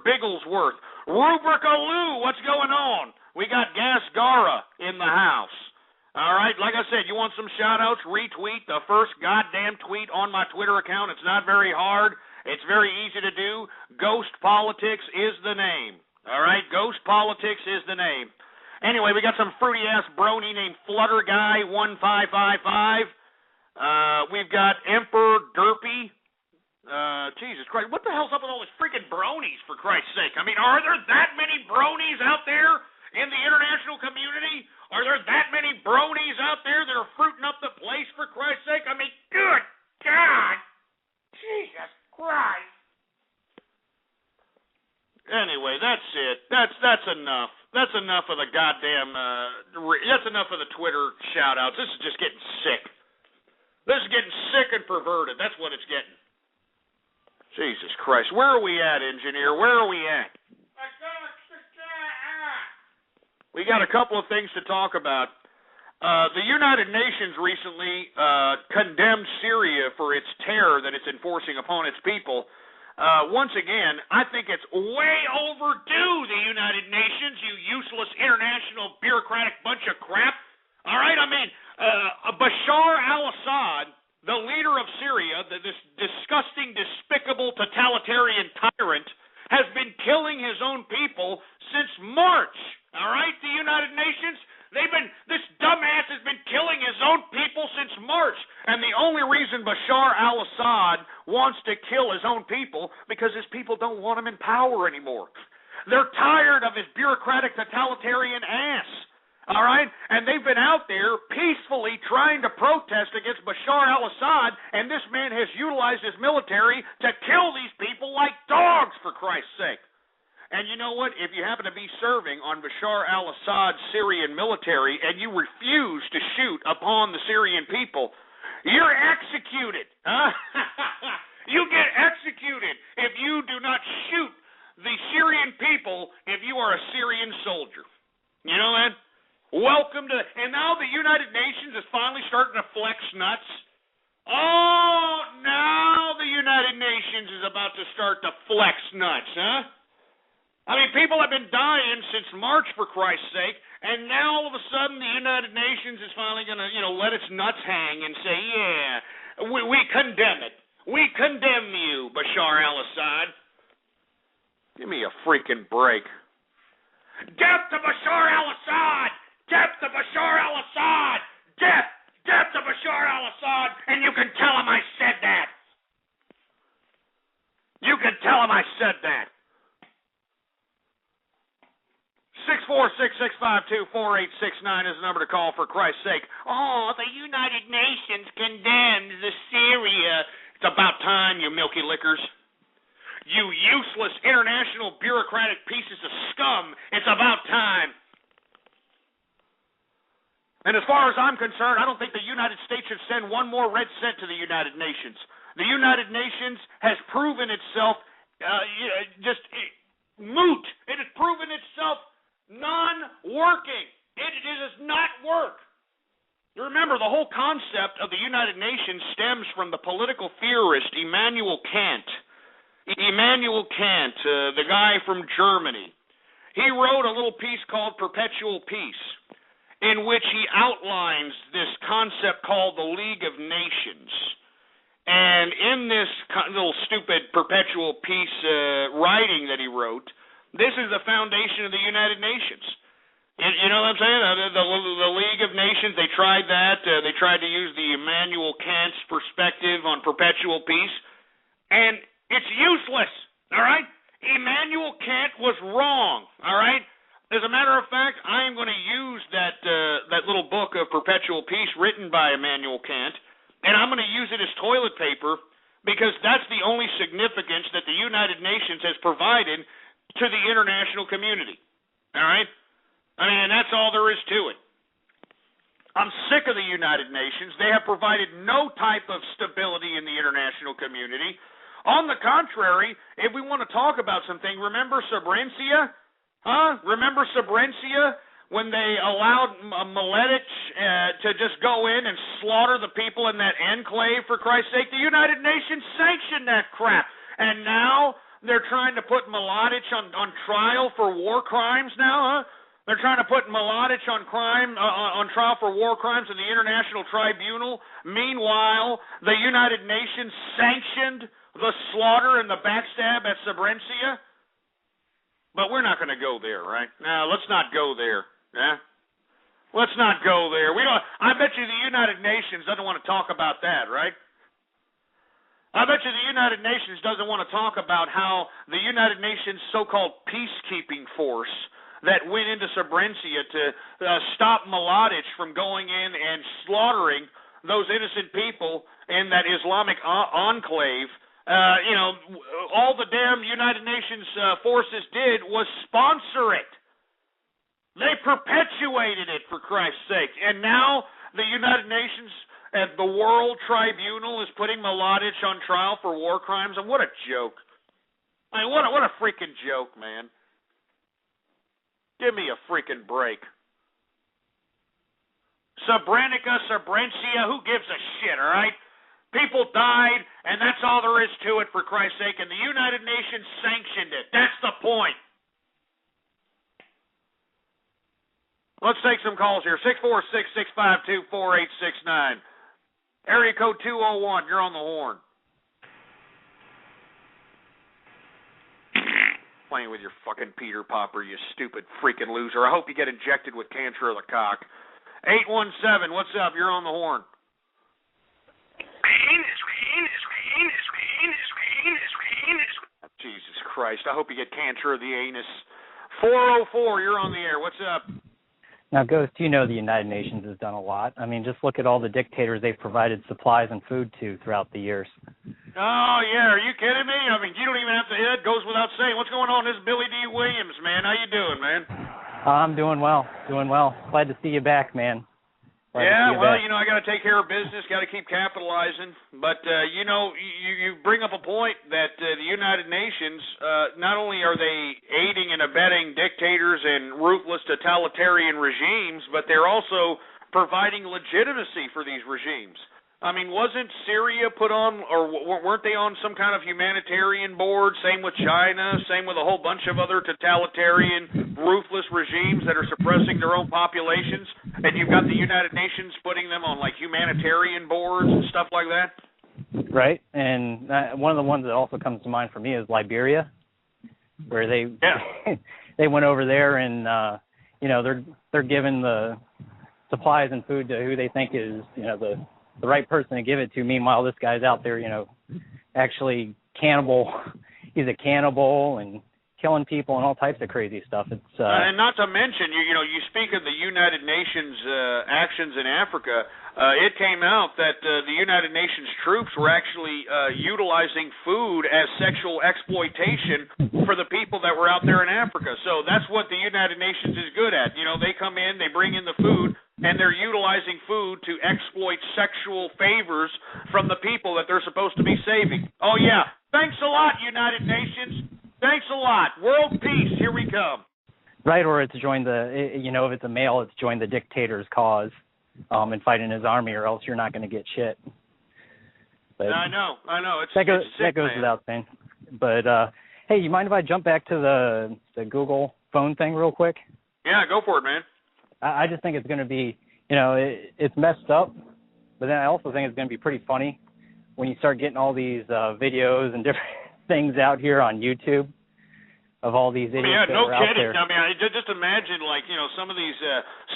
Bigglesworth. Rubrica Lou, what's going on? We got Gas Gara in the house. All right, like I said, you want some shout-outs? Retweet the first goddamn tweet on my Twitter account. It's not very hard. It's very easy to do. Ghost Politics is the name. All right, Ghost Politics is the name. Anyway, we got some fruity-ass brony named Flutter Guy 1555. We've got Emperor Derpy. Jesus Christ, what the hell's up with all these freaking bronies, for Christ's sake? I mean, are there that many bronies out there in the international community? Are there that many bronies out there that are fruiting up the place, for Christ's sake? I mean, good God. Jesus Christ. Anyway, that's it. That's enough. That's enough of the goddamn, that's enough of the Twitter shout-outs. This is just getting sick. This is getting sick and perverted. That's what it's getting. Jesus Christ. Where are we at, engineer? Where are we at? We got a couple of things to talk about. The United Nations recently condemned Syria for its terror that it's enforcing upon its people. Once again, I think it's way overdue, the United Nations, you useless international bureaucratic bunch of crap. All right, I mean... Bashar al-Assad, the leader of Syria, this disgusting, despicable, totalitarian tyrant, has been killing his own people since March. All right, the United Nations, this dumbass has been killing his own people since March. And the only reason Bashar al-Assad wants to kill his own people, because his people don't want him in power anymore. They're tired of his bureaucratic, totalitarian ass. All right? And they've been out there peacefully trying to protest against Bashar al-Assad, and this man has utilized his military to kill these people like dogs, for Christ's sake. And you know what? If you happen to be serving on Bashar al-Assad's Syrian military and you refuse to shoot upon the Syrian people, you're executed. Huh? You get executed if you do not shoot the Syrian people if you are a Syrian soldier. You know that? Welcome to... And now the United Nations is finally starting to flex nuts. Oh, now the United Nations is about to start to flex nuts, huh? I mean, people have been dying since March, for Christ's sake, and now all of a sudden the United Nations is finally going to, let its nuts hang and say, yeah, we condemn it. We condemn you, Bashar al-Assad. Give me a freaking break. Death to Bashar al-Assad! Death to Bashar al-Assad! Death! Death to Bashar al-Assad! And you can tell him I said that. You can tell him I said that. 646-652-4869 is the number to call, for Christ's sake. Oh, the United Nations condemns the Syria. It's about time, you milky lickers. You useless international bureaucratic pieces of scum. It's about time. And as far as I'm concerned, I don't think the United States should send one more red cent to the United Nations. The United Nations has proven itself just moot. It has proven itself non-working. It does not work. You remember, the whole concept of the United Nations stems from the political theorist Immanuel Kant. Immanuel Kant, the guy from Germany. He wrote a little piece called Perpetual Peace, in which he outlines this concept called the League of Nations. And in this little stupid Perpetual Peace writing that he wrote, this is the foundation of the United Nations. You know what I'm saying? The League of Nations, they tried that. They tried to use the Immanuel Kant's perspective on perpetual peace. And it's useless, all right? Immanuel Kant was wrong, all right? As a matter of fact, I am going to use that little book of Perpetual Peace written by Immanuel Kant, and I'm going to use it as toilet paper because that's the only significance that the United Nations has provided to the international community, all right? I mean, and that's all there is to it. I'm sick of the United Nations. They have provided no type of stability in the international community. On the contrary, if we want to talk about something, remember Srebrenica? Huh? Remember Srebrenica when they allowed Mladic to just go in and slaughter the people in that enclave, for Christ's sake? The United Nations sanctioned that crap. And now they're trying to put Mladic on trial for war crimes now, huh? They're trying to put Mladic on trial for war crimes in the International Tribunal. Meanwhile, the United Nations sanctioned the slaughter and the backstab at Srebrenica. But we're not going to go there, right? No, let's not go there. Yeah? Let's not go there. I bet you the United Nations doesn't want to talk about that, right? I bet you the United Nations doesn't want to talk about how the United Nations so-called peacekeeping force that went into Srebrenica to stop Mladic from going in and slaughtering those innocent people in that Islamic enclave. All the damn United Nations forces did was sponsor it. They perpetuated it, for Christ's sake. And now the United Nations and the World Tribunal is putting Mladic on trial for war crimes. And what a joke. I mean, what a freaking joke, man. Give me a freaking break. Srebrenica, who gives a shit, all right? People died, and that's all there is to it, for Christ's sake, and the United Nations sanctioned it. That's the point. Let's take some calls here. 646-652-4869. Area code 201, you're on the horn. Playing with your fucking Peter Popper, you stupid freaking loser. I hope you get injected with cancer of the cock. 817, what's up? You're on the horn. Jesus Christ, I hope you get cancer of the anus. 404, you're on the air. What's up? Now, Ghost, you know the United Nations has done a lot. I mean, just look at all the dictators they've provided supplies and food to throughout the years. Oh, yeah, are you kidding me? I mean, you don't even have to, it goes without saying. What's going on? This is Billy D. Williams, man. How you doing, man? I'm doing well, Glad to see you back, man. Yeah, well, I got to take care of business, got to keep capitalizing. But, you bring up a point that the United Nations, not only are they aiding and abetting dictators and ruthless totalitarian regimes, but they're also providing legitimacy for these regimes. I mean, wasn't Syria put on, or weren't they on some kind of humanitarian board? Same with China, same with a whole bunch of other totalitarian, ruthless regimes that are suppressing their own populations. And you've got the United Nations putting them on, like, humanitarian boards and stuff like that? Right, and one of the ones that also comes to mind for me is Liberia. where they they went over there and they're giving the supplies and food to who they think is the right person to give it to. Meanwhile, this guy's out there actually cannibal. He's a cannibal and killing people and all types of crazy stuff. It's and not to mention, you speak of the United Nations actions in Africa. It came out that the United Nations troops were actually utilizing food as sexual exploitation for the people that were out there in Africa. So that's what the United Nations is good at. They come in, they bring in the food, and they're utilizing food to exploit sexual favors from the people that they're supposed to be saving. Oh, yeah. Thanks a lot, United Nations. Thanks a lot. World peace. Here we come. Right, or it's joined if it's a male, it's joined the dictator's cause and fight in his army, or else you're not going to get shit. But I know. That goes man. without saying. But, hey, you mind if I jump back to the Google phone thing real quick? Yeah, go for it, man. I just think it's going to be, it's messed up, but then I also think it's going to be pretty funny when you start getting all these videos and different things out here on YouTube of all these idiots that are out there. I mean, just imagine, some of these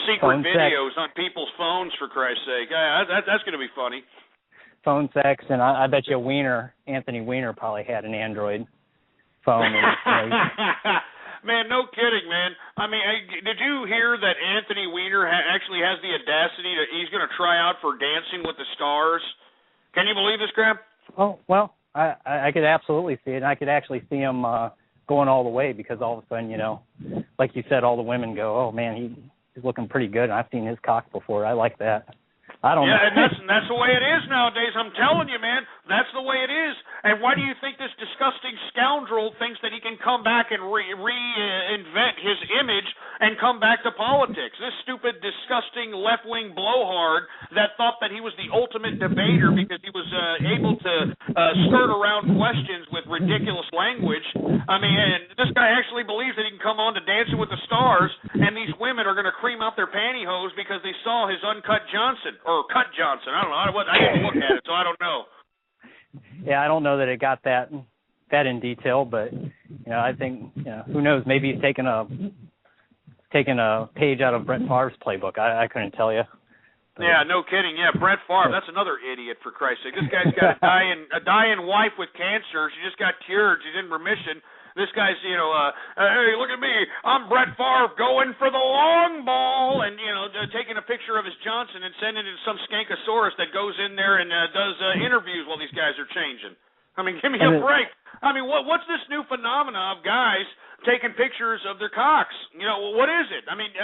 secret videos on people's phones, for Christ's sake. That's going to be funny. Phone sex, and I bet you Anthony Weiner probably had an Android phone. Man, no kidding, man. I mean, did you hear that Anthony Weiner actually has the audacity that he's going to try out for Dancing with the Stars? Can you believe this crap? Oh, well, I could absolutely see it, and I could actually see him going all the way, because all of a sudden, like you said, all the women go, oh, man, he's looking pretty good, and I've seen his cock before. I like that. I don't know. Yeah, and that's the way it is nowadays. I'm telling you, man, that's the way it is. And why do you think this disgusting scoundrel thinks that he can come back and reinvent his image and come back to politics? This stupid, disgusting left-wing blowhard that thought that he was the ultimate debater because he was able to skirt around questions with ridiculous language. I mean, and this guy actually believes that he can come on to Dancing with the Stars, and these women are going to cream out their pantyhose because they saw his uncut Johnson. Or Cut Johnson. I don't know. I didn't look at it, so I don't know. Yeah, I don't know that it got that in detail, but I think who knows? Maybe he's taking a page out of Brett Favre's playbook. I couldn't tell you. But, yeah, no kidding. Yeah, Brett Favre. That's another idiot, for Christ's sake. This guy's got a dying wife with cancer. She just got cured. She's in remission. This guy's, hey, look at me. I'm Brett Favre going for the long ball, and, taking a picture of his Johnson and sending it to some skankosaurus that goes in there and does interviews while these guys are changing. I mean, give me a break. I mean, what's this new phenomena of guys taking pictures of their cocks? What is it? I mean,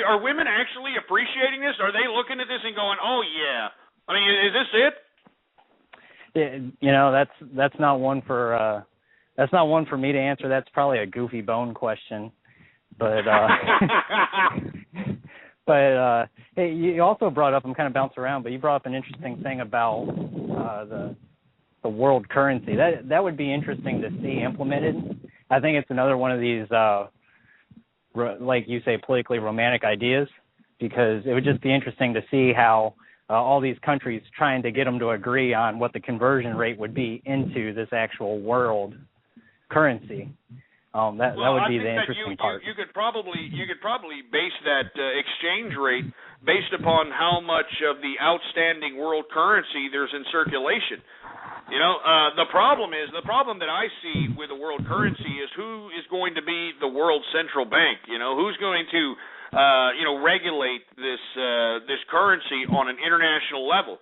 are women actually appreciating this? Are they looking at this and going, oh, yeah. I mean, is this it? Yeah, that's not one for... That's not one for me to answer. That's probably a Goofy Bone question. But hey, you also brought up, I'm kind of bouncing around, but you brought up an interesting thing about the world currency. That would be interesting to see implemented. I think it's another one of these, like you say, politically romantic ideas, because it would just be interesting to see how all these countries trying to get them to agree on what the conversion rate would be into this actual world currency. That would be the interesting part. You could probably base that exchange rate based upon how much of the outstanding world currency there's in circulation. The problem that I see with the world currency is who is going to be the world central bank. Who's going to regulate this currency on an international level.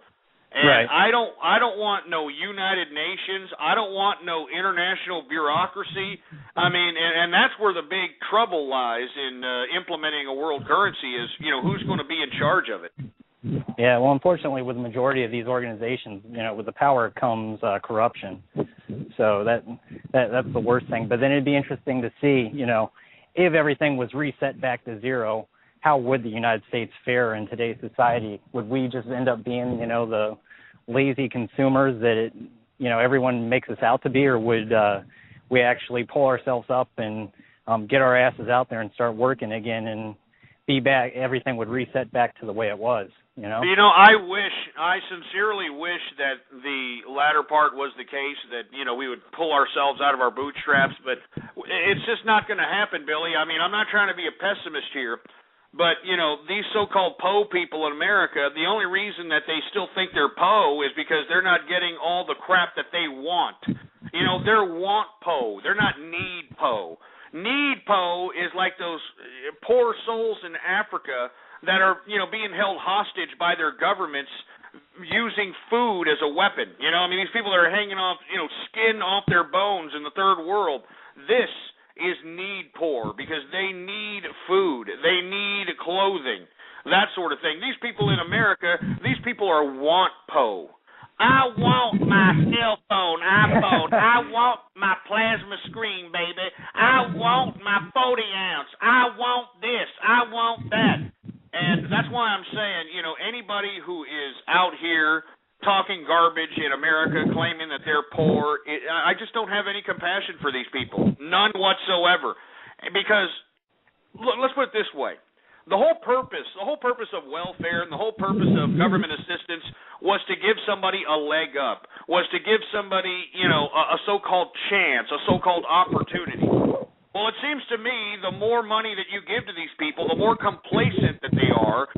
And right. I don't want no United Nations. I don't want no international bureaucracy. I mean, and that's where the big trouble lies in implementing a world currency is, who's going to be in charge of it. Yeah, well, unfortunately, with the majority of these organizations, with the power comes corruption. So that's the worst thing. But then it'd be interesting to see, if everything was reset back to zero, how would the United States fare in today's society? Would we just end up being, the lazy consumers that everyone makes us out to be, or would we actually pull ourselves up and get our asses out there and start working again and be back? Everything would reset back to the way it was. I sincerely wish that the latter part was the case, that, we would pull ourselves out of our bootstraps, but it's just not going to happen, Billy. I mean, I'm not trying to be a pessimist here, but, these so-called PO people in America, the only reason that they still think they're PO is because they're not getting all the crap that they want. They're want PO. They're not need PO. Need PO is like those poor souls in Africa that are, being held hostage by their governments using food as a weapon. These people that are hanging off, skin off their bones in the third world. This is need poor because they need food. They need clothing, that sort of thing. These people in America, these people are want po. I want my cell phone, iPhone. I want my plasma screen, baby. I want my 40 ounce. I want this. I want that. And that's why I'm saying, anybody who is out here talking garbage in America, claiming that they're poor, I just don't have any compassion for these people. None whatsoever. Because, let's put it this way. The whole purpose of welfare and the whole purpose of government assistance was to give somebody a leg up, was to give somebody, a so-called chance, a so-called opportunity. Well, it seems to me the more money that you give to these people, the more complacent that they are,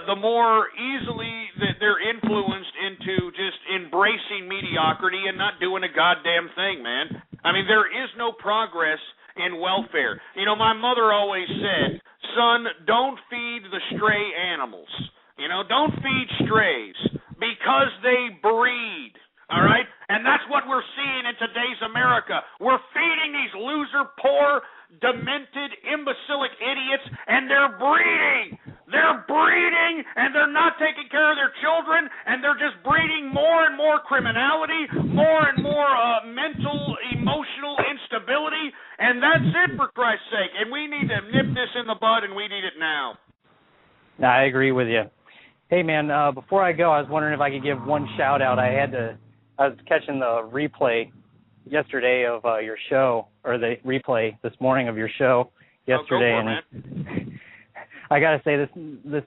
the more easily that they're influenced into just embracing mediocrity and not doing a goddamn thing, man. I mean, there is no progress in welfare. My mother always said, son, don't feed the stray animals. Don't feed strays because they breed. All right? And that's what we're seeing in today's America. We're feeding these loser, poor, demented, imbecilic idiots, and they're breeding. They're breeding, and they're not taking care of their children, and they're just breeding more and more criminality, more and more mental, emotional instability, and that's it, for Christ's sake. And we need to nip this in the bud, and we need it now. I agree with you. Hey, man, before I go, I was wondering if I could give one shout-out. I was catching the replay yesterday of your show, or the replay this morning of your show yesterday, and I gotta say this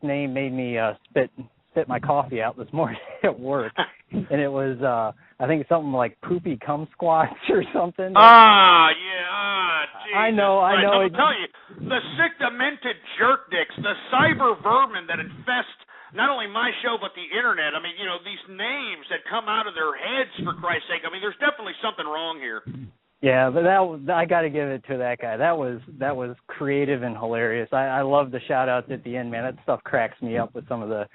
name made me spit my coffee out this morning at work, and it was I think something like poopy cum squats or something. Jesus. I know. I'll tell you, the sick, demented jerk dicks, the cyber vermin that infest not only my show, but the internet. I mean, these names that come out of their heads, for Christ's sake. I mean, there's definitely something wrong here. Yeah, but I got to give it to that guy. That was creative and hilarious. I love the shout-outs at the end, man. That stuff cracks me up with some of the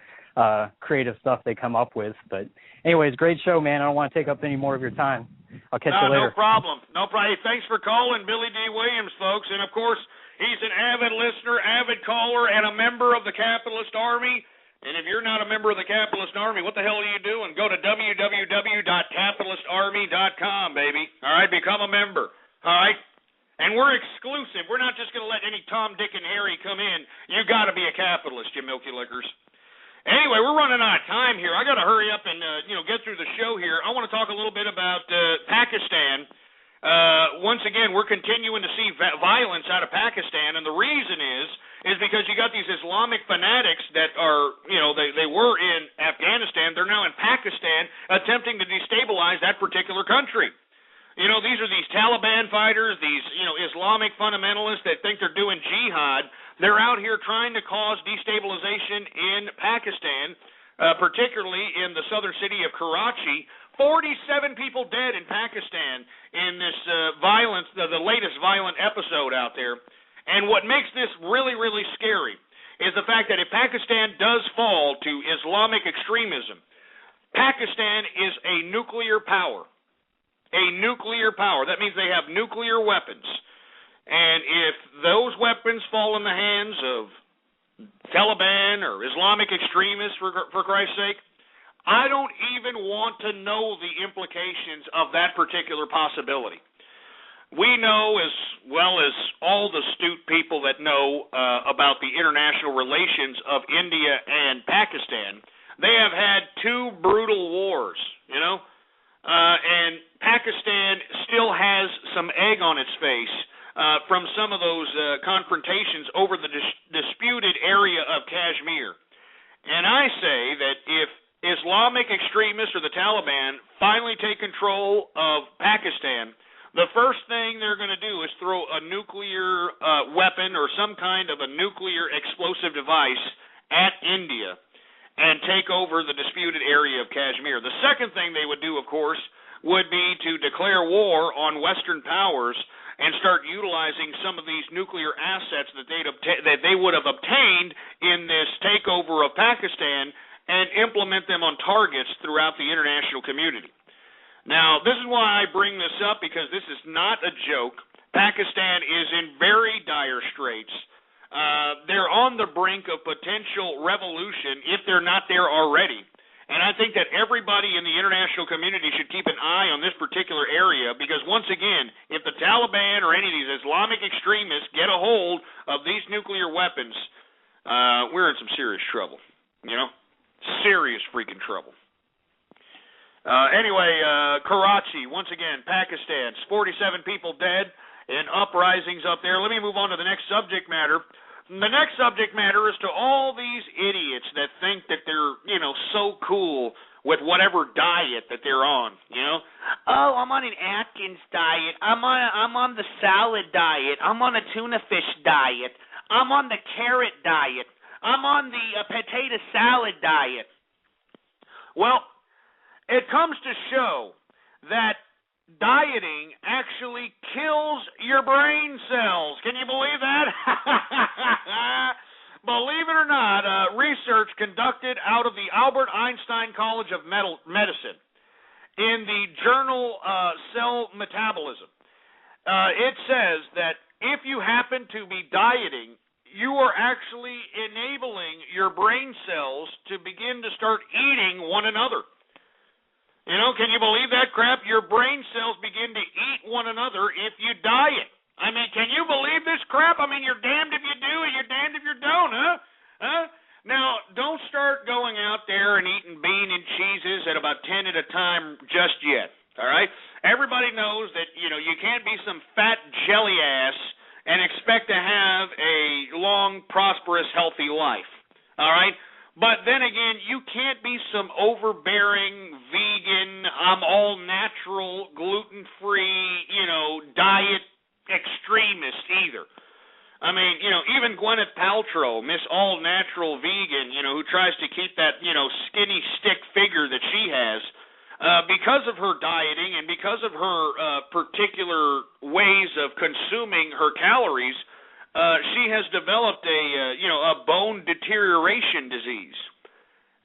creative stuff they come up with. But anyways, great show, man. I don't want to take up any more of your time. I'll catch you later. No problem. Hey, thanks for calling, Billy D. Williams, folks. And, of course, he's an avid listener, avid caller, and a member of the Capitalist Army. And if you're not a member of the Capitalist Army, what the hell are you doing? Go to www.capitalistarmy.com, baby. All right, become a member. All right? And we're exclusive. We're not just going to let any Tom, Dick, and Harry come in. You got to be a capitalist, you milky lickers. Anyway, we're running out of time here. I got to hurry up and get through the show here. I want to talk a little bit about Pakistan. Once again, we're continuing to see violence out of Pakistan, and the reason is because you got these Islamic fanatics that are, they were in Afghanistan. They're now in Pakistan attempting to destabilize that particular country. These are these Taliban fighters, these, Islamic fundamentalists that think they're doing jihad. They're out here trying to cause destabilization in Pakistan, particularly in the southern city of Karachi. 47 people dead in Pakistan in this violence, the latest violent episode out there. And what makes this really, really scary is the fact that if Pakistan does fall to Islamic extremism, Pakistan is a nuclear power. A nuclear power. That means they have nuclear weapons. And if those weapons fall in the hands of Taliban or Islamic extremists, for Christ's sake, I don't even want to know the implications of that particular possibility. We know, as well as all the astute people that know about the international relations of India and Pakistan, they have had two brutal wars, and Pakistan still has some egg on its face from some of those confrontations over the disputed area of Kashmir. And I say that if Islamic extremists or the Taliban finally take control of Pakistan, the first thing they're going to do is throw a nuclear weapon or some kind of a nuclear explosive device at India and take over the disputed area of Kashmir. The second thing they would do, of course, would be to declare war on Western powers and start utilizing some of these nuclear assets that they would have obtained in this takeover of Pakistan and implement them on targets throughout the international community. Now, this is why I bring this up, because this is not a joke. Pakistan is in very dire straits. They're on the brink of potential revolution if they're not there already. And I think that everybody in the international community should keep an eye on this particular area, because once again, if the Taliban or any of these Islamic extremists get a hold of these nuclear weapons, we're in some serious trouble, you know? Serious freaking trouble. Anyway, Karachi, once again, Pakistan, 47 people dead in uprisings up there. Let me move on to the next subject matter. The next subject matter is to all these idiots that think that they're, you know, so cool with whatever diet that they're on, you know? Oh, I'm on an Atkins diet. I'm on the salad diet. I'm on a tuna fish diet. I'm on the carrot diet. I'm on the potato salad diet. Well, it comes to show that dieting actually kills your brain cells. Can you believe that? Believe it or not, research conducted out of the Albert Einstein College of Medicine in the journal Cell Metabolism, it says that if you happen to be dieting, you are actually enabling your brain cells to begin to start eating one another. You know, can you believe that crap? Your brain cells begin to eat one another if you diet. I mean, can you believe this crap? I mean, you're damned if you do and you're damned if you don't, huh? Now, don't start going out there and eating bean and cheeses at about 10 at a time just yet, all right? Everybody knows that, you know, you can't be some fat jelly ass and expect to have a long, prosperous, healthy life, all right? But then again, you can't be some overbearing, vegan, I'm all-natural, gluten-free, you know, diet extremist either. I mean, you know, even Gwyneth Paltrow, Miss All-Natural Vegan, you know, who tries to keep that, you know, skinny stick figure that she has, because of her dieting and because of her particular ways of consuming her calories, she has developed a bone deterioration disease,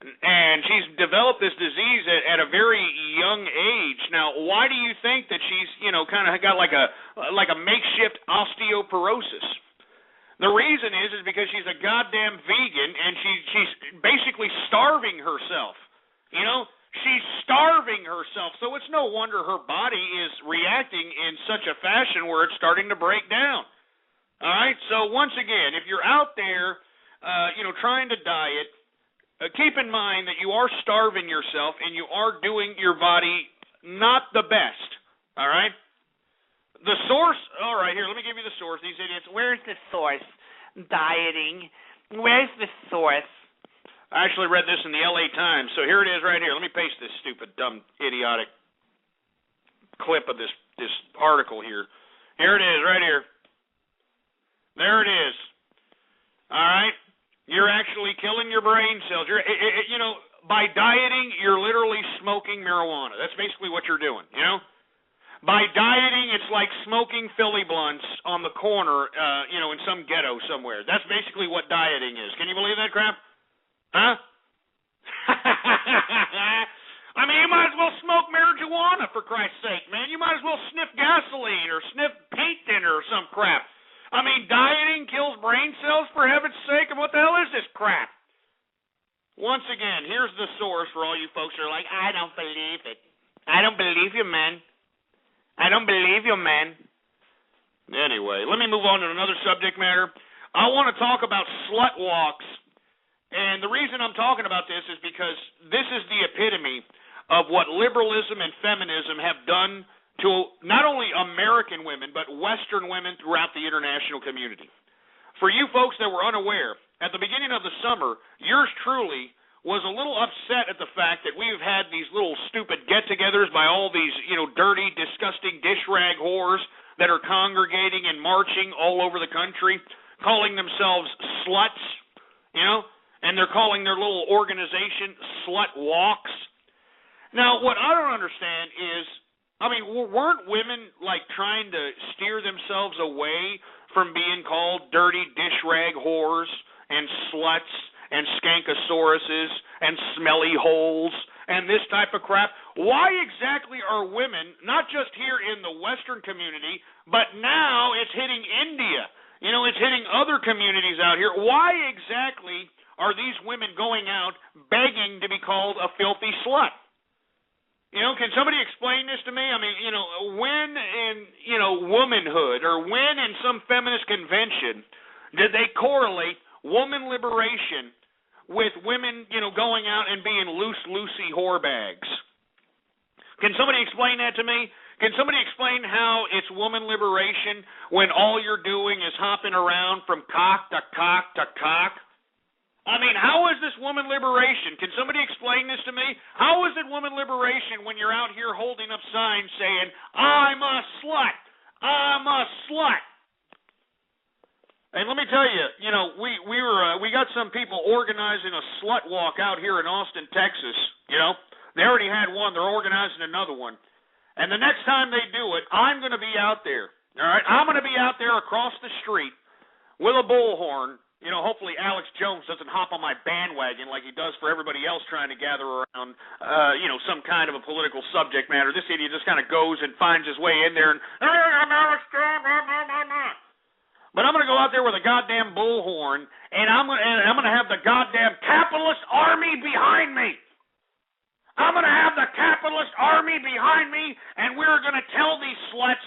and she's developed this disease at a very young age. Now, why do you think that she's, you know, kind of got like a makeshift osteoporosis? The reason is because she's a goddamn vegan, and she's basically starving herself. You know, she's starving herself, so it's no wonder her body is reacting in such a fashion where it's starting to break down. All right, so once again, if you're out there, you know, trying to diet, keep in mind that you are starving yourself and you are doing your body not the best. All right? The source, all right, here, let me give you the source. These idiots, Where's the source? Dieting. Where's the source? I actually read this in the LA Times, so here it is right here. Let me paste this stupid, dumb, idiotic clip of this article here. Here it is right here. There it is. All right? You're actually killing your brain cells. You know, by dieting, you're literally smoking marijuana. That's basically what you're doing, you know? By dieting, it's like smoking Philly blunts on the corner, you know, in some ghetto somewhere. That's basically what dieting is. Can you believe that crap? Huh? I mean, you might as well smoke marijuana, for Christ's sake, man. You might as well sniff gasoline or sniff paint thinner or some crap. I mean, dieting kills brain cells, for heaven's sake, and what the hell is this crap? Once again, here's the source for all you folks who are like, I don't believe it. I don't believe you, man. I don't believe you, man. Anyway, let me move on to another subject matter. I want to talk about slut walks. And the reason I'm talking about this is because this is the epitome of what liberalism and feminism have done to not only American women, but Western women throughout the international community. For you folks that were unaware, at the beginning of the summer, yours truly was a little upset at the fact that we've had these little stupid get-togethers by all these, dirty, disgusting dish rag whores that are congregating and marching all over the country, calling themselves sluts, and they're calling their little organization Slut Walks. Now, what I don't understand is, weren't women, trying to steer themselves away from being called dirty dish rag whores and sluts and skankosauruses and smelly holes and this type of crap? Why exactly are women, not just here in the Western community, but now it's hitting India, it's hitting other communities out here. Why exactly are these women going out begging to be called a filthy slut? Can somebody explain this to me? When in, womanhood or when in some feminist convention did they correlate woman liberation with women, going out and being loosey whore bags? Can somebody explain that to me? Can somebody explain how it's woman liberation when all you're doing is hopping around from cock to cock to cock? How is this woman liberation? Can somebody explain this to me? How is it woman liberation when you're out here holding up signs saying, I'm a slut, I'm a slut? And let me tell you, we got some people organizing a slut walk out here in Austin, Texas. They already had one. They're organizing another one. And the next time they do it, I'm going to be out there. All right, I'm going to be out there across the street with a bullhorn. Hopefully Alex Jones doesn't hop on my bandwagon like he does for everybody else trying to gather around, some kind of a political subject matter. This idiot just kind of goes and finds his way in there and, but I'm going to go out there with a goddamn bullhorn, and I'm going to have the goddamn capitalist army behind me. I'm going to have the capitalist army behind me, and we're going to tell these sluts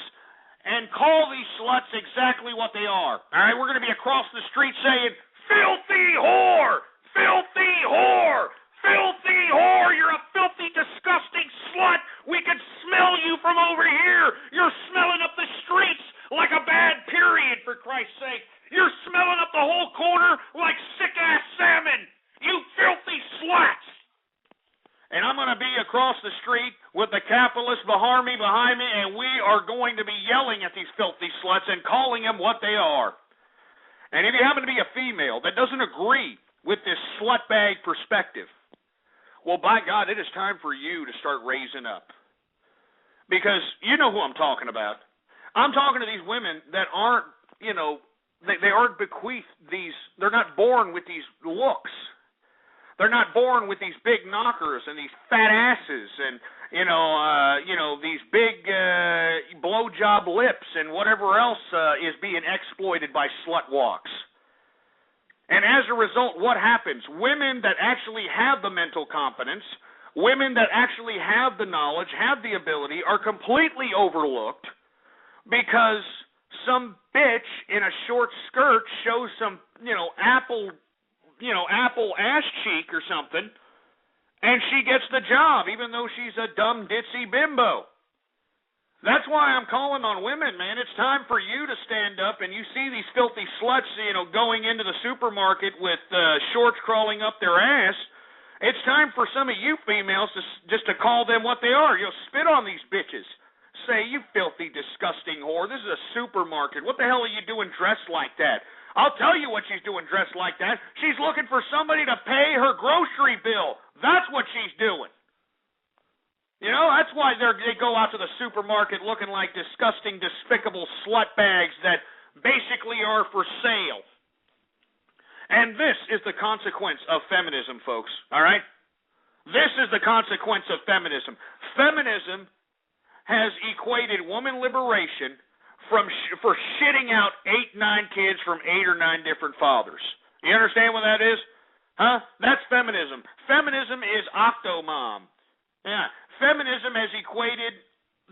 and call these sluts exactly what they are. All right, we're going to be across the street saying, filthy whore, filthy whore, filthy whore, you're a filthy, disgusting slut. We can smell you from over here. You're smelling up the streets like a bad period, for Christ's sake. You're smelling up the whole corner like sick-ass salmon. You filthy sluts. And I'm going to be across the street with the capitalist army behind me, and we are going to be yelling at these filthy sluts and calling them what they are. And if you happen to be a female that doesn't agree with this slutbag perspective, well, by God, it is time for you to start raising up. Because you know who I'm talking about. I'm talking to these women that aren't, they aren't bequeathed these, they're not born with these looks. They're not born with these big knockers and these fat asses and, these big blowjob lips and whatever else is being exploited by slut walks. And as a result, what happens? Women that actually have the mental competence, women that actually have the knowledge, have the ability, are completely overlooked because some bitch in a short skirt shows some, apple ass cheek or something, and she gets the job, even though she's a dumb, ditzy bimbo. That's why I'm calling on women, man. It's time for you to stand up, and you see these filthy sluts, going into the supermarket with shorts crawling up their ass. It's time for some of you females just to call them what they are. Spit on these bitches. Say, you filthy, disgusting whore, this is a supermarket. What the hell are you doing dressed like that? I'll tell you what she's doing dressed like that. She's looking for somebody to pay her grocery bill. That's what she's doing. That's why they go out to the supermarket looking like disgusting, despicable slut bags that basically are for sale. And this is the consequence of feminism, folks, all right? This is the consequence of feminism. Feminism has equated woman liberation for shitting out 8, 9 kids from 8 or 9 different fathers. You understand what that is? Huh? That's feminism. Feminism is octomom. Yeah. Feminism has equated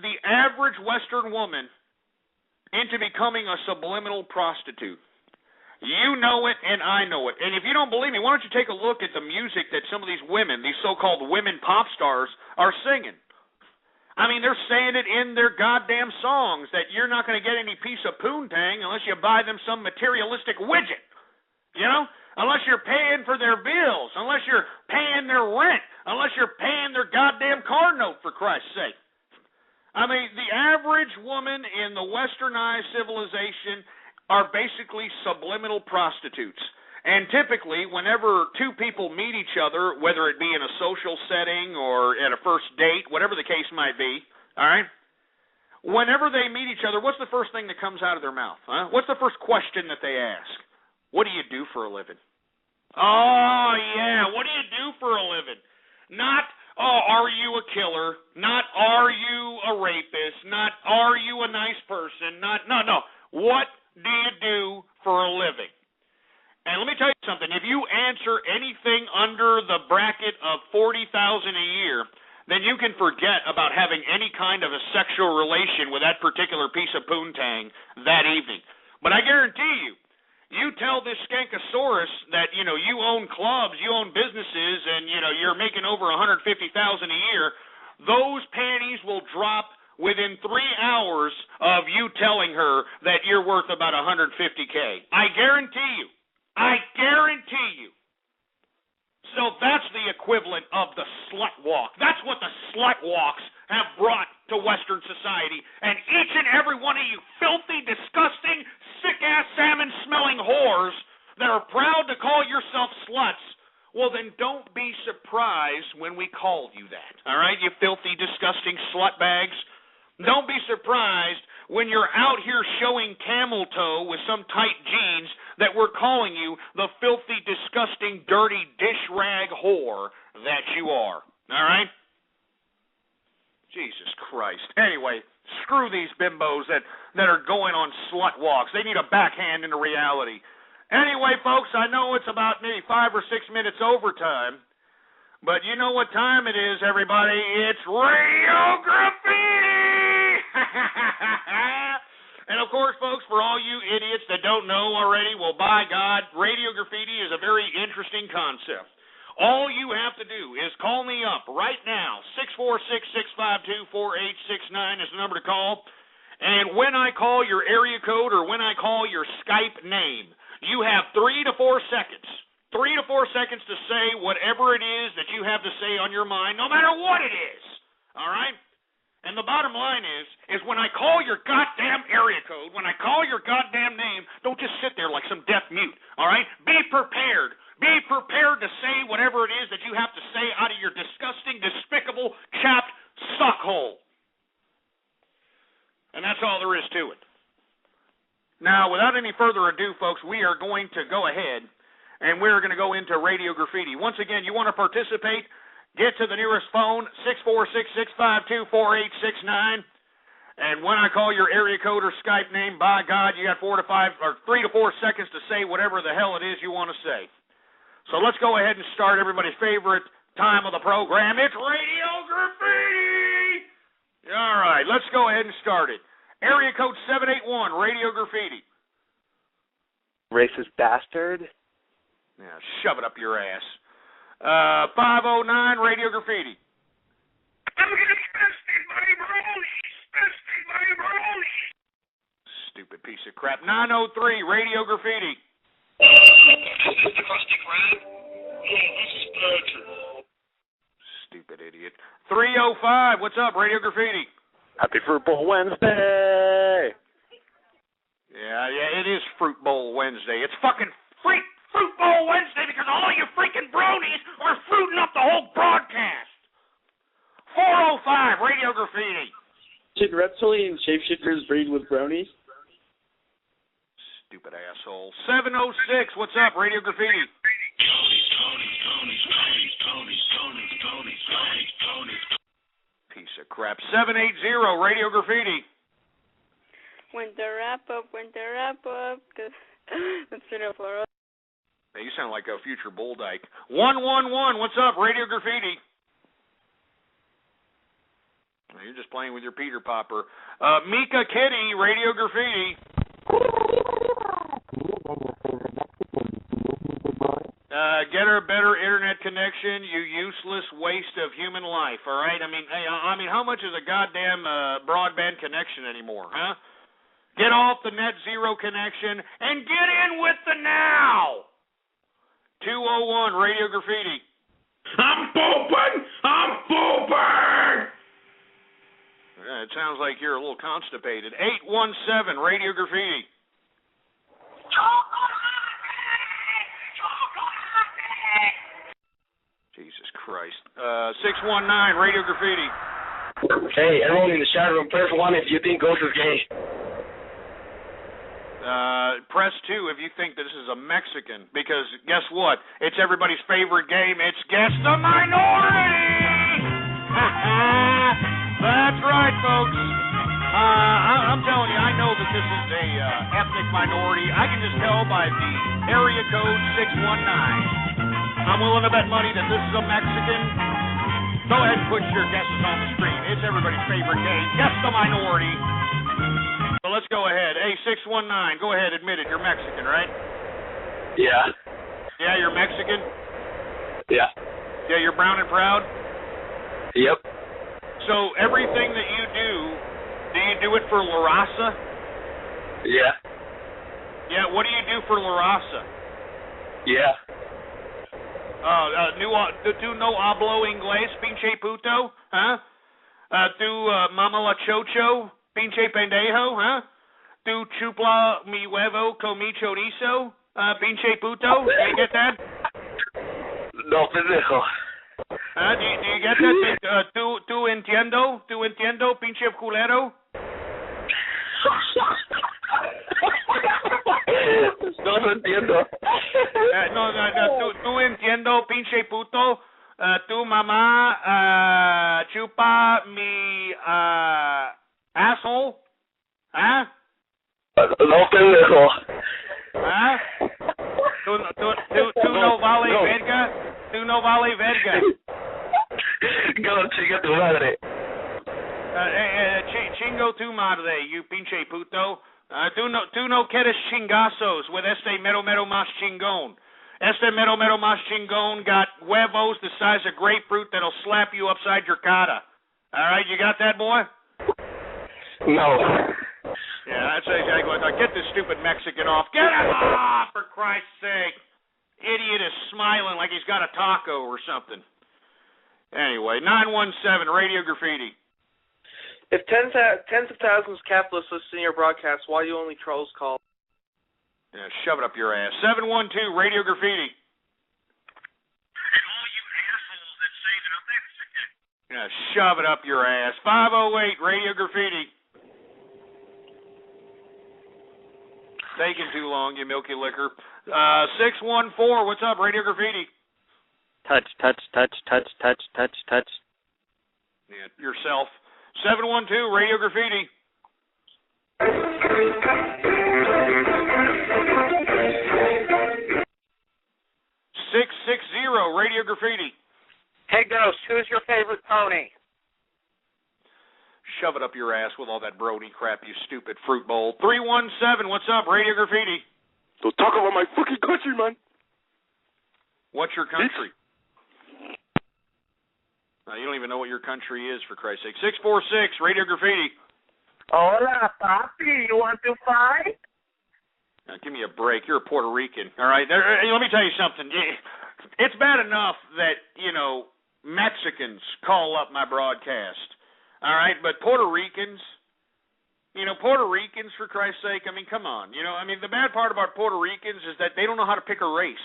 the average Western woman into becoming a subliminal prostitute. You know it, and I know it. And if you don't believe me, why don't you take a look at the music that some of these women, these so-called women pop stars, are singing. They're saying it in their goddamn songs that you're not going to get any piece of poontang unless you buy them some materialistic widget. unless you're paying for their bills, unless you're paying their rent, unless you're paying their goddamn car note, for Christ's sake. I mean, the average woman in the westernized civilization are basically subliminal prostitutes. And typically, whenever two people meet each other, whether it be in a social setting or at a first date, whatever the case might be, all right, whenever they meet each other, what's the first thing that comes out of their mouth? Huh? What's the first question that they ask? What do you do for a living? Oh, yeah, what do you do for a living? Not, oh, are you a killer? Not, are you a rapist? Not, are you a nice person? Not, no. What do you do for a living? And let me tell you something. If you answer anything under the bracket of $40,000 a year, then you can forget about having any kind of a sexual relation with that particular piece of poontang that evening. But I guarantee you, you tell this skankosaurus that, you own clubs, you own businesses, and, you're making over $150,000 a year, those panties will drop within 3 hours of you telling her that you're worth about $150K. I guarantee you. So that's the equivalent of the slut walk. That's what the slut walks have brought to Western society. And each and every one of you filthy, disgusting, sick-ass, salmon-smelling whores that are proud to call yourself sluts, well, then don't be surprised when we call you that. All right, you filthy, disgusting slut bags? Don't be surprised when you're out here showing camel toe with some tight jeans that we're calling you the filthy, disgusting, dirty dish rag whore that you are. All right? Jesus Christ. Anyway, screw these bimbos that are going on slut walks. They need a backhand into reality. Anyway, folks, I know it's about maybe 5 or 6 minutes overtime, but you know what time it is, everybody. It's Radio Graffiti! And, of course, folks, for all you idiots that don't know already, well, by God, Radio Graffiti is a very interesting concept. All you have to do is call me up right now. 646-652-4869 is the number to call. And when I call your area code or when I call your Skype name, you have 3 to 4 seconds. 3 to 4 seconds to say whatever it is that you have to say on your mind, no matter what it is. All right? And the bottom line is when I call your goddamn area code, when I call your goddamn name, don't just sit there like some deaf mute, all right? Be prepared. Be prepared to say whatever it is that you have to say out of your disgusting, despicable, chapped suckhole. And that's all there is to it. Now, without any further ado, folks, we are going to go ahead and we're going to go into Radio Graffiti. Once again, you want to participate? Get to the nearest phone, 646-652-4869. And when I call your area code or Skype name, by God, you got 3 to 4 seconds to say whatever the hell it is you want to say. So let's go ahead and start everybody's favorite time of the program. It's Radio Graffiti! All right, let's go ahead and start it. Area code 781, Radio Graffiti. Racist bastard. Yeah, shove it up your ass. 509, Radio Graffiti. I'm getting bested by bronies. Bested by bronies. Stupid piece of crap. 903, Radio Graffiti. Mr. Krusty Krab? Hey, this is Patrick. Stupid idiot. 305, what's up, Radio Graffiti? Happy Fruit Bowl Wednesday. Yeah, it is Fruit Bowl Wednesday. It's fucking Fruit Bowl Wednesday because all you freaking bronies are fruiting up the whole broadcast. 405, Radio Graffiti. Should reptilian shapeshifters breed with bronies? Stupid asshole. 706, what's up, Radio Graffiti? Piece of crap. 780, Radio Graffiti. Winter wrap up, cause that's enough for us. Hey, you sound like a future bull dyke. 111, what's up, Radio Graffiti? You're just playing with your Peter Popper. Mika Kitty, Radio Graffiti. Get her a better internet connection, you useless waste of human life, all right? I mean, how much is a goddamn broadband connection anymore, huh? Get off the net zero connection and get in with the now. 601, Radio Graffiti. I'm pooping! I'm pooping! It sounds like you're a little constipated. 817, Radio Graffiti. Jesus Christ. 619, Radio Graffiti. Hey, everyone in the chat room, press 1 if you think Ghost is gay. Press 2 if you think this is a Mexican, because guess what? It's everybody's favorite game. It's Guess the Minority! That's right, folks. I'm telling you, I know that this is a ethnic minority. I can just tell by the area code 619. I'm willing to bet money that this is a Mexican. Go ahead and put your guesses on the screen. It's everybody's favorite game. Guess the Minority. So let's go ahead. Hey, 619, go ahead, admit it. You're Mexican, right? Yeah. Yeah, you're Mexican? Yeah. Yeah, you're brown and proud? Yep. So everything that you do you do it for La Raza? Yeah. Yeah, what do you do for La Raza? Yeah. ¿Tú no hablo inglés, pinche puto? Huh? ¿Tú mama la chocho, pinche pendejo? Huh? ¿Tú chupla mi huevo con mi chorizo, pinche puto? Do you get that? No, pendejo. Do you get that? ¿Tú entiendo? ¿Tú entiendo, pinche culero? No entiendo. Tú entiendo, pinche puto. Tu mamá chupa mi asshole. ¿Ah? No, pendejo. ¿Ah? ¿Tú no vale verga? ¿Tú no vale verga? Go, chinga tu madre. Chingo tu madre, you pinche puto. Tú no quieres chingazos with este mero más chingón. Este mero más chingón got huevos the size of grapefruit that'll slap you upside your cara. All right, you got that, boy? No. Yeah, that's exactly what I thought. Get this stupid Mexican off. Get him off, for Christ's sake. Idiot is smiling like he's got a taco or something. Anyway, 917, Radio Graffiti. If tens of thousands of capitalists listen to your broadcast, why do you only trolls call? Yeah, shove it up your ass. 712, Radio Graffiti. And all you assholes that say that I'm Mexican. Yeah, shove it up your ass. 508, Radio Graffiti. Taking too long, you milky liquor. 614, what's up, Radio Graffiti? Touch. Yeah, yourself. 712, Radio Graffiti. 660, Radio Graffiti. Hey, Ghost, who's your favorite pony? Shove it up your ass with all that Brody crap, you stupid fruit bowl. 317, what's up, Radio Graffiti? Don't talk about my fucking country, man. What's your country? You don't even know what your country is, for Christ's sake. 646, Radio Graffiti. Hola, papi. You want to fight? Now, give me a break. You're a Puerto Rican, all right? Let me tell you something. It's bad enough that, Mexicans call up my broadcast, all right? But Puerto Ricans, for Christ's sake, I mean, come on. The bad part about Puerto Ricans is that they don't know how to pick a race,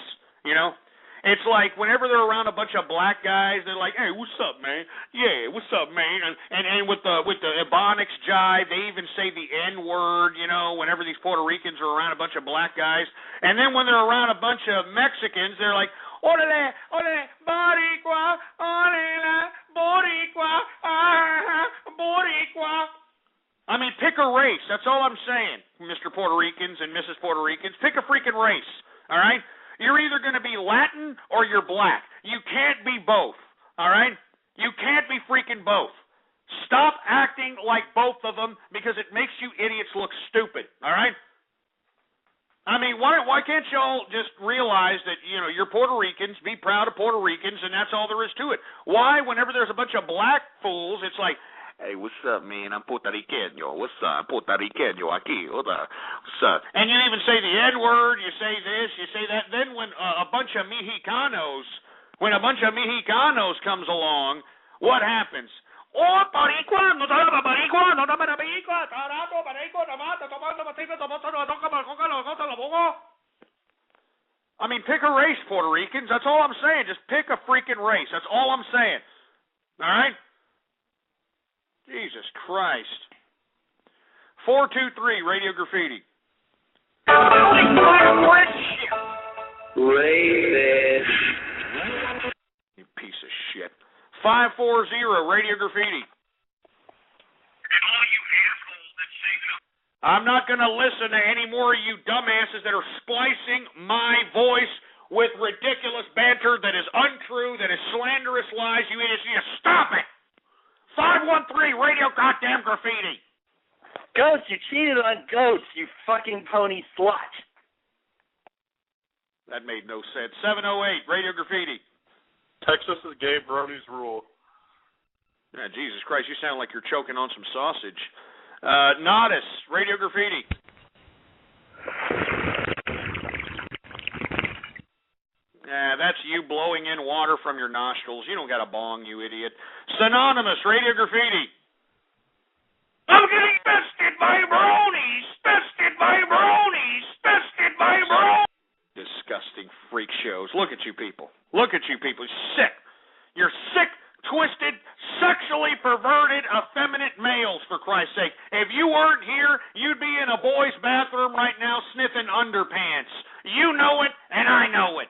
It's like whenever they're around a bunch of black guys, they're like, "Hey, what's up, man? Yeah, what's up, man?" And with the Ebonics jive, they even say the N-word, whenever these Puerto Ricans are around a bunch of black guys. And then when they're around a bunch of Mexicans, they're like, "Orale, Boricua, orale, Boricua, Boricua." I mean, pick a race. That's all I'm saying, Mr. Puerto Ricans and Mrs. Puerto Ricans. Pick a freaking race, all right? You're either going to be Latin or you're black. You can't be both, all right? You can't be freaking both. Stop acting like both of them because it makes you idiots look stupid, all right? I mean, why can't y'all just realize that, you're Puerto Ricans, be proud of Puerto Ricans, and that's all there is to it? Why, whenever there's a bunch of black fools, it's like, Hey, what's up, man? I'm Puerto Riqueño. What's up? Puerto Riqueño aquí. What's up? And you even say the N-word, you say this, you say that. Then when a bunch of Mexicanos comes along, what happens? Oh, Boricua, no te llama Boricua, no te llama Boricua, tarato, Boricua, tomate, tomando, I mean, pick a race, Puerto Ricans. That's all I'm saying. Just pick a freaking race. That's all I'm saying. All right? Jesus Christ. 423, Radio Graffiti. Racist. You piece of shit. 540, Radio Graffiti. I'm not going to listen to any more of you dumbasses that are splicing my voice with ridiculous banter that is untrue, that is slanderous lies. You idiots, you stop it! 513, Radio Goddamn Graffiti. Ghost, you cheated on Ghost, you fucking pony slut. That made no sense. 708, Radio Graffiti. Texas is gay, bronies rule. Yeah, Jesus Christ, you sound like you're choking on some sausage. Nodis, Radio Graffiti. That's you blowing in water from your nostrils. You don't got a bong, you idiot. Synonymous, Radio Graffiti. I'm getting bested by bronies! Bested by bronies! Bested by bronies! Disgusting freak shows. Look at you people. Look at you people. Sick. You're sick, twisted, sexually perverted, effeminate males, for Christ's sake. If you weren't here, you'd be in a boy's bathroom right now sniffing underpants. You know it, and I know it.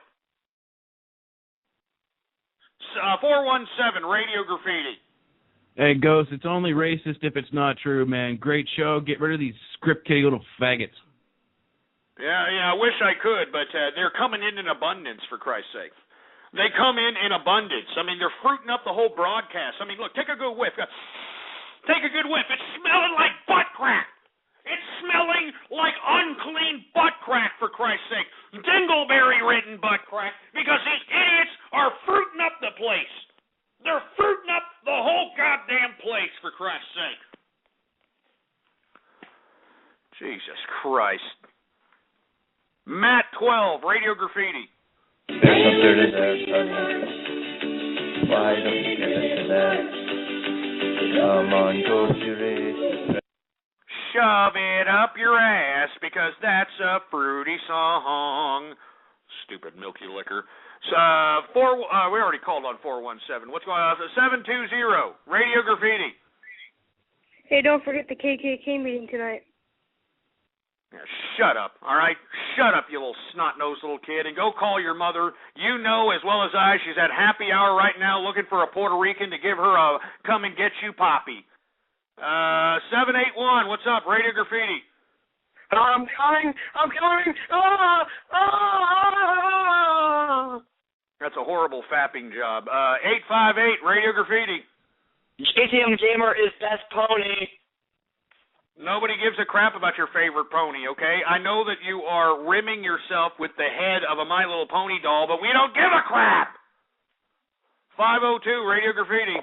417, Radio Graffiti. Hey, Ghost, it's only racist if it's not true, man. Great show. Get rid of these script-kidding little faggots. Yeah, I wish I could, but they're coming in abundance, for Christ's sake. They come in abundance. I mean, they're fruiting up the whole broadcast. I mean, look, take a good whiff. Take a good whiff. It's smelling like butt crack. It's smelling like unclean butt crack, for Christ's sake. Dingleberry-ridden butt crack, because these idiots are fruiting up the place. They're fruiting up the whole goddamn place, for Christ's sake. Jesus Christ. Matt 12, Radio Graffiti. There's some dirt in there, honey. Why don't you get into that? Come on, go to race. Shove it up your ass, because that's a fruity song. Stupid milky liquor. So, we already called on 417. What's going on? 720, Radio Graffiti. Hey, don't forget the KKK meeting tonight. Yeah, shut up, all right? Shut up, you little snot-nosed little kid, and go call your mother. You know as well as I, she's at happy hour right now looking for a Puerto Rican to give her a come-and-get-you poppy. 781, what's up, Radio Graffiti? I'm coming! That's a horrible fapping job. 858, Radio Graffiti. JTM Gamer is best pony. Nobody gives a crap about your favorite pony, okay? I know that you are rimming yourself with the head of a My Little Pony doll, but we don't give a crap! 502, Radio Graffiti.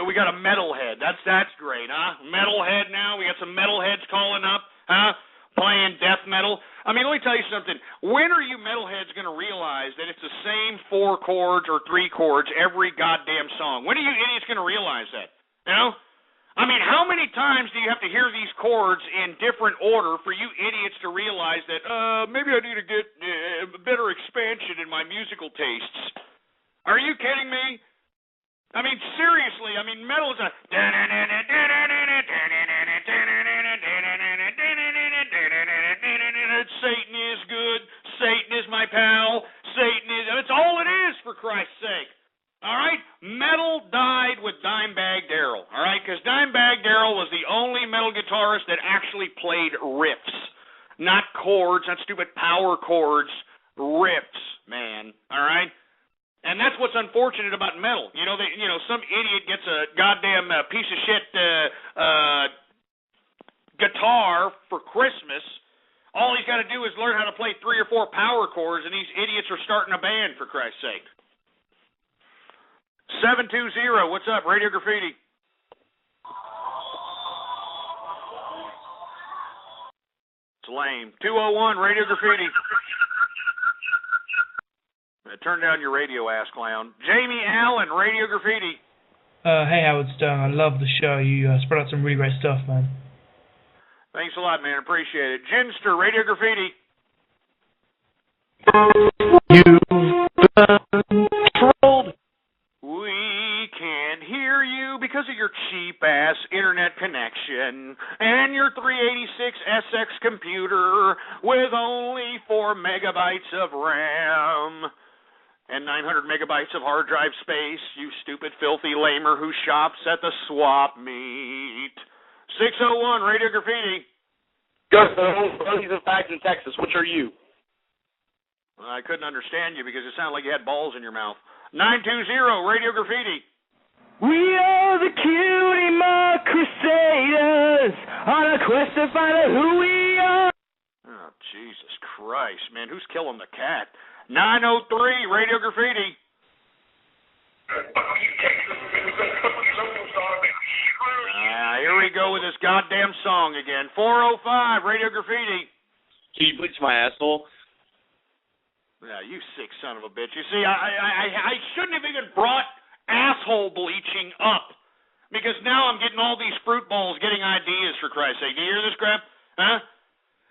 We got a metalhead. That's great, huh? Metalhead now. We got some metalheads calling up, huh? Playing death metal. I mean, let me tell you something. When are you metalheads going to realize that it's the same 4 chords or 3 chords every goddamn song? When are you idiots going to realize that? You know? I mean, how many times do you have to hear these chords in different order for you idiots to realize that, maybe I need to get a better expansion in my musical tastes? Are you kidding me? I mean, seriously, I mean, metal is a... Satan is good. Satan is my pal. Satan is... That's all it is, for Christ's sake. All right? Metal died with Dimebag Darrell. All right? Because Dimebag Darrell was the only metal guitarist that actually played riffs. Not chords, not stupid power chords. Riffs, man. All right? And that's what's unfortunate about metal. You know, some idiot gets a goddamn piece of shit guitar for Christmas. All he's got to do is learn how to play 3 or 4 power chords, and these idiots are starting a band, for Christ's sake. 720, what's up, Radio Graffiti? It's lame. 201, Radio Graffiti. Turn down your radio, ass clown. Jamie Allen, Radio Graffiti. Hey, Howard Stone. I love the show. You spread out some really great stuff, man. Thanks a lot, man. Appreciate it. Ginster, Radio Graffiti. Trolled. We can't hear you because of your cheap-ass internet connection and your 386SX computer with only 4 megabytes of RAM and 900 megabytes of hard drive space, you stupid, filthy lamer who shops at the swap meet. 601, Radio Graffiti. Go to the home Brothers and Facts in Texas. Which are you? I couldn't understand you because it sounded like you had balls in your mouth. 920, Radio Graffiti. We are the Cutie Mark Crusaders on a quest to find out who we are. Oh, Jesus Christ, man. Who's killing the cat? 903, Radio Graffiti. Here we go with this goddamn song again. 405, Radio Graffiti. Can you bleach my asshole? Yeah, you sick son of a bitch. You see, I shouldn't have even brought asshole bleaching up because now I'm getting all these fruit balls getting ideas, for Christ's sake. Do you hear this crap? Huh?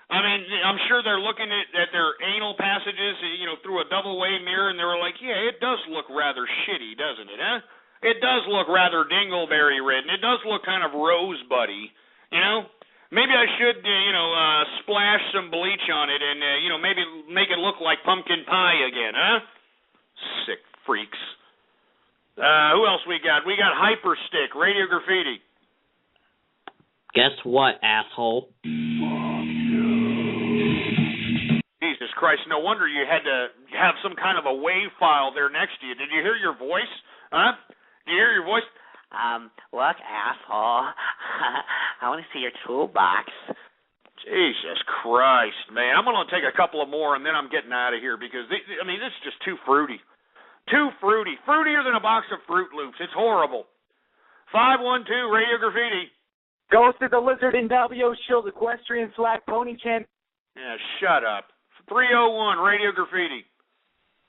I mean, I'm sure they're looking at their anal passages, through a double-way mirror, and they were like, yeah, it does look rather shitty, doesn't it, huh? It does look rather dingleberry-ridden. It does look kind of rosebuddy, Maybe I should, splash some bleach on it and, maybe make it look like pumpkin pie again, huh? Sick freaks. Who else we got? We got Hyperstick, Radio Graffiti. Guess what, asshole? Jesus Christ, no wonder you had to have some kind of a WAV file there next to you. Did you hear your voice? Huh? Did you hear your voice? Look, asshole. I want to see your toolbox. Jesus Christ, man. I'm going to take a couple of more, and then I'm getting out of here because, this is just too fruity. Too fruity. Fruitier than a box of Fruit Loops. It's horrible. 512, Radio Graffiti. Ghosted the Lizard in W Shield Equestrian Slack Pony Champ. Yeah, shut up. 301, Radio Graffiti.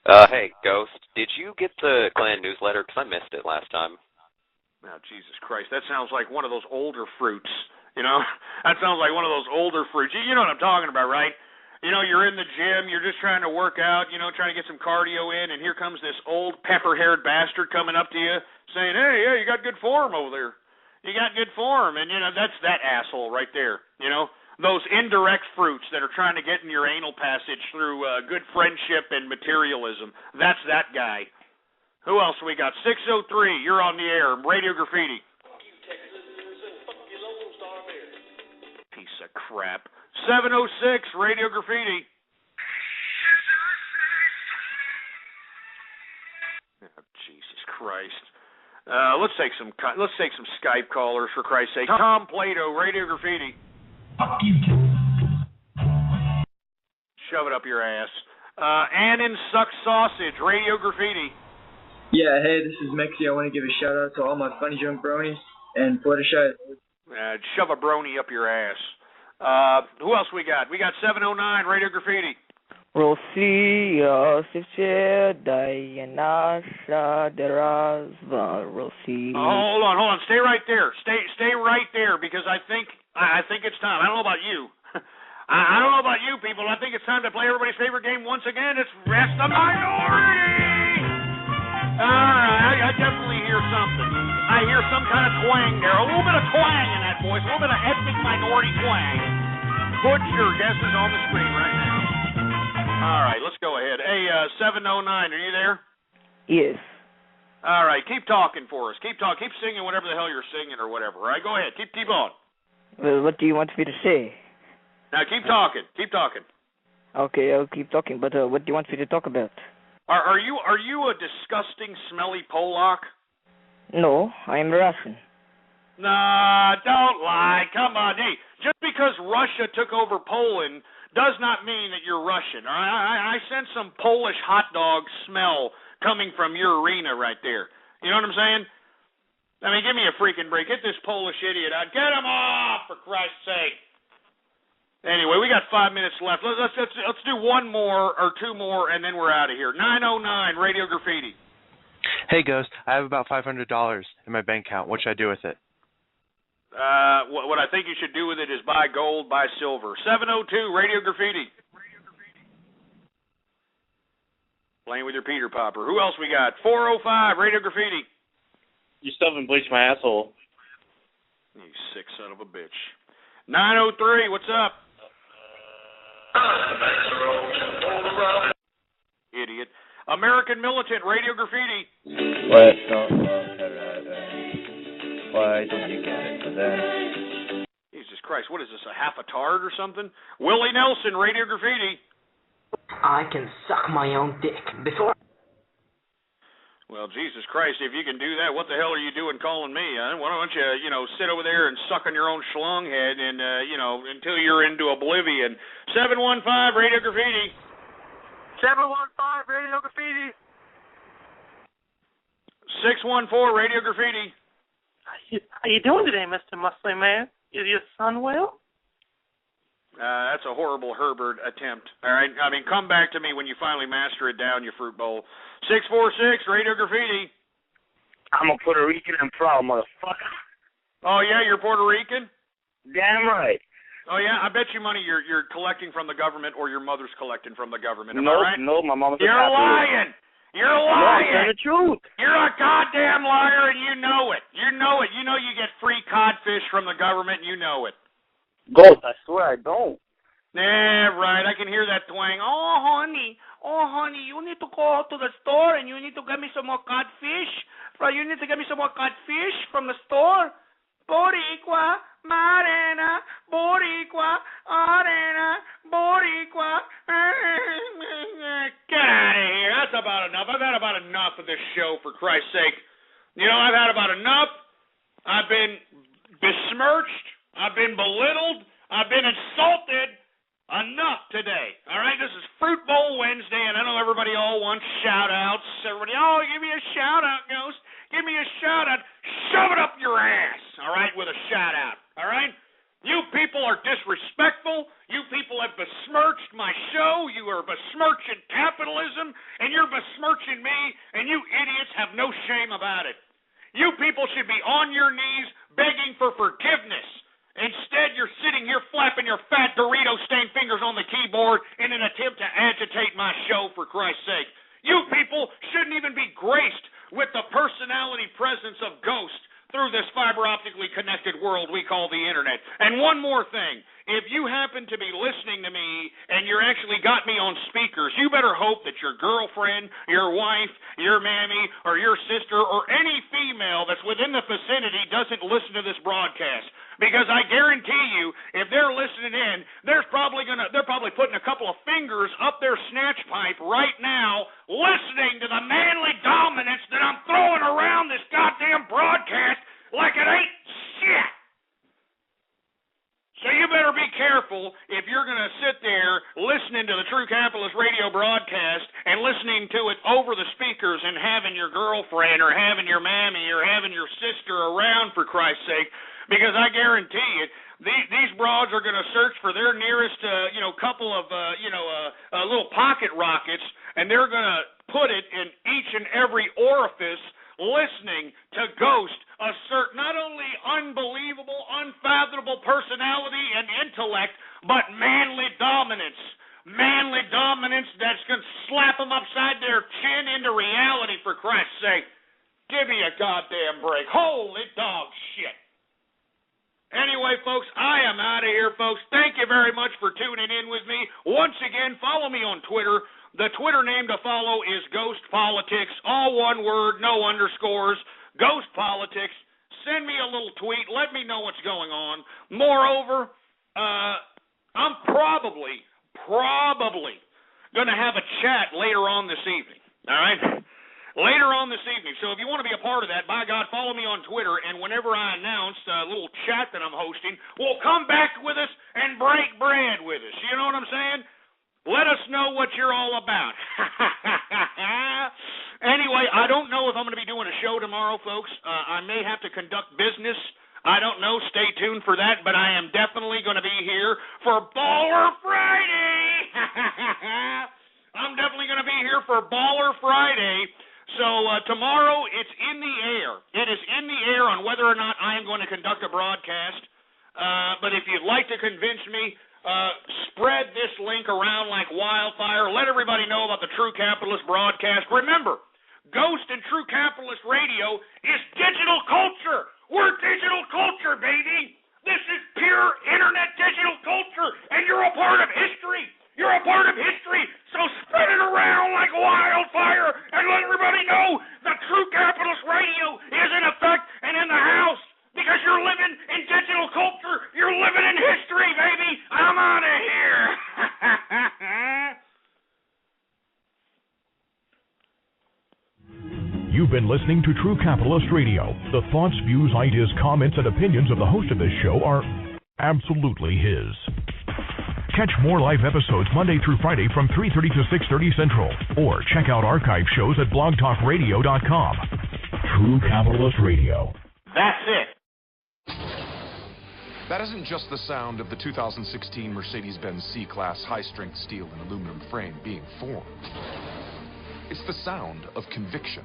Hey, Ghost, did you get the clan newsletter? Because I missed it last time. Oh, Jesus Christ, that sounds like one of those older fruits, That sounds like one of those older fruits. You know what I'm talking about, right? You're in the gym, you're just trying to work out, trying to get some cardio in, and here comes this old pepper-haired bastard coming up to you saying, hey, you got good form over there. You got good form, and, that's that asshole right there, Those indirect fruits that are trying to get in your anal passage through good friendship and materialism. That's that guy. Who else we got? 603, you're on the air. Radio Graffiti. Fuck you, Texas, and fuck you, Lone Star America. Piece of crap. 706, Radio Graffiti. Oh, Jesus Christ. Let's take some Skype callers, for Christ's sake. Tom Plato, Radio Graffiti. Fuck you, Shove it up your ass. Annan Suck Sausage, Radio Graffiti. Yeah, hey, this is Mexi. I want to give a shout out to all my funny junk bronies and Fluttershy. Shove a brony up your ass. Who else we got? We got 709, Radio Graffiti. Rosia Sivche Diana Derazva Rosi. Hold on. Stay right there. Stay right there because I think it's time. I don't know about you. I don't know about you people. I think it's time to play everybody's favorite game once again. It's Rest the Minority. Alright, I definitely hear something. I hear some kind of twang there. A little bit of twang in that voice. A little bit of ethnic minority twang. Put your guesses on the screen right now. Alright, let's go ahead. Hey, 709, are you there? Yes. Alright, keep talking for us. Keep singing whatever the hell you're singing or whatever. Alright, go ahead. Keep on. Well, what do you want me to say? Now, keep talking. Okay, I'll keep talking, but what do you want me to talk about? Are you a disgusting, smelly Polak? No, I'm Russian. Nah, don't lie. Come on. Hey, just because Russia Russia took over Poland does not mean that you're Russian. I sense some Polish hot dog smell coming from your arena right there. You know what I'm saying? I mean, give me a freaking break. Get this Polish idiot out. Get him off, for Christ's sake. Anyway, we got 5 minutes left. Let's do one more or two more, and then we're out of here. 909 Radio Graffiti. Hey, Ghost. I have about $500 in my bank account. What should I do with it? What I think you should do with it is buy gold, buy silver. 702 Radio Graffiti. Playing with your Peter Popper. Who else we got? 405 Radio Graffiti. You still haven't bleached my asshole. You sick son of a bitch. 903, what's up? Idiot. American Militant Radio Graffiti. What? Why did you get it for that? Jesus Christ, what is this, a half a tard or something? Willie Nelson, Radio Graffiti. I can suck my own dick before... Well, Jesus Christ, if you can do that, what the hell are you doing calling me, huh? Why don't you, sit over there and suck on your own schlong head and, until you're into oblivion. 715 Radio Graffiti. 715 Radio Graffiti. 614 Radio Graffiti. How you doing today, Mr. Muscly Man? Is your son well? That's a horrible Herbert attempt. All right? I mean, come back to me when you finally master it down, you fruit bowl. 646 Radio Graffiti. I'm a Puerto Rican and proud, motherfucker. Oh, yeah? You're Puerto Rican? Damn right. Oh, yeah? I bet you money you're collecting from the government or your mother's collecting from the government. Am Nope, I right? no, my mama's You're lying! You're lying! No, I'm the truth. You're a goddamn liar and you know it. You know it. You know you get free codfish from the government and you know it. Ghost, I swear I don't. Yeah, right. I can hear that twang. Oh, honey, you need to go to the store and you need to get me some more codfish. You need to get me some more codfish from the store. Boricua, Marena, Boricua, Arena, Boricua. Get out of here. That's about enough. I've had about enough of this show, for Christ's sake. You know, I've had about enough. I've been besmirched. I've been belittled. I've been insulted. Enough today. All right, this is Fruit Bowl Wednesday, and I know everybody all wants shout-outs. Everybody, give me a shout-out, Ghost. Give me a shout-out. Shove it up your ass, all right, with a shout-out, all right? You people are disrespectful. You people have besmirched my show. You are besmirching capitalism, and you're besmirching me, and you idiots have no shame about it. You people should be on your knees begging for forgiveness. Instead, you're sitting here flapping your fat Dorito-stained fingers on the keyboard in an attempt to agitate my show, for Christ's sake. You people shouldn't even be graced with the personality presence of Ghost through this fiber-optically connected world we call the Internet. And one more thing. If you happen to be listening to me and you're actually got me on speakers, you better hope that your girlfriend, your wife, your mammy, or your sister, or any female that's within the vicinity doesn't listen to this broadcast. Because I guarantee you, if they're listening in, they're probably putting a couple of fingers up their snatch pipe right now, listening to the manly dominance that I'm throwing around this goddamn broadcast like it ain't shit. So you better be careful if you're going to sit there listening to the True Capitalist radio broadcast and listening to it over the speakers and having your girlfriend or having your mammy or having your sister around, for Christ's sake, because I guarantee it, these broads are going to search for their nearest, couple of, little pocket rockets, and they're going to put it in each and every orifice, listening to Ghost assert not only unbelievable, unfathomable personality and intellect, but manly dominance. Manly dominance that's going to slap them upside their chin into reality, for Christ's sake. Give me a goddamn break. Holy dog shit. Anyway, folks, I am out of here, folks. Thank you very much for tuning in with me. Once again, follow me on Twitter. The Twitter name to follow is Ghost Politics, all one word, no underscores, Ghost Politics. Send me a little tweet. Let me know what's going on. Moreover, I'm probably going to have a chat later on this evening, all right? later on this evening. So if you want to be a part of that, by God, follow me on Twitter, and whenever I announce a little chat that I'm hosting, well, come back with us and break bread with us. You know what I'm saying? Let us know what you're all about. Anyway, I don't know if I'm going to be doing a show tomorrow, folks. I may have to conduct business. I don't know. Stay tuned for that, but I am definitely going to be here for Baller Friday. I'm definitely going to be here for Baller Friday. So tomorrow, it's in the air. It is in the air on whether or not I am going to conduct a broadcast. But if you'd like to convince me, spread this link around like wildfire. Let everybody know about the True Capitalist broadcast. Remember, Ghost and True Capitalist Radio is digital culture. We're digital culture, baby. This is pure internet digital culture, and you're a part of history. You're a part of history, so spread it around like wildfire and let everybody know that True Capitalist Radio is in effect and in the house. Because you're living in digital culture. You're living in history, baby. I'm out of here. You've been listening to True Capitalist Radio. The thoughts, views, ideas, comments, and opinions of the host of this show are absolutely his. Catch more live episodes Monday through Friday from 3:30 to 6:30 Central. Or check out archive shows at blogtalkradio.com. True Capitalist Radio. That's it. That isn't just the sound of the 2016 Mercedes-Benz C-Class high-strength steel and aluminum frame being formed. It's the sound of conviction.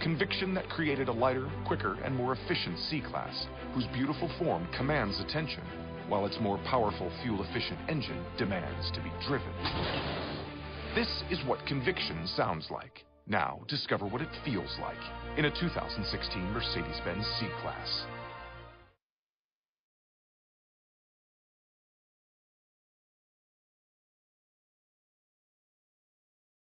Conviction that created a lighter, quicker, and more efficient C-Class, whose beautiful form commands attention, while its more powerful, fuel-efficient engine demands to be driven. This is what conviction sounds like. Now, discover what it feels like in a 2016 Mercedes-Benz C-Class.